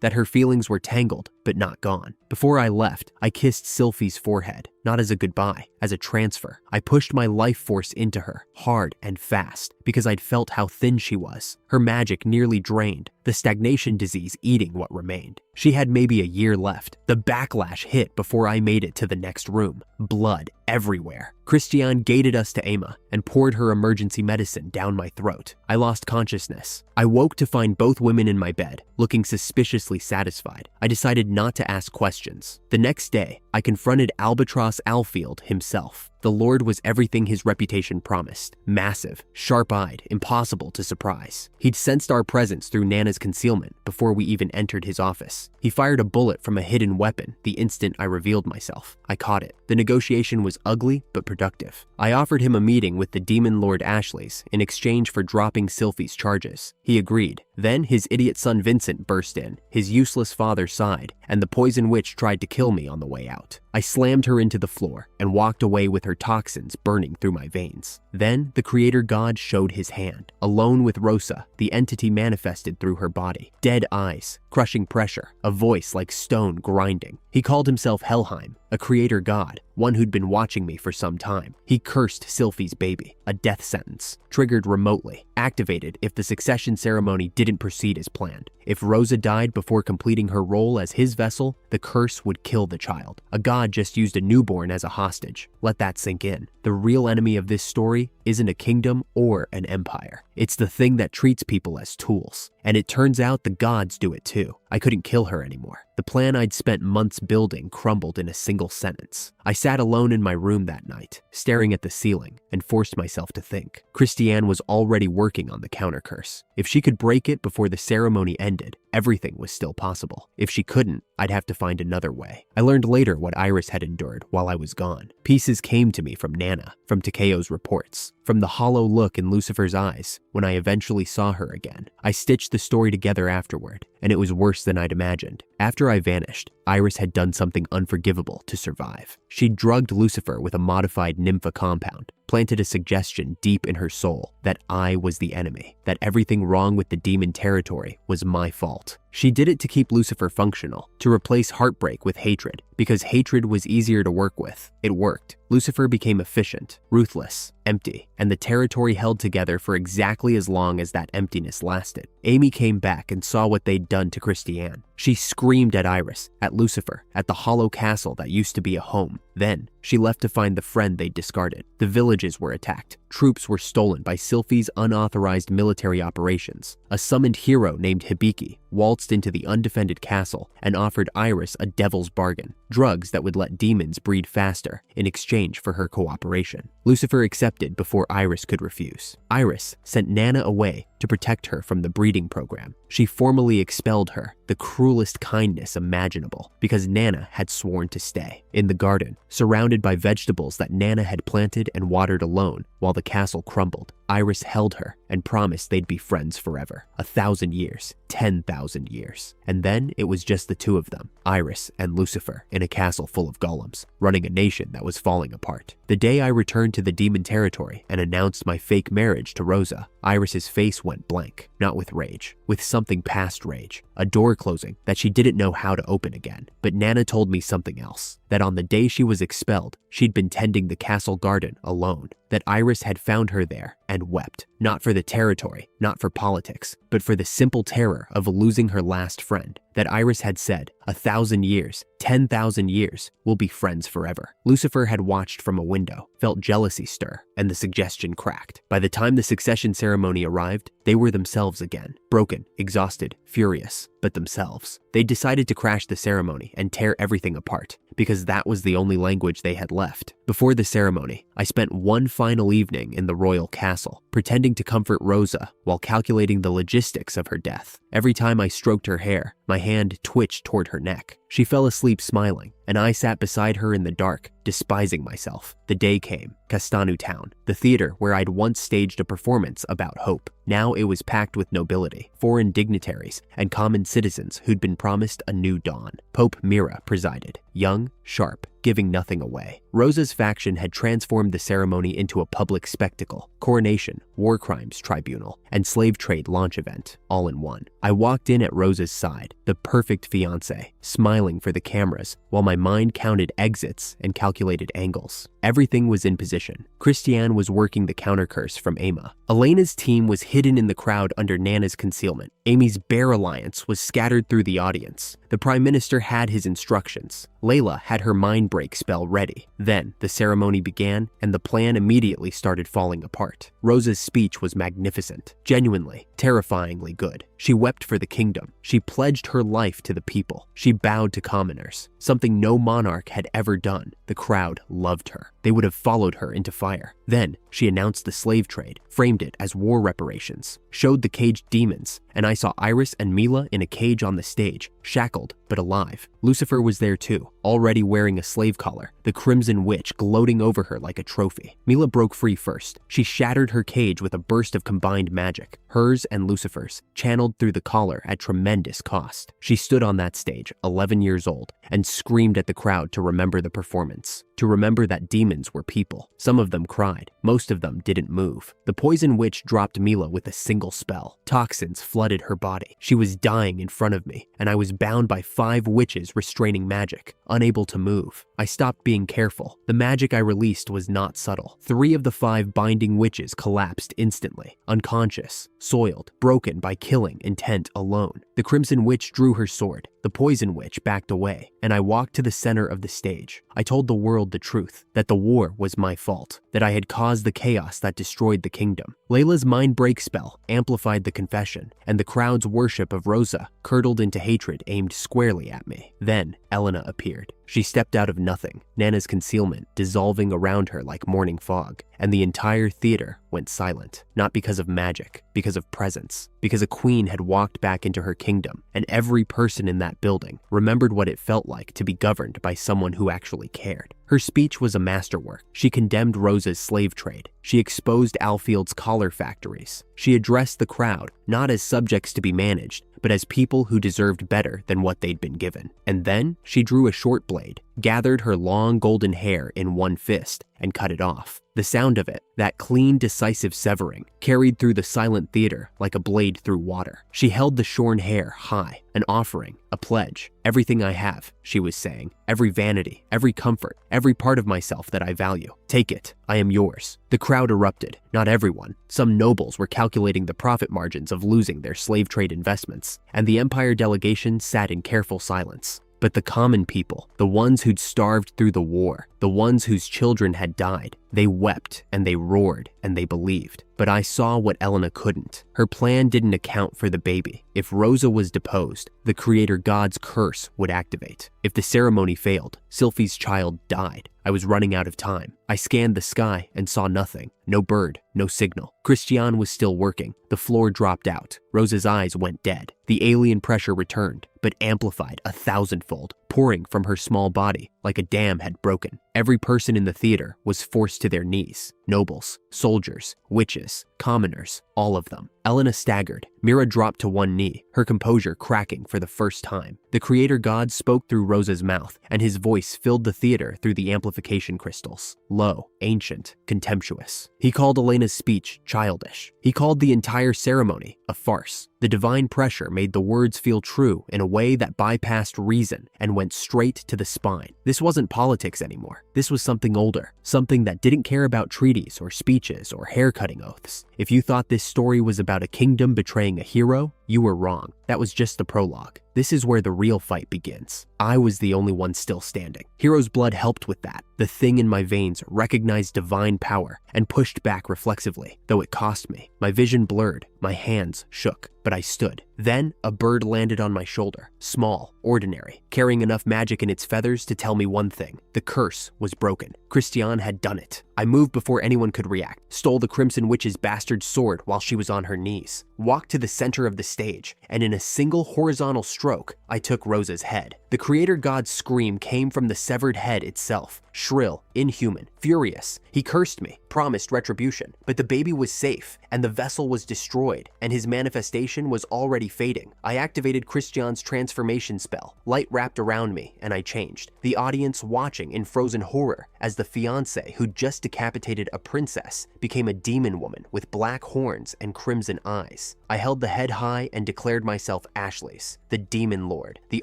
that her feelings were tangled, but not gone. Before I left, I kissed Silfie's forehead, not as a goodbye, as a transfer. I pushed my life force into her, hard and fast, because I'd felt how thin she was. Her magic nearly drained, the stagnation disease eating what remained. She had maybe a year left. The backlash hit before I made it to the next room. Blood everywhere. Christian gated us to Emma and poured her emergency medicine down my throat. I lost consciousness. I woke to find both women in my bed, looking suspiciously satisfied. I decided not to ask questions. The next day, I confronted Albatross Alfield himself. The Lord was everything his reputation promised. Massive, sharp-eyed, impossible to surprise. He'd sensed our presence through Nana's concealment before we even entered his office. He fired a bullet from a hidden weapon the instant I revealed myself. I caught it. The negotiation was ugly but productive. I offered him a meeting with the Demon Lord Ashleys in exchange for dropping Silfie's charges. He agreed. Then his idiot son Vincent burst in. His useless father sighed, and the poison witch tried to kill me on the way out. I slammed her into the floor and walked away with her toxins burning through my veins. Then the creator god showed his hand. Alone with Rosa, the entity manifested through her body. Dead eyes, crushing pressure, a voice like stone grinding. He called himself Helheim, a creator god, one who'd been watching me for some time. He cursed Silfie's baby, a death sentence, triggered remotely, activated if the succession ceremony didn't proceed as planned. If Rosa died before completing her role as his vessel, the curse would kill the child. A god just used a newborn as a hostage. Let that sink in. The real enemy of this story isn't a kingdom or an empire. It's the thing that treats people as tools. And it turns out the gods do it too. I couldn't kill her anymore. The plan I'd spent months building crumbled in a single sentence. I sat alone in my room that night, staring at the ceiling, and forced myself to think. Christiane was already working on the counter curse. If she could break it before the ceremony ended, everything was still possible. If she couldn't, I'd have to find another way. I learned later what Iris had endured while I was gone. Pieces came to me from Nana, from Takeo's reports, from the hollow look in Lucifer's eyes when I eventually saw her again. I stitched the story together afterward, and it was worse than I'd imagined. After I vanished, Iris had done something unforgivable to survive. She'd drugged Lucifer with a modified nympha compound, planted a suggestion deep in her soul that I was the enemy, that everything wrong with the demon territory was my fault. She did it to keep Lucifer functional, to replace heartbreak with hatred, because hatred was easier to work with. It worked. Lucifer became efficient, ruthless, empty, and the territory held together for exactly as long as that emptiness lasted. Amy came back and saw what they'd done to Christiane. She screamed at Iris, at Lucifer, at the hollow castle that used to be a home. Then, she left to find the friend they'd discarded. The villages were attacked. Troops were stolen by Silfie's unauthorized military operations. A summoned hero named Hibiki waltzed into the undefended castle and offered Iris a devil's bargain, drugs that would let demons breed faster in exchange for her cooperation. Lucifer accepted before Iris could refuse. Iris sent Nana away to protect her from the breeding program. She formally expelled her, the cruelest kindness imaginable, because Nana had sworn to stay. In the garden, surrounded by vegetables that Nana had planted and watered alone while the castle crumbled, Iris held her and promised they'd be friends forever. 1,000 years, 10,000 years. And then it was just the two of them, Iris and Lucifer, in a castle full of golems, running a nation that was falling apart. The day I returned to the demon territory and announced my fake marriage to Rosa, Iris's face went blank, not with rage, with something past rage, a door closing that she didn't know how to open again. But Nana told me something else, that on the day she was expelled, she'd been tending the castle garden alone, that Iris had found her there and and wept, not for the territory, not for politics, but for the simple terror of losing her last friend. That Iris had said, 1,000 years, 10,000 years, we'll be friends forever. Lucifer had watched from a window, felt jealousy stir, and the suggestion cracked. By the time the succession ceremony arrived, they were themselves again, broken, exhausted, furious, but themselves. They decided to crash the ceremony and tear everything apart, because that was the only language they had left. Before the ceremony, I spent one final evening in the royal castle, pretending to comfort Rosa while calculating the logistics of her death. Every time I stroked her hair, my hand twitched toward her neck. She fell asleep smiling, and I sat beside her in the dark, despising myself. The day came, Castanu Town, the theater where I'd once staged a performance about hope. Now it was packed with nobility, foreign dignitaries, and common citizens who'd been promised a new dawn. Pope Mira presided, young, sharp, giving nothing away. Rosa's faction had transformed the ceremony into a public spectacle, coronation, war crimes tribunal, and slave trade launch event, all in one. I walked in at Rosa's side, the perfect fiancé, smiling for the cameras, while my mind counted exits and calculated angles. Everything was in position. Christiane was working the counter curse from Emma. Elena's team was hidden in the crowd under Nana's concealment. Amy's Bear Alliance was scattered through the audience. The Prime Minister had his instructions. Layla had her mind break spell ready. Then the ceremony began, and the plan immediately started falling apart. Rosa's speech was magnificent, genuinely, terrifyingly good. She wept for the kingdom. She pledged her life to the people. She bowed to commoners, something no monarch had ever done. The crowd loved her. They would have followed her into fire. Then she announced the slave trade, framed it as war reparations, showed the caged demons, and I saw Iris and Mila in a cage on the stage, shackled but alive. Lucifer was there too, already wearing a slave collar, the Crimson Witch gloating over her like a trophy. Mila broke free first. She shattered her cage with a burst of combined magic, hers and Lucifer's, channeled through the collar at tremendous cost. She stood on that stage, 11 years old, and screamed at the crowd to remember the performance, to remember that demons were people. Some of them cried, most of them didn't move. The Poison Witch dropped Mila with a single spell. Toxins flooded her body. She was dying in front of me, and I was bound by 5 witches restraining magic, unable to move. I stopped being careful. The magic I released was not subtle. 3 of the 5 binding witches collapsed instantly, unconscious, soiled, broken by killing intent alone. The Crimson Witch drew her sword. The Poison Witch backed away, and I walked to the center of the stage. I told the world the truth, that the war was my fault, that I had caused the chaos that destroyed the kingdom. Layla's mind break spell amplified the confession, and the crowd's worship of Rosa curdled into hatred aimed squarely at me. Then Elena appeared. She stepped out of nothing, Nana's concealment dissolving around her like morning fog, and the entire theater went silent, not because of magic, because of presence, because a queen had walked back into her kingdom, and every person in that building remembered what it felt like to be governed by someone who actually cared. Her speech was a masterwork. She condemned Rosa's slave trade. She exposed Alfield's collar factories. She addressed the crowd, not as subjects to be managed, but as people who deserved better than what they'd been given. And then she drew a short blade, gathered her long golden hair in one fist, and cut it off. The sound of it, that clean, decisive severing, carried through the silent theater like a blade through water. She held the shorn hair high, an offering, a pledge. Everything I have, she was saying, every vanity, every comfort, every part of myself that I value. Take it, I am yours. The crowd erupted. Not everyone. Some nobles were calculating the profit margins of losing their slave trade investments, and the Empire delegation sat in careful silence. But the common people, the ones who'd starved through the war, the ones whose children had died, they wept and they roared and they believed. But I saw what Elena couldn't. Her plan didn't account for the baby. If Rosa was deposed, the Creator God's curse would activate. If the ceremony failed, Silfie's child died. I was running out of time. I scanned the sky and saw nothing. No bird, no signal. Christiane was still working. The floor dropped out. Rosa's eyes went dead. The alien pressure returned, but amplified 1,000-fold, pouring from her small body like a dam had broken. Every person in the theater was forced to their knees. Nobles, soldiers, witches, commoners, all of them. Elena staggered. Mira dropped to one knee, her composure cracking for the first time. The Creator God spoke through Rosa's mouth, and his voice filled the theater through the amplification crystals. Low, ancient, contemptuous. He called Elena's speech childish. He called the entire ceremony a farce. The divine pressure made the words feel true in a way that bypassed reason and went straight to the spine. This wasn't politics anymore. This was something older, something that didn't care about treaties or speeches or haircutting oaths. If you thought this story was about a kingdom betraying a hero, you were wrong. That was just the prologue. This is where the real fight begins. I was the only one still standing. Hero's blood helped with that. The thing in my veins recognized divine power and pushed back reflexively, though it cost me. My vision blurred, my hands shook, but I stood. Then a bird landed on my shoulder, small, ordinary, carrying enough magic in its feathers to tell me one thing: the curse was broken. Christiane had done it. I moved before anyone could react, stole the Crimson Witch's bastard sword while she was on her knees, walked to the center of the stage, and in a single horizontal stroke, I took Rosa's head. The creator god's scream came from the severed head itself, shrill, inhuman, furious. He cursed me, promised retribution, but the baby was safe, and the vessel was destroyed, and his manifestation was already fading. I activated Christiane's transformation spell. Light wrapped around me, and I changed. The audience watching in frozen horror as the fiancé who just decapitated a princess became a demon woman with black horns and crimson eyes. I held the head high and declared myself Ashti's, the demon lord, the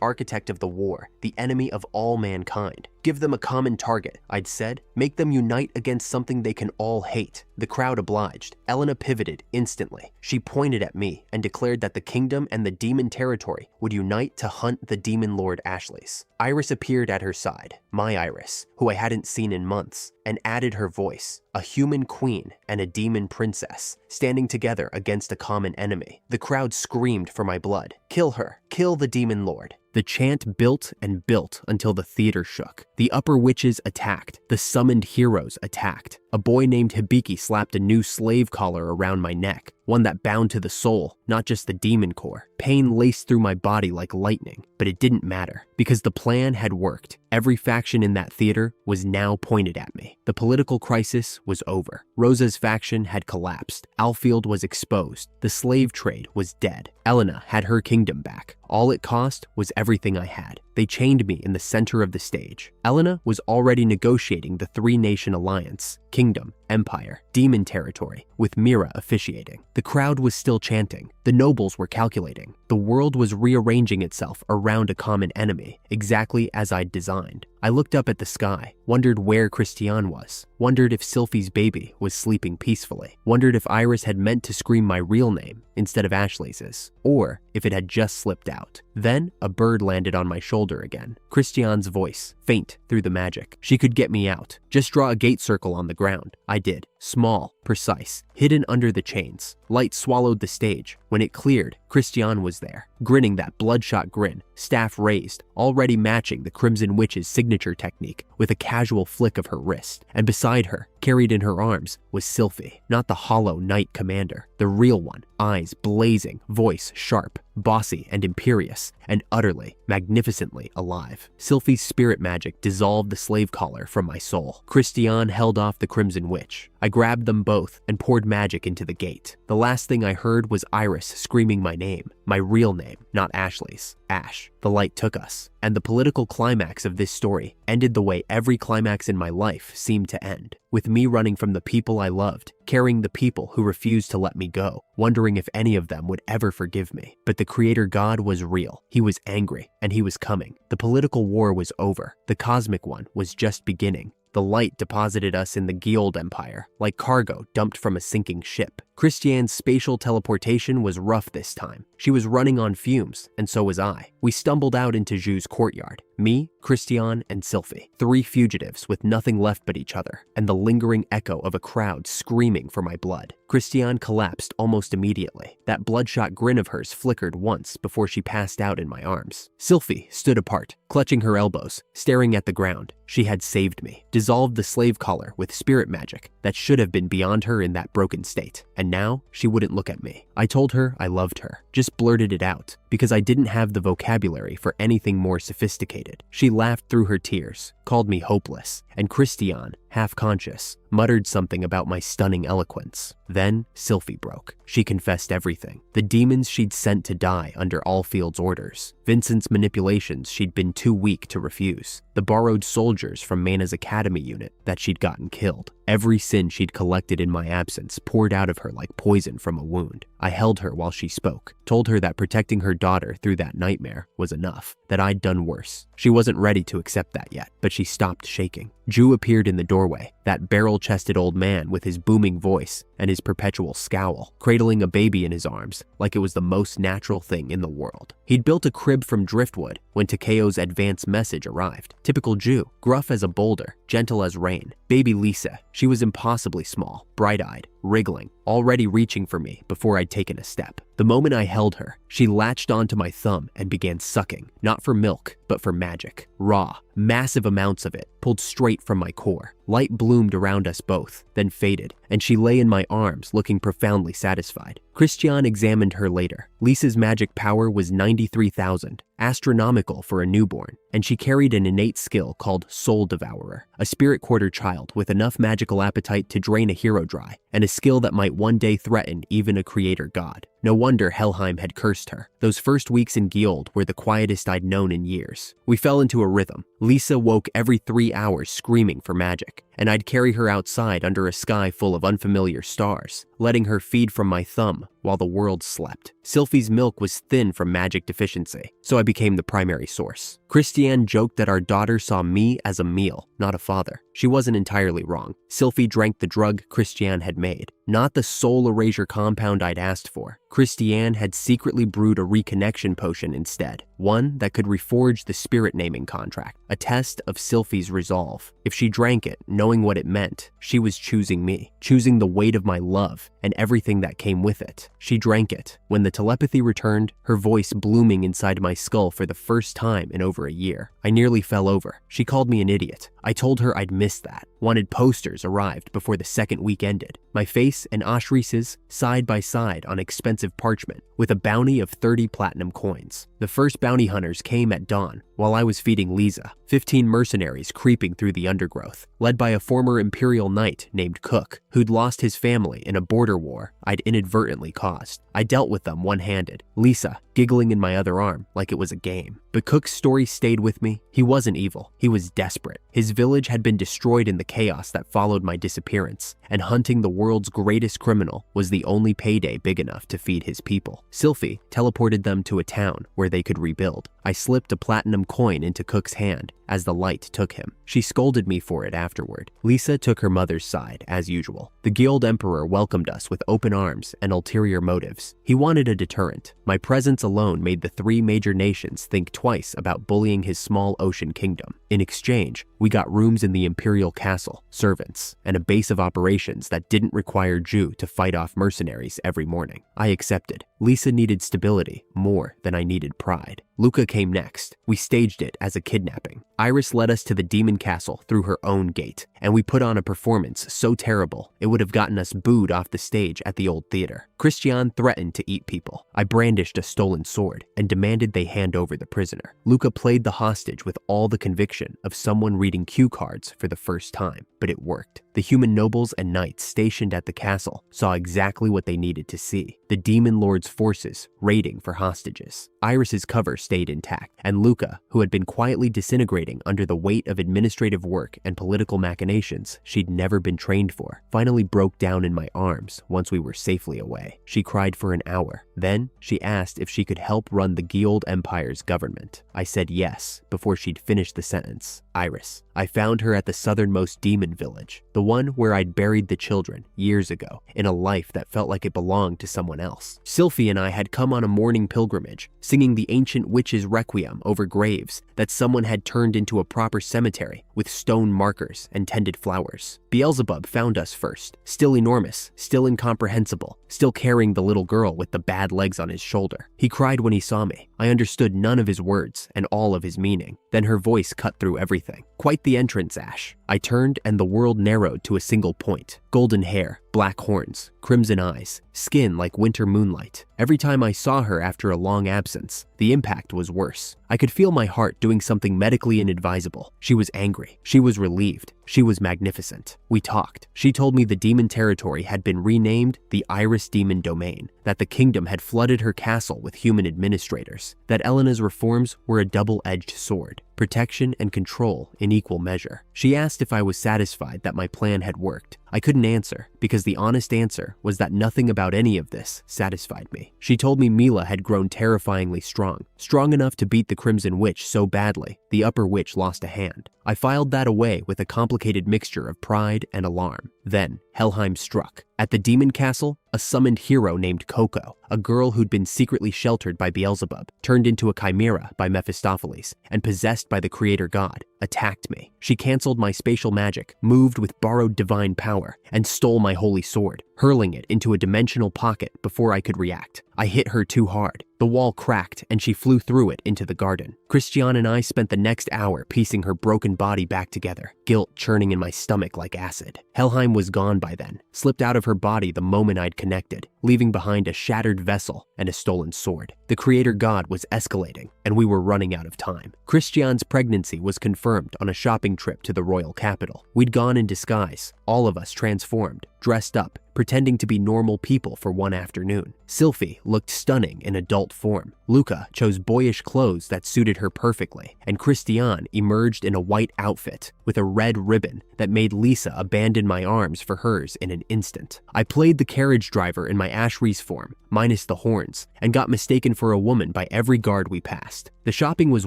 architect of the war, the enemy of all mankind. Give them a common target, I'd said. Make them unite against something they can all hate. The crowd obliged. Elena pivoted instantly. She pointed at me and declared that the kingdom and the demon territory would unite to hunt the demon lord Ashti's. Iris appeared at her side, my Iris, who I hadn't seen in months, and added her voice. A human queen and a demon princess, standing together against a common enemy. The crowd screamed for my blood. Kill her. Kill the demon lord. The chant built and built until the theater shook. The upper witches attacked. The summoned heroes attacked. A boy named Hibiki slapped a new slave collar around my neck, one that bound to the soul, not just the demon core. Pain laced through my body like lightning, but it didn't matter, because the plan had worked. Every faction in that theater was now pointed at me. The political crisis was over. Rosa's faction had collapsed. Alfield was exposed. The slave trade was dead. Elena had her kingdom back. All it cost was everything I had. They chained me in the center of the stage. Elena was already negotiating the three-nation alliance, kingdom, empire, demon territory, with Mira officiating. The crowd was still chanting. The nobles were calculating. The world was rearranging itself around a common enemy, exactly as I'd designed. I looked up at the sky, wondered where Christiane was, wondered if Silfie's baby was sleeping peacefully, wondered if Iris had meant to scream my real name instead of Ashti's, or if it had just slipped out. Then a bird landed on my shoulder again. Christiane's voice, faint through the magic. She could get me out. Just draw a gate circle on the ground. I did. Small, precise, hidden under the chains. Light swallowed the stage. When it cleared, Christiane was there, grinning that bloodshot grin, staff raised, already matching the Crimson Witch's signature technique with a casual flick of her wrist. And beside her, carried in her arms, was Silfie, not the hollow knight commander, the real one, eyes blazing, voice sharp, bossy and imperious, and utterly, magnificently alive. Silfie's spirit magic dissolved the slave collar from my soul. Christiane held off the Crimson Witch. I grabbed them both and poured magic into the gate. The last thing I heard was Iris screaming my name, my real name, not Ashti's. Ash. The light took us, and the political climax of this story ended the way every climax in my life seemed to end, with me running from the people I loved, carrying the people who refused to let me go, wondering if any of them would ever forgive me. But the creator god was real. He was angry, and he was coming. The political war was over. The cosmic one was just beginning. The light deposited us in the Guild Empire, like cargo dumped from a sinking ship. Christiane's spatial teleportation was rough this time. She was running on fumes, and so was I. We stumbled out into Ju's courtyard. Me, Christiane, and Silfie. 3 fugitives with nothing left but each other, and the lingering echo of a crowd screaming for my blood. Christiane collapsed almost immediately. That bloodshot grin of hers flickered once before she passed out in my arms. Silfie stood apart, clutching her elbows, staring at the ground. She had saved me, dissolved the slave collar with spirit magic that should have been beyond her in that broken state. And now she wouldn't look at me. I told her I loved her, just blurted it out, because I didn't have the vocabulary for anything more sophisticated. She laughed through her tears, called me hopeless, and Christiane, half conscious, muttered something about my stunning eloquence. Then Silfie broke. She confessed everything. The demons she'd sent to die under Alfield's orders. Vincent's manipulations she'd been too weak to refuse. The borrowed soldiers from Mana's academy unit that she'd gotten killed. Every sin she'd collected in my absence poured out of her like poison from a wound. I held her while she spoke, told her that protecting her daughter through that nightmare was enough, that I'd done worse. She wasn't ready to accept that yet, but she stopped shaking. Ju appeared in the doorway, that barrel-chested old man with his booming voice and his perpetual scowl, cradling a baby in his arms like it was the most natural thing in the world. He'd built a crib from driftwood when Takeo's advance message arrived. Typical Jew, gruff as a boulder, gentle as rain. Baby Lisa, she was impossibly small, bright-eyed, wriggling, already reaching for me before I'd taken a step. The moment I held her, she latched onto my thumb and began sucking, not for milk, but for magic. Raw, massive amounts of it, pulled straight from my core. Light bloomed around us both, then faded, and she lay in my arms looking profoundly satisfied. Christian examined her later. Lisa's magic power was 93,000, astronomical for a newborn, and she carried an innate skill called Soul Devourer, a spirit quarter child with enough magical appetite to drain a hero dry, and a skill that might one day threaten even a creator god. No wonder Helheim had cursed her. Those first weeks in Guild were the quietest I'd known in years. We fell into a rhythm. Lisa woke every 3 hours screaming for magic, and I'd carry her outside under a sky full of unfamiliar stars, letting her feed from my thumb while the world slept. Silfie's milk was thin from magic deficiency, so I became the primary source. Christiane joked that our daughter saw me as a meal, not a father. She wasn't entirely wrong. Silfie drank the drug Christiane had made, not the soul erasure compound I'd asked for. Christiane had secretly brewed a reconnection potion instead, one that could reforge the spirit naming contract, a test of Silfie's resolve. If she drank it, knowing what it meant, she was choosing me, choosing the weight of my love and everything that came with it. She drank it. When the telepathy returned, her voice blooming inside my skull for the first time in over a year. I nearly fell over. She called me an idiot. I told her I'd missed that. Wanted posters arrived before the second week ended. My face and Ashri's side by side on expensive parchment, with a bounty of 30 platinum coins. The first bounty hunters came at dawn while I was feeding Lisa. 15 mercenaries creeping through the undergrowth, led by a former Imperial knight named Cook, who'd lost his family in a border war I'd inadvertently caused. I dealt with them one-handed, Lisa giggling in my other arm like it was a game. But Cook's story stayed with me. He wasn't evil. He was desperate. His village had been destroyed in the chaos that followed my disappearance, and hunting the world's greatest criminal was the only payday big enough to feed his people. Silfie teleported them to a town where they could rebuild. I slipped a platinum coin into Cook's hand as the light took him. She scolded me for it afterward. Lisa took her mother's side, as usual. The Guild Emperor welcomed us with open arms and ulterior motives. He wanted a deterrent. My presence alone made the 3 major nations think twice about bullying his small ocean kingdom. In exchange, we got rooms in the Imperial Castle, servants, and a base of operations that didn't require Jew to fight off mercenaries every morning. I accepted. Lisa needed stability more than I needed pride. Luca came next. We staged it as a kidnapping. Iris led us to the demon castle through her own gate, and we put on a performance so terrible it would have gotten us booed off the stage at the old theater. Christian threatened to eat people. I brandished a stolen sword and demanded they hand over the prisoner. Luca played the hostage with all the conviction of someone reading cue cards for the first time, but it worked. The human nobles and knights stationed at the castle saw exactly what they needed to see: the demon lord's forces raiding for hostages. Iris's cover stayed intact, and Luca, who had been quietly disintegrating under the weight of administrative work and political machinations she'd never been trained for, finally broke down in my arms once we were safely away. She cried for an hour. Then she asked if she could help run the Guild Empire's government. I said yes before she'd finished the sentence. Iris. I found her at the southernmost demon village, the one where I'd buried the children years ago in a life that felt like it belonged to someone else. Silfie and I had come on a morning pilgrimage, singing the ancient witch's requiem over graves that someone had turned into a proper cemetery with stone markers and tended flowers. Beelzebub found us first, still enormous, still incomprehensible, still carrying the little girl with the bad legs on his shoulder. He cried when he saw me. I understood none of his words and all of his meaning. Then her voice cut through everything. Quite the entrance, Ash. I turned and the world narrowed to a single point. Golden hair, black horns, crimson eyes, skin like winter moonlight. Every time I saw her after a long absence, the impact was worse. I could feel my heart doing something medically inadvisable. She was angry. She was relieved. She was magnificent. We talked. She told me the demon territory had been renamed the Iris Demon Domain, that the kingdom had flooded her castle with human administrators, that Elena's reforms were a double-edged sword, protection and control in equal measure. She asked if I was satisfied that my plan had worked. I couldn't answer, because the honest answer was that nothing about any of this satisfied me. She told me Mila had grown terrifyingly strong enough to beat the Crimson Witch so badly, the Upper Witch lost a hand. I filed that away with a complicated mixture of pride and alarm. Then, Helheim struck. At the demon castle, a summoned hero named Coco, a girl who'd been secretly sheltered by Beelzebub, turned into a chimera by Mephistopheles, and possessed by the creator god, attacked me. She canceled my spatial magic, moved with borrowed divine power, and stole my holy sword, hurling it into a dimensional pocket before I could react. I hit her too hard. The wall cracked and she flew through it into the garden. Christian and I spent the next hour piecing her broken body back together, guilt churning in my stomach like acid. Helheim was gone by then, slipped out of her body the moment I'd connected, leaving behind a shattered vessel and a stolen sword. The creator god was escalating, and we were running out of time. Christian's pregnancy was confirmed on a shopping trip to the royal capital. We'd gone in disguise, all of us transformed, dressed up, pretending to be normal people for one afternoon. Silfie looked stunning in adult form. Luca chose boyish clothes that suited her perfectly, and Christian emerged in a white outfit with a red ribbon that made Lisa abandon my arms for hers in an instant. I played the carriage driver in my Ashri's form, minus the horns, and got mistaken for a woman by every guard we passed. The shopping was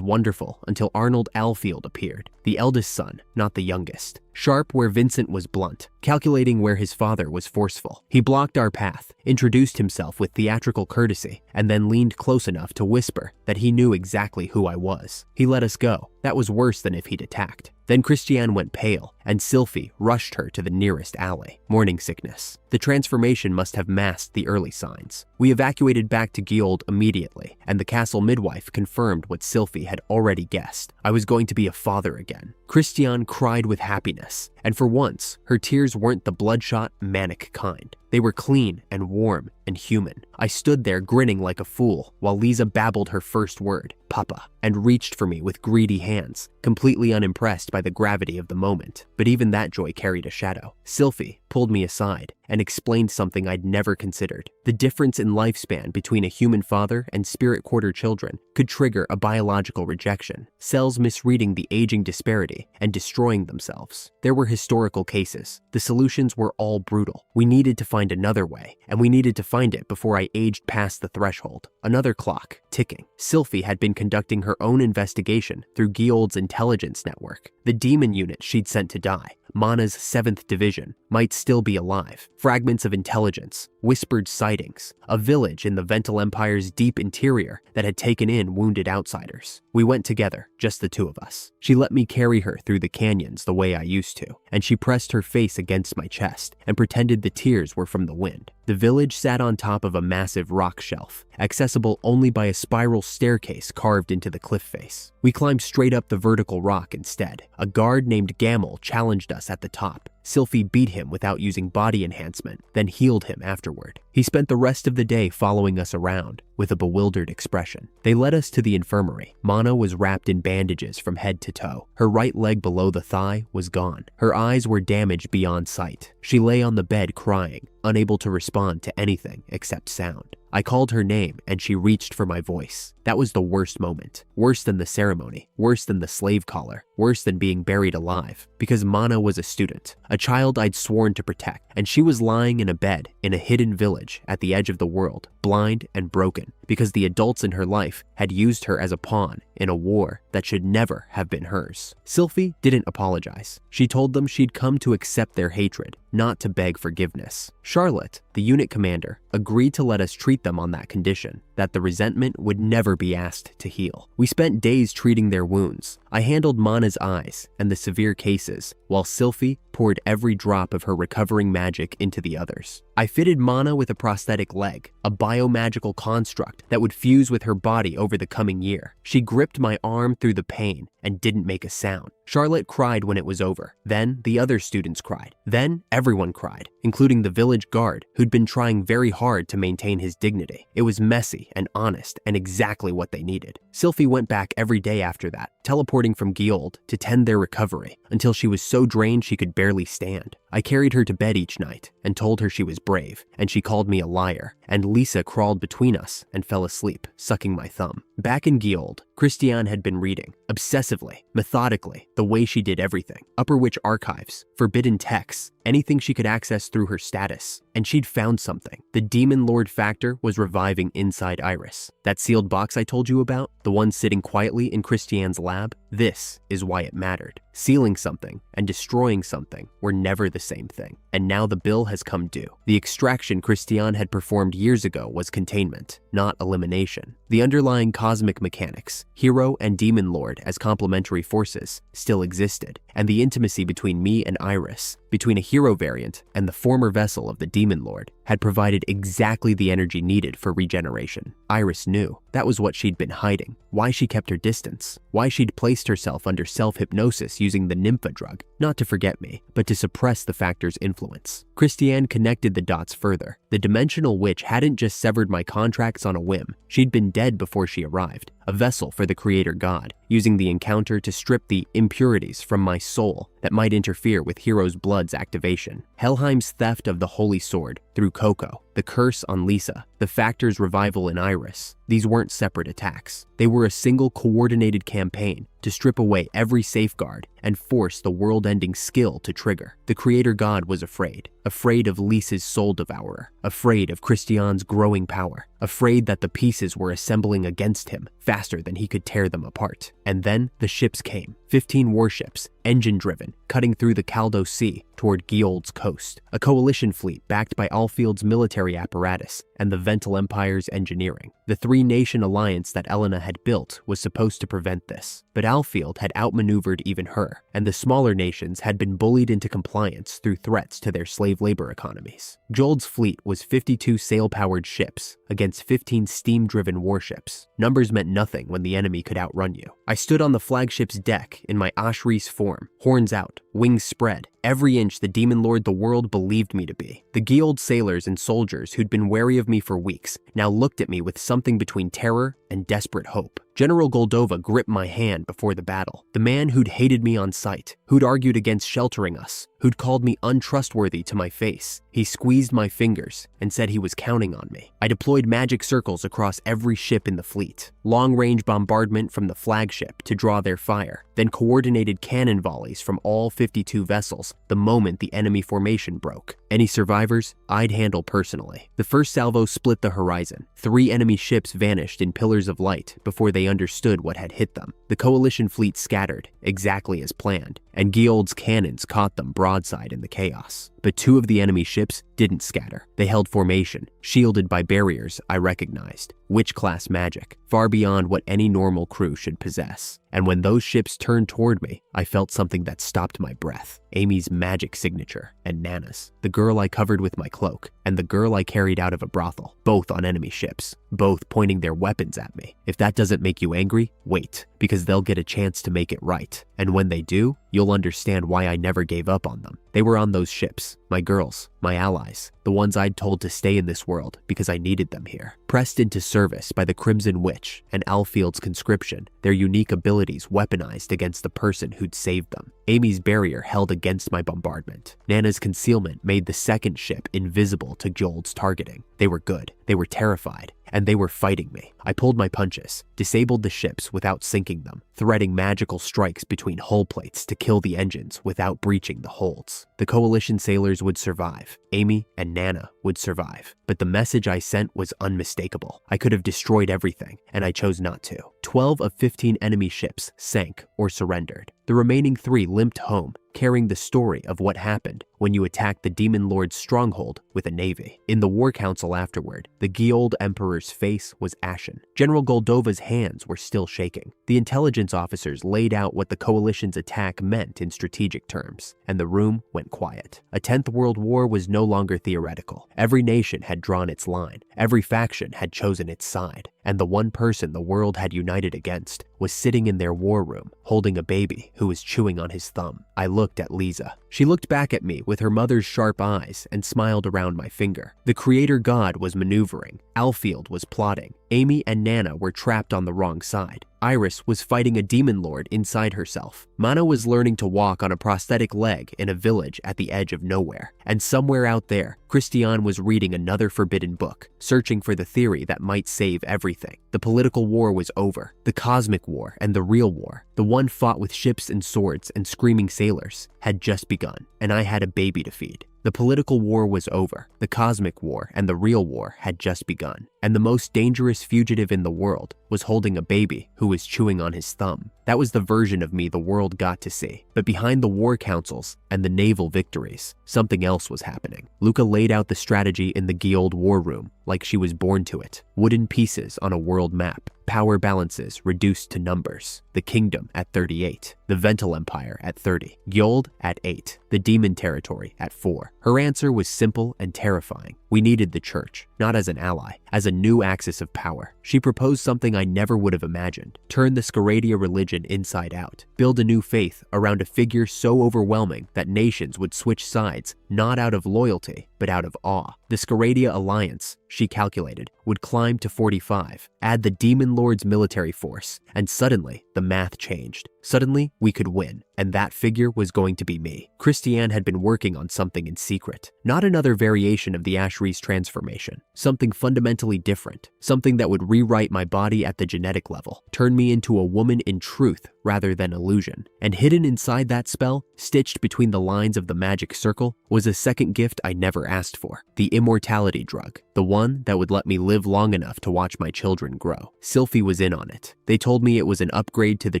wonderful until Arnold Alfield appeared, the eldest son, not the youngest. Sharp where Vincent was blunt, calculating where his father was forceful. He blocked our path, introduced himself with theatrical courtesy, and then leaned close enough to whisper that he knew exactly who I was. He let us go. That was worse than if he'd attacked. Then Christian went pale, and Silfie rushed her to the nearest alley. Morning sickness. The transformation must have masked the early signs. We evacuated back to Giold immediately, and the castle midwife confirmed what Silfie had already guessed. I was going to be a father again. Christian cried with happiness, and for once, her tears weren't the bloodshot, manic kind. They were clean and warm and human. I stood there grinning like a fool while Lisa babbled her first word, Papa, and reached for me with greedy hands, completely unimpressed by the gravity of the moment. But even that joy carried a shadow. Silfie pulled me aside and explained something I'd never considered. The difference in lifespan between a human father and spirit quarter children could trigger a biological rejection, cells misreading the aging disparity and destroying themselves. There were historical cases. The solutions were all brutal. We needed to find another way, and we needed to find it before I aged past the threshold. Another clock, ticking. Silfie had been conducting her own investigation through Giold's intelligence network. The demon unit she'd sent to die, Mana's 7th Division, might still be alive. Fragments of intelligence, whispered sightings, a village in the Vental Empire's deep interior that had taken in wounded outsiders. We went together, just the two of us. She let me carry her through the canyons the way I used to, and she pressed her face against my chest and pretended the tears were from the wind. The village sat on top of a massive rock shelf, accessible only by a spiral staircase carved into the cliff face. We climbed straight up the vertical rock instead. A guard named Gamel challenged us at the top. Silfie beat him without using body enhancement, then healed him afterward. He spent the rest of the day following us around, with a bewildered expression. They led us to the infirmary. Mana was wrapped in bandages from head to toe. Her right leg below the thigh was gone. Her eyes were damaged beyond sight. She lay on the bed crying, unable to respond to anything except sound. I called her name and she reached for my voice. That was the worst moment. Worse than the ceremony. Worse than the slave collar. Worse than being buried alive. Because Mana was a student, a child I'd sworn to protect, and she was lying in a bed in a hidden village at the edge of the world, blind and broken, because the adults in her life had used her as a pawn in a war that should never have been hers. Silfie didn't apologize. She told them she'd come to accept their hatred, not to beg forgiveness. Charlotte, the unit commander, agreed to let us treat them on that condition, that the resentment would never be asked to heal. We spent days treating their wounds. I handled Mana's eyes and the severe cases, while Silfie poured every drop of her recovering magic into the others. I fitted Mana with a prosthetic leg, a biomagical construct that would fuse with her body over the coming year. She gripped my arm through the pain and didn't make a sound. Charlotte cried when it was over. Then the other students cried. Then everyone cried, including the village guard who'd been trying very hard to maintain his dignity. It was messy and honest and exactly what they needed. Silfie went back every day after that, teleporting from Giold to tend their recovery until she was so drained she could barely stand. I carried her to bed each night and told her she was brave, and she called me a liar, and Lisa crawled between us and fell asleep, sucking my thumb. Back in Guild, Christiane had been reading, obsessively, methodically, the way she did everything. Upper Witch archives, forbidden texts, anything she could access through her status. And she'd found something. The Demon Lord factor was reviving inside Iris. That sealed box I told you about, the one sitting quietly in Christiane's lab, this is why it mattered. Sealing something and destroying something were never the same thing. And now the bill has come due. The extraction Christiane had performed years ago was containment, not elimination. The underlying cosmic mechanics, hero and demon lord as complementary forces, still existed, and the intimacy between me and Iris, between a hero variant and the former vessel of the demon lord, had provided exactly the energy needed for regeneration. Iris knew that was what she'd been hiding, why she kept her distance, why she'd placed herself under self-hypnosis using the Nympha drug, not to forget me, but to suppress the factor's influence. Christiane connected the dots further. The dimensional witch hadn't just severed my contracts on a whim, she'd been dead before she arrived, a vessel for the creator god, using the encounter to strip the impurities from my soul that might interfere with Hero's Blood's activation. Helheim's theft of the Holy Sword through Coco, the curse on Lisa, the factor's revival in Iris. These weren't separate attacks. They were a single coordinated campaign to strip away every safeguard and force the world-ending skill to trigger. The creator god was afraid of Lisa's soul devourer, afraid of Christiane's growing power, afraid that the pieces were assembling against him faster than he could tear them apart. And then the ships came, 15 warships, engine-driven, cutting through the Caldo Sea toward Guild's coast, a coalition fleet backed by Alfield's military apparatus and the Vental Empire's engineering. The three-nation alliance that Elena had built was supposed to prevent this, but Alfield had outmaneuvered even her, and the smaller nations had been bullied into compliance through threats to their slave labor economies. Jold's fleet was 52 sail-powered ships against 15 steam-driven warships. Numbers meant nothing when the enemy could outrun you. I stood on the flagship's deck in my Ashri's form, horns out, wings spread, every inch the demon lord the world believed me to be. The Guild sailors and soldiers who'd been wary of me for weeks now looked at me with something between terror and desperate hope. General Goldova gripped my hand before the battle. The man who'd hated me on sight, who'd argued against sheltering us, who'd called me untrustworthy to my face. He squeezed my fingers and said he was counting on me. I deployed magic circles across every ship in the fleet, long-range bombardment from the flagship to draw their fire, then coordinated cannon volleys from all 52 vessels the moment the enemy formation broke. Any survivors, I'd handle personally. The first salvo split the horizon. 3 enemy ships vanished in pillars of light before they understood what had hit them. The coalition fleet scattered, exactly as planned, and Guild's cannons caught them broadside in the chaos. But 2 of the enemy ships didn't scatter. They held formation, shielded by barriers I recognized. Witch-class magic, far beyond what any normal crew should possess. And when those ships turned toward me, I felt something that stopped my breath. Amy's magic signature, and Nana's, the girl I covered with my cloak, and the girl I carried out of a brothel, both on enemy ships, both pointing their weapons at me. If that doesn't make you angry, wait, because they'll get a chance to make it right. And when they do, you'll understand why I never gave up on them. They were on those ships, my girls, my allies, the ones I'd told to stay in this world because I needed them here. Pressed into service by the Crimson Witch and Alfield's conscription, their unique abilities weaponized against the person who'd saved them. Amy's barrier held against my bombardment. Nana's concealment made the second ship invisible to Jold's targeting. They were good, they were terrified, and they were fighting me. I pulled my punches, disabled the ships without sinking them, threading magical strikes between hull plates to kill the engines without breaching the holds. The coalition sailors would survive. Amy and Nana would survive. But the message I sent was unmistakable. I could have destroyed everything, and I chose not to. 12 of 15 enemy ships sank or surrendered. The remaining 3 limped home, carrying the story of what happened when you attacked the Demon Lord's stronghold with a navy. In the War Council afterward, the Guild Emperor's face was ashen. General Goldova's hands were still shaking. The intelligence officers laid out what the coalition's attack meant in strategic terms, and the room went quiet. A 10th World War was no longer theoretical. Every nation had drawn its line. Every faction had chosen its side. And the one person the world had united against was sitting in their war room, holding a baby who was chewing on his thumb. I looked at Lisa. She looked back at me with her mother's sharp eyes and smiled around my finger. The creator god was maneuvering. Alfield was plotting. Amy and Nana were trapped on the wrong side. Iris was fighting a demon lord inside herself. Mana was learning to walk on a prosthetic leg in a village at the edge of nowhere. And somewhere out there, Christiane was reading another forbidden book, searching for the theory that might save everything. The political war was over. The cosmic war and the real war, the one fought with ships and swords and screaming sailors, had just begun, and I had a baby to feed. The political war was over. The cosmic war and the real war had just begun, and the most dangerous fugitive in the world was holding a baby who was chewing on his thumb. That was the version of me the world got to see. But behind the war councils and the naval victories, something else was happening. Luca laid out the strategy in the Giold war room like she was born to it. Wooden pieces on a world map. Power balances reduced to numbers. The kingdom at 38. The Vental Empire at 30. Giold at 8. The demon territory at 4. Her answer was simple and terrifying. We needed the church, not as an ally, as a new axis of power. She proposed something I never would have imagined. Turn the Scaradia religion inside out. Build a new faith around a figure so overwhelming that nations would switch sides, not out of loyalty, but out of awe. The Scaradia alliance, she calculated, would climb to 45. Add the Demon Lord's military force, and suddenly the math changed. Suddenly, we could win, and that figure was going to be me. Christiane had been working on something in secret. Not another variation of the Ashri's transformation. Something fundamentally different. Something that would rewrite my body at the genetic level. Turn me into a woman in truth rather than illusion. And hidden inside that spell, stitched between the lines of the magic circle, was a second gift I never asked for. The immortality drug. The one that would let me live long enough to watch my children grow. Silfie was in on it. They told me it was an upgrade to the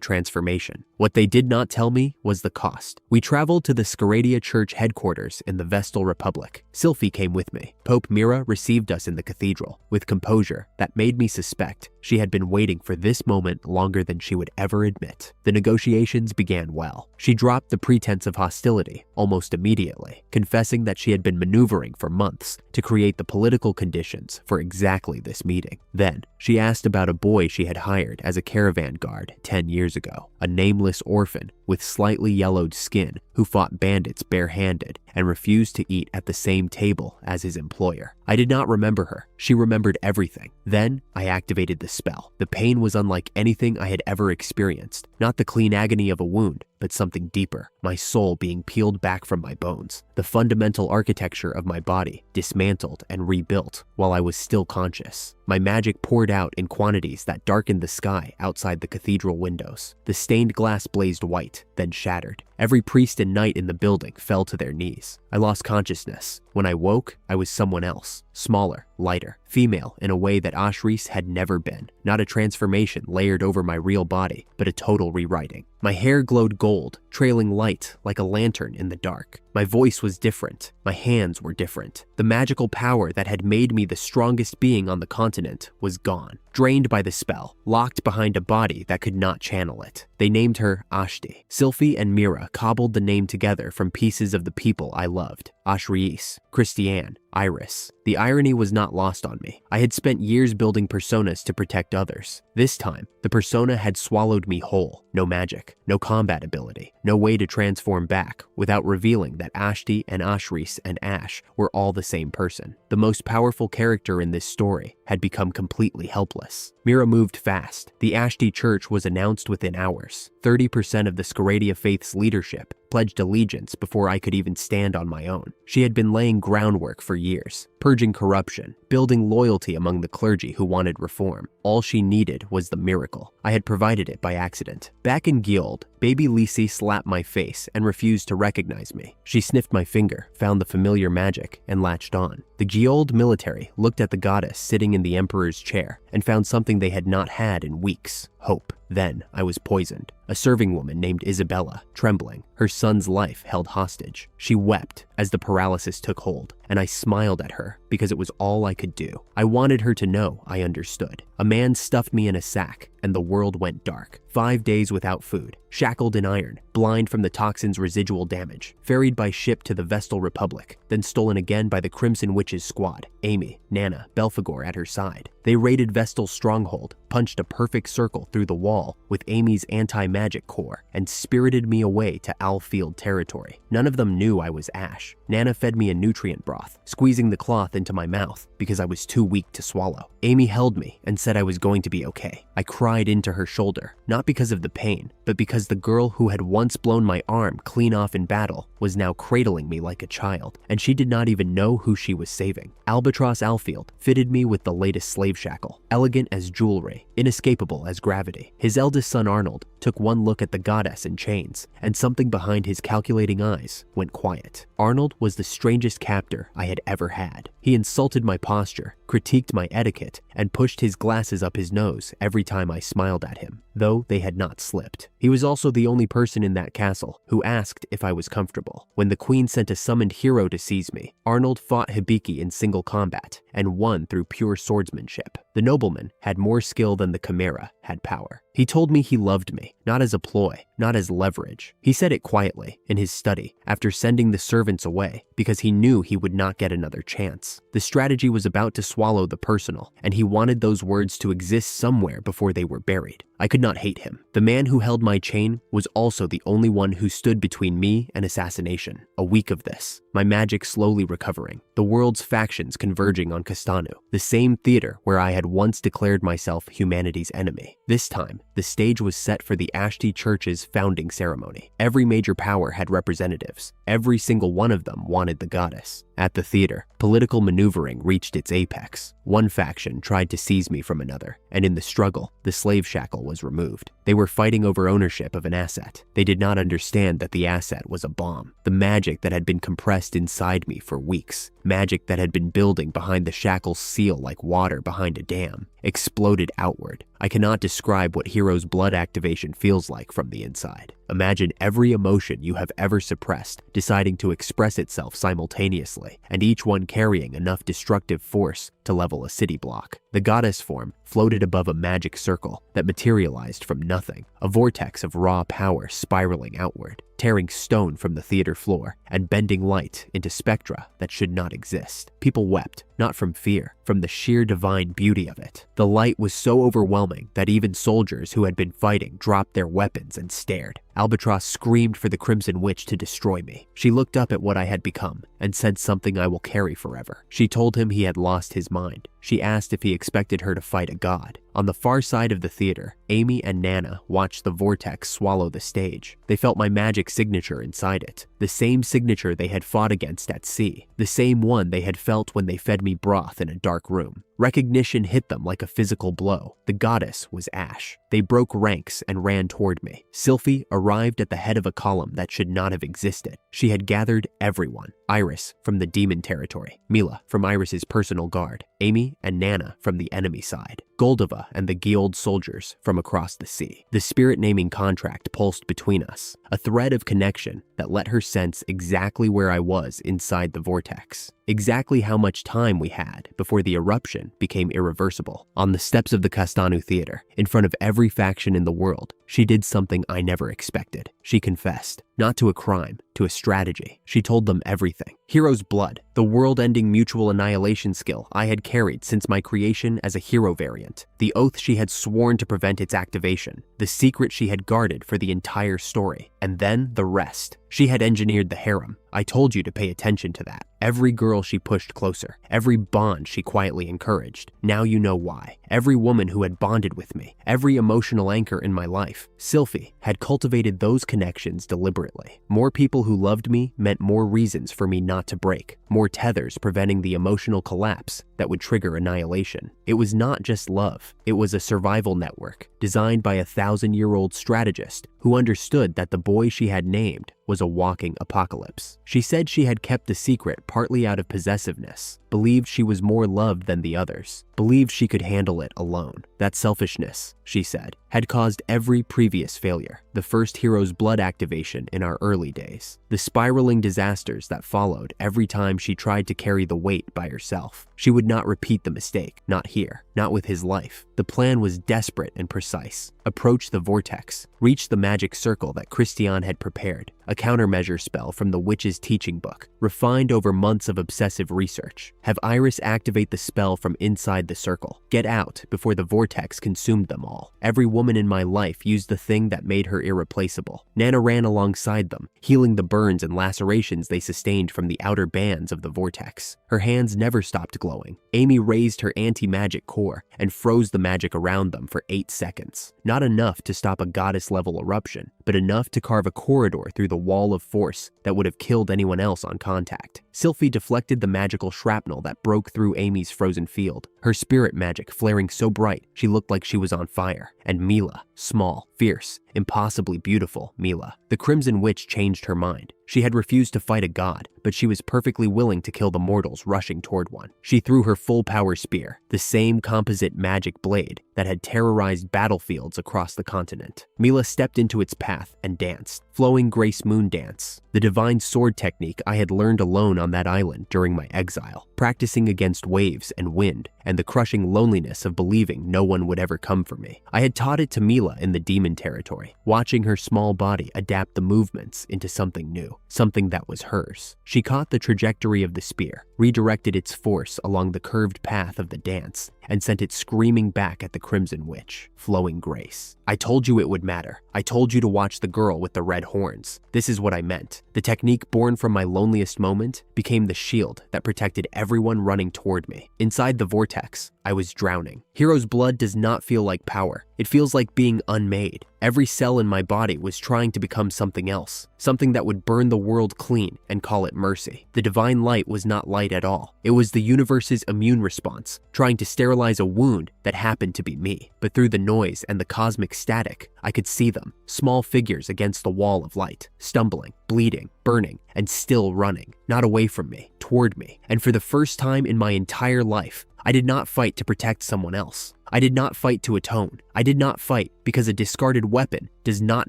transformation. What they did not tell me was the cost. We traveled to the Scaradia Church headquarters in the Vestal Republic. Silfie came with me. Pope Mira received us in the cathedral with composure that made me suspect she had been waiting for this moment longer than she would ever admit. The negotiations began well. She dropped the pretense of hostility almost immediately, confessing that she had been maneuvering for months to create the political conditions for exactly this meeting. Then, she asked about a boy she had hired as a caravan guard 10 years ago, a nameless orphan with slightly yellowed skin who fought bandits barehanded and refused to eat at the same table as his employer. I did not remember her. She remembered everything. Then I activated the spell. The pain was unlike anything I had ever experienced. Not the clean agony of a wound, but something deeper. My soul being peeled back from my bones. The fundamental architecture of my body dismantled and rebuilt while I was still conscious. My magic poured out in quantities that darkened the sky outside the cathedral windows. The stained glass blazed white, then shattered. Every priest and knight in the building fell to their knees. I lost consciousness. When I woke, I was someone else. Smaller, lighter, female in a way that Ashri's had never been. Not a transformation layered over my real body, but a total rewriting. My hair glowed gold, trailing light like a lantern in the dark. My voice was different. My hands were different. The magical power that had made me the strongest being on the continent was gone, drained by the spell, locked behind a body that could not channel it. They named her Ashti. Silfie and Mira cobbled the name together from pieces of the people I loved. Ashri's, Christiane, Iris. The irony was not lost on me. I had spent years building personas to protect others. This time, the persona had swallowed me whole. No magic, no combat ability, no way to transform back without revealing that Ashti and Ashris and Ash were all the same person. The most powerful character in this story had become completely helpless. Mira moved fast. The Ashti Church was announced within hours. 30% of the Scaradia Faith's leadership pledged allegiance before I could even stand on my own. She had been laying groundwork for years, purging corruption, building loyalty among the clergy who wanted reform. All she needed was the miracle. I had provided it by accident. Back in Giold, baby Lisi slapped my face and refused to recognize me. She sniffed my finger, found the familiar magic, and latched on. The Giold military looked at the goddess sitting in the emperor's chair and found something they had not had in weeks: hope. Then I was poisoned. A serving woman named Isabella, trembling, her son's life held hostage. She wept as the paralysis took hold, and I smiled at her because it was all I could do. I wanted her to know I understood. A man stuffed me in a sack, and the world went dark. 5 days without food, shackled in iron, blind from the toxin's residual damage, ferried by ship to the Vestal Republic, then stolen again by the Crimson Witches squad, Amy, Nana, Belphegor at her side. They raided Vestal's stronghold, punched a perfect circle through the wall with Amy's anti-magic core, and spirited me away to Alfield territory. None of them knew I was Ash. Nana fed me a nutrient broth, squeezing the cloth into my mouth. because I was too weak to swallow. Amy held me and said I was going to be okay. I cried into her shoulder, not because of the pain, but because the girl who had once blown my arm clean off in battle was now cradling me like a child, and she did not even know who she was saving. Albatross Alfield fitted me with the latest slave shackle, elegant as jewelry, inescapable as gravity. His eldest son Arnold took one look at the goddess in chains, and something behind his calculating eyes went quiet. Arnold was the strangest captor I had ever had. He insulted my posture, critiqued my etiquette, and pushed his glasses up his nose every time I smiled at him, though they had not slipped. He was also the only person in that castle who asked if I was comfortable. When the queen sent a summoned hero to seize me, Arnold fought Hibiki in single combat and won through pure swordsmanship. The nobleman had more skill than the chimera had power. He told me he loved me, not as a ploy, not as leverage. He said it quietly, in his study, after sending the servants away, because he knew he would not get another chance. The strategy was about to swallow the personal, and he wanted those words to exist somewhere before they were buried. I could not hate him. The man who held my chain was also the only one who stood between me and assassination. A week of this, my magic slowly recovering, the world's factions converging on Castanu, the same theater where I had once declared myself humanity's enemy. This time, the stage was set for the Ashti Church's founding ceremony. Every major power had representatives. Every single one of them wanted the goddess. At the theater, political maneuvering reached its apex. One faction tried to seize me from another, and in the struggle, the slave shackle was removed. They were fighting over ownership of an asset. They did not understand that the asset was a bomb. The magic that had been compressed inside me for weeks, magic that had been building behind the shackle's seal like water behind a dam, exploded outward. I cannot describe what hero's blood activation feels like from the inside. Imagine every emotion you have ever suppressed deciding to express itself simultaneously, and each one carrying enough destructive force to level a city block. The goddess form floated above a magic circle that materialized from nothing, a vortex of raw power spiraling outward, tearing stone from the theater floor and bending light into spectra that should not exist. People wept, not from fear, from the sheer divine beauty of it. The light was so overwhelming that even soldiers who had been fighting dropped their weapons and stared. Albatross screamed for the Crimson Witch to destroy me. She looked up at what I had become and said something I will carry forever. She told him he had lost his mind. She asked if he expected her to fight a god. On the far side of the theater, Amy and Nana watched the vortex swallow the stage. They felt my magic signature inside it, the same signature they had fought against at sea, the same one they had felt when they fed me broth in a dark room. Recognition hit them like a physical blow. The goddess was Ash. They broke ranks and ran toward me. Silfie arrived at the head of a column that should not have existed. She had gathered everyone. Iris from the demon territory, Mila from Iris's personal guard, Amy and Nana from the enemy side, Goldova and the Guild soldiers from across the sea. The spirit naming contract pulsed between us, a thread of connection that let her sense exactly where I was inside the vortex, exactly how much time we had before the eruption became irreversible. On the steps of the Castanu Theater, in front of every faction in the world, she did something I never expected. She confessed, not to a crime, to a strategy. She told them everything. Hero's blood, the world-ending mutual annihilation skill I had carried since my creation as a hero variant, the oath she had sworn to prevent its activation, the secret she had guarded for the entire story, and then the rest. She had engineered the harem. I told you to pay attention to that. Every girl she pushed closer, every bond she quietly encouraged. Now you know why. Every woman who had bonded with me, every emotional anchor in my life. Silfie had cultivated those connections deliberately. More people who loved me meant more reasons for me not to break, more tethers preventing the emotional collapse that would trigger annihilation. It was not just love. It was a survival network designed by a 1,000-year-old strategist who understood that the boy she had named was a walking apocalypse. She said she had kept the secret partly out of possessiveness, believed she was more loved than the others, believed she could handle it alone. That selfishness, she said, had caused every previous failure, the first hero's blood activation in our early days, the spiraling disasters that followed every time she tried to carry the weight by herself. She would not repeat the mistake, not here, not with his life. The plan was desperate and precise. Approach the vortex, reach the magic circle that Christian had prepared, a countermeasure spell from the witch's teaching book, refined over months of obsessive research. Have Iris activate the spell from inside the circle. Get out before the vortex consumed them all. Every woman woman in my life used the thing that made her irreplaceable. Nana ran alongside them, healing the burns and lacerations they sustained from the outer bands of the vortex. Her hands never stopped glowing. Amy raised her anti-magic core and froze the magic around them for 8 seconds. Not enough to stop a goddess-level eruption, but enough to carve a corridor through the wall of force that would have killed anyone else on contact. Silfie deflected the magical shrapnel that broke through Amy's frozen field, her spirit magic flaring so bright she looked like she was on fire. And Mila, small, fierce, impossibly beautiful Mila. The Crimson Witch changed her mind. She had refused to fight a god, but she was perfectly willing to kill the mortals rushing toward one. She threw her full-power spear, the same composite magic blade that had terrorized battlefields across the continent. Mila stepped into its path and danced, flowing grace moon dance, the divine sword technique I had learned alone on that island during my exile, practicing against waves and wind and the crushing loneliness of believing no one would ever come for me. I had taught it to Mila in the demon territory, watching her small body adapt the movements into something new, something that was hers. She caught the trajectory of the spear, redirected its force along the curved path of the dance, and sent it screaming back at the Crimson Witch, flowing grace. I told you it would matter. I told you to watch the girl with the red horns. This is what I meant. The technique born from my loneliest moment became the shield that protected everyone running toward me. Inside the vortex, I was drowning. Hero's blood does not feel like power. It feels like being unmade. Every cell in my body was trying to become something else, something that would burn the world clean and call it mercy. The divine light was not light at all. It was the universe's immune response, trying to sterilize a wound that happened to be me. But through the noise and the cosmic static, I could see them, small figures against the wall of light, stumbling, bleeding, burning, and still running, not away from me, toward me. And for the first time in my entire life, I did not fight to protect someone else. I did not fight to atone. I did not fight because a discarded weapon does not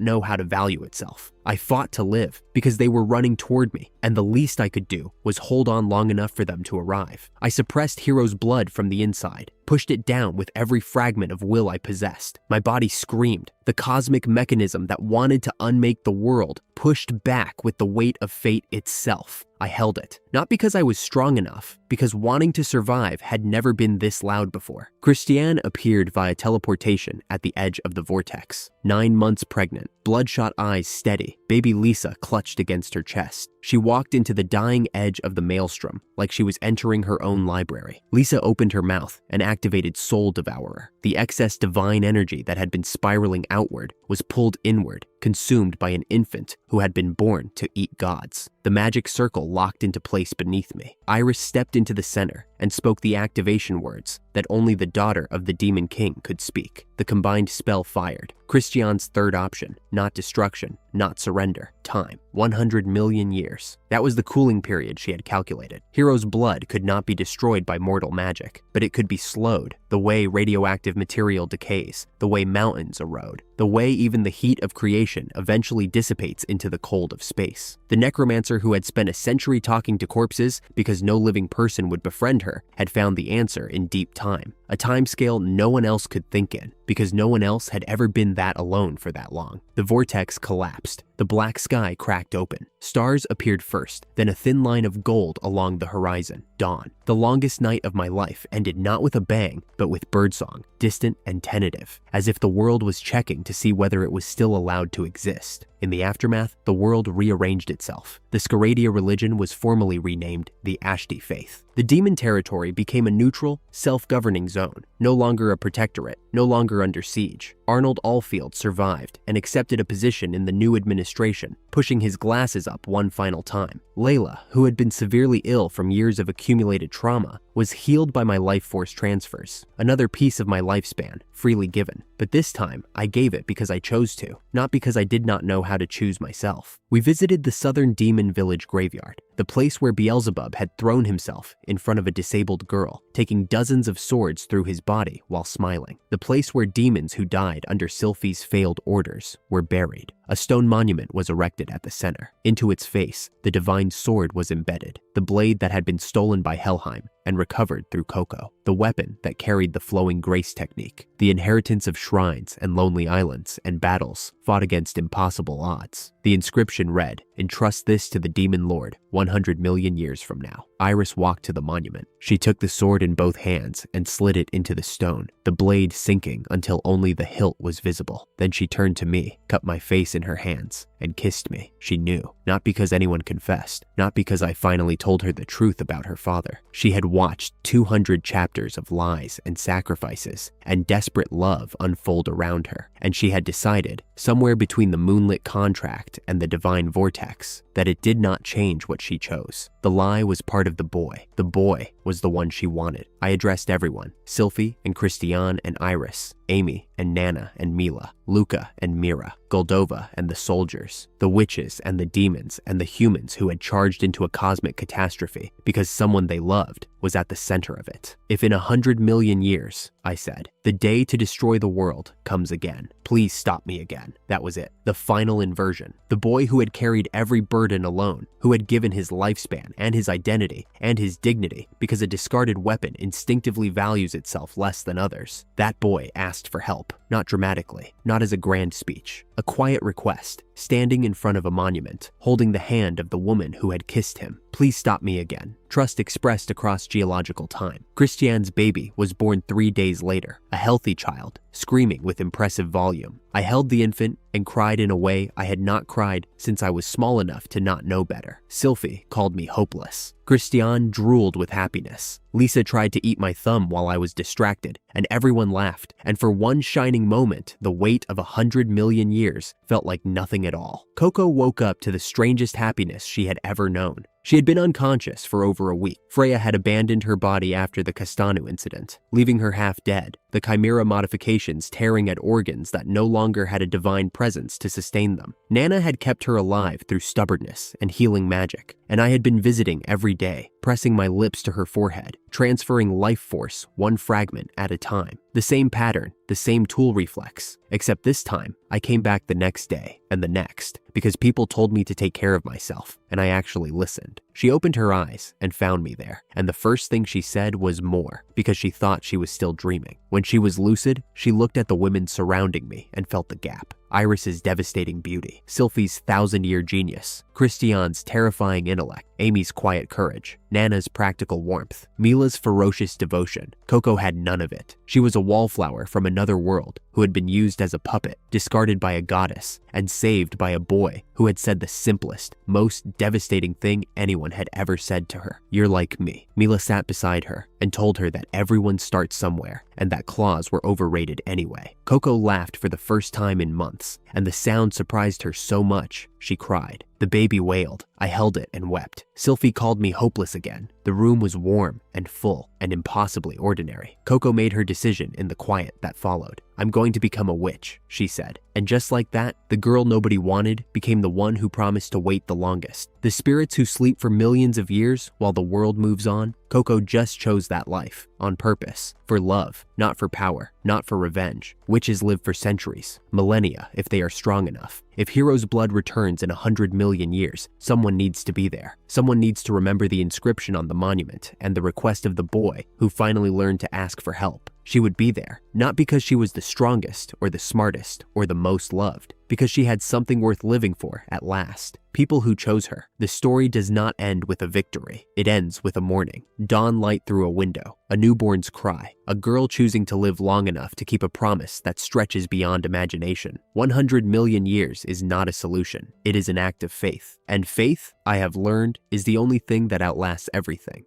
know how to value itself. I fought to live because they were running toward me, and the least I could do was hold on long enough for them to arrive. I suppressed Hero's blood from the inside, pushed it down with every fragment of will I possessed. My body screamed. The cosmic mechanism that wanted to unmake the world pushed back with the weight of fate itself. I held it, not because I was strong enough, because wanting to survive had never been this loud before. Christiane appeared via teleportation at the edge of the vortex. 9 months pregnant, bloodshot eyes steady, baby Lisa clutched against her chest. She walked into the dying edge of the maelstrom like she was entering her own library. Lisa opened her mouth and activated Soul Devourer. The excess divine energy that had been spiraling outward was pulled inward, consumed by an infant who had been born to eat gods. The magic circle locked into place beneath me. Iris stepped into the center and spoke the activation words that only the daughter of the Demon King could speak. The combined spell fired. Christiane's third option, not destruction, not surrender, time, 100 million years. That was the cooling period she had calculated. Hero's blood could not be destroyed by mortal magic, but it could be slowed, the way radioactive material decays, the way mountains erode, the way even the heat of creation eventually dissipates into the cold of space. The necromancer who had spent a century talking to corpses because no living person would befriend her had found the answer in deep time, a timescale no one else could think in, because no one else had ever been that alone for that long. The vortex collapsed. The black sky cracked open. Stars appeared first, then a thin line of gold along the horizon. Dawn. The longest night of my life ended not with a bang, but with birdsong, distant and tentative, as if the world was checking to see whether it was still allowed to exist. In the aftermath, the world rearranged itself. The Scaradia religion was formally renamed the Ashti faith. The demon territory became a neutral, self-governing zone, no longer a protectorate, no longer under siege. Arnold Alfield survived and accepted a position in the new administration, pushing his glasses up one final time. Layla, who had been severely ill from years of accumulated trauma, was healed by my life force transfers, another piece of my lifespan, freely given. But this time, I gave it because I chose to, not because I did not know how to choose myself. We visited the Southern Demon Village graveyard, the place where Beelzebub had thrown himself in front of a disabled girl, taking dozens of swords through his body while smiling. The place where demons who died under Silfie's failed orders were buried. A stone monument was erected at the center. Into its face, the divine sword was embedded, the blade that had been stolen by Helheim and recovered through Coco, the weapon that carried the flowing grace technique, the inheritance of shrines and lonely islands and battles fought against impossible odds. The inscription read, "Entrust this to the demon lord 100 million years from now." Iris walked to the monument. She took the sword in both hands and slid it into the stone, the blade sinking until only the hilt was visible. Then she turned to me, cupped my face in her hands, and kissed me. She knew, not because anyone confessed, not because I finally told her the truth about her father. She had watched 200 chapters of lies and sacrifices and desperate love unfold around her, and she had decided, somewhere between the moonlit contract and the divine vortex, that it did not change what she chose. The lie was part of the boy. The boy was the one she wanted. I addressed everyone, Silfie and Christian and Iris, Amy and Nana and Mila, Luca and Mira, Goldova and the soldiers, the witches and the demons and the humans who had charged into a cosmic catastrophe because someone they loved was at the center of it. If in 100 million years, I said, the day to destroy the world comes again, please stop me again. That was it. The final inversion. The boy who had carried every burden alone, who had given his lifespan and his identity and his dignity because a discarded weapon instinctively values itself less than others. That boy asked for help, not dramatically, not as a grand speech, a quiet request, standing in front of a monument, holding the hand of the woman who had kissed him. Please stop me again. Trust expressed across geological time. Christian's baby was born 3 days later, a healthy child, screaming with impressive volume. I held the infant and cried in a way I had not cried since I was small enough to not know better. Silfie called me hopeless. Christian drooled with happiness. Lisa tried to eat my thumb while I was distracted, and everyone laughed, and for one shining moment, the weight of 100 million years felt like nothing at all. Coco woke up to the strangest happiness she had ever known. She had been unconscious for over a week. Freya had abandoned her body after the Castanu incident, leaving her half dead, the chimera modifications tearing at organs that no longer had a divine presence to sustain them. Nana had kept her alive through stubbornness and healing magic, and I had been visiting every day, pressing my lips to her forehead, transferring life force one fragment at a time. The same pattern, the same tool reflex, except this time I came back the next day and the next because people told me to take care of myself, and I actually listened. She opened her eyes and found me there, and the first thing she said was more because she thought she was still dreaming. When she was lucid, she looked at the women surrounding me and felt the gap. Iris's devastating beauty, Silfie's 1,000-year genius, Christian's terrifying intellect, Amy's quiet courage, Nana's practical warmth, Mila's ferocious devotion. Coco had none of it. She was a wallflower from another world who had been used as a puppet, discarded by a goddess, and saved by a boy who had said the simplest, most devastating thing anyone had ever said to her. "You're like me." Mila sat beside her and told her that everyone starts somewhere and that claws were overrated anyway. Coco laughed for the first time in months, and the sound surprised her so much she cried. The baby wailed. I held it and wept. Silfie called me hopeless again. The room was warm and full and impossibly ordinary. Coco made her decision in the quiet that followed. "I'm going to become a witch," she said. And just like that, the girl nobody wanted became the one who promised to wait the longest. The spirits who sleep for millions of years while the world moves on, Coco just chose that life, on purpose, for love, not for power, not for revenge. Witches live for centuries, millennia if they are strong enough. If Hero's blood returns in 100 million years, someone needs to be there. Someone needs to remember the inscription on the monument and the request of the boy who finally learned to ask for help. She would be there, not because she was the strongest or the smartest or the most loved, because she had something worth living for at last. People who chose her. The story does not end with a victory. It ends with a morning. Dawn light through a window. A newborn's cry. A girl choosing to live long enough to keep a promise that stretches beyond imagination. 100 million years is not a solution. It is an act of faith. And faith, I have learned, is the only thing that outlasts everything.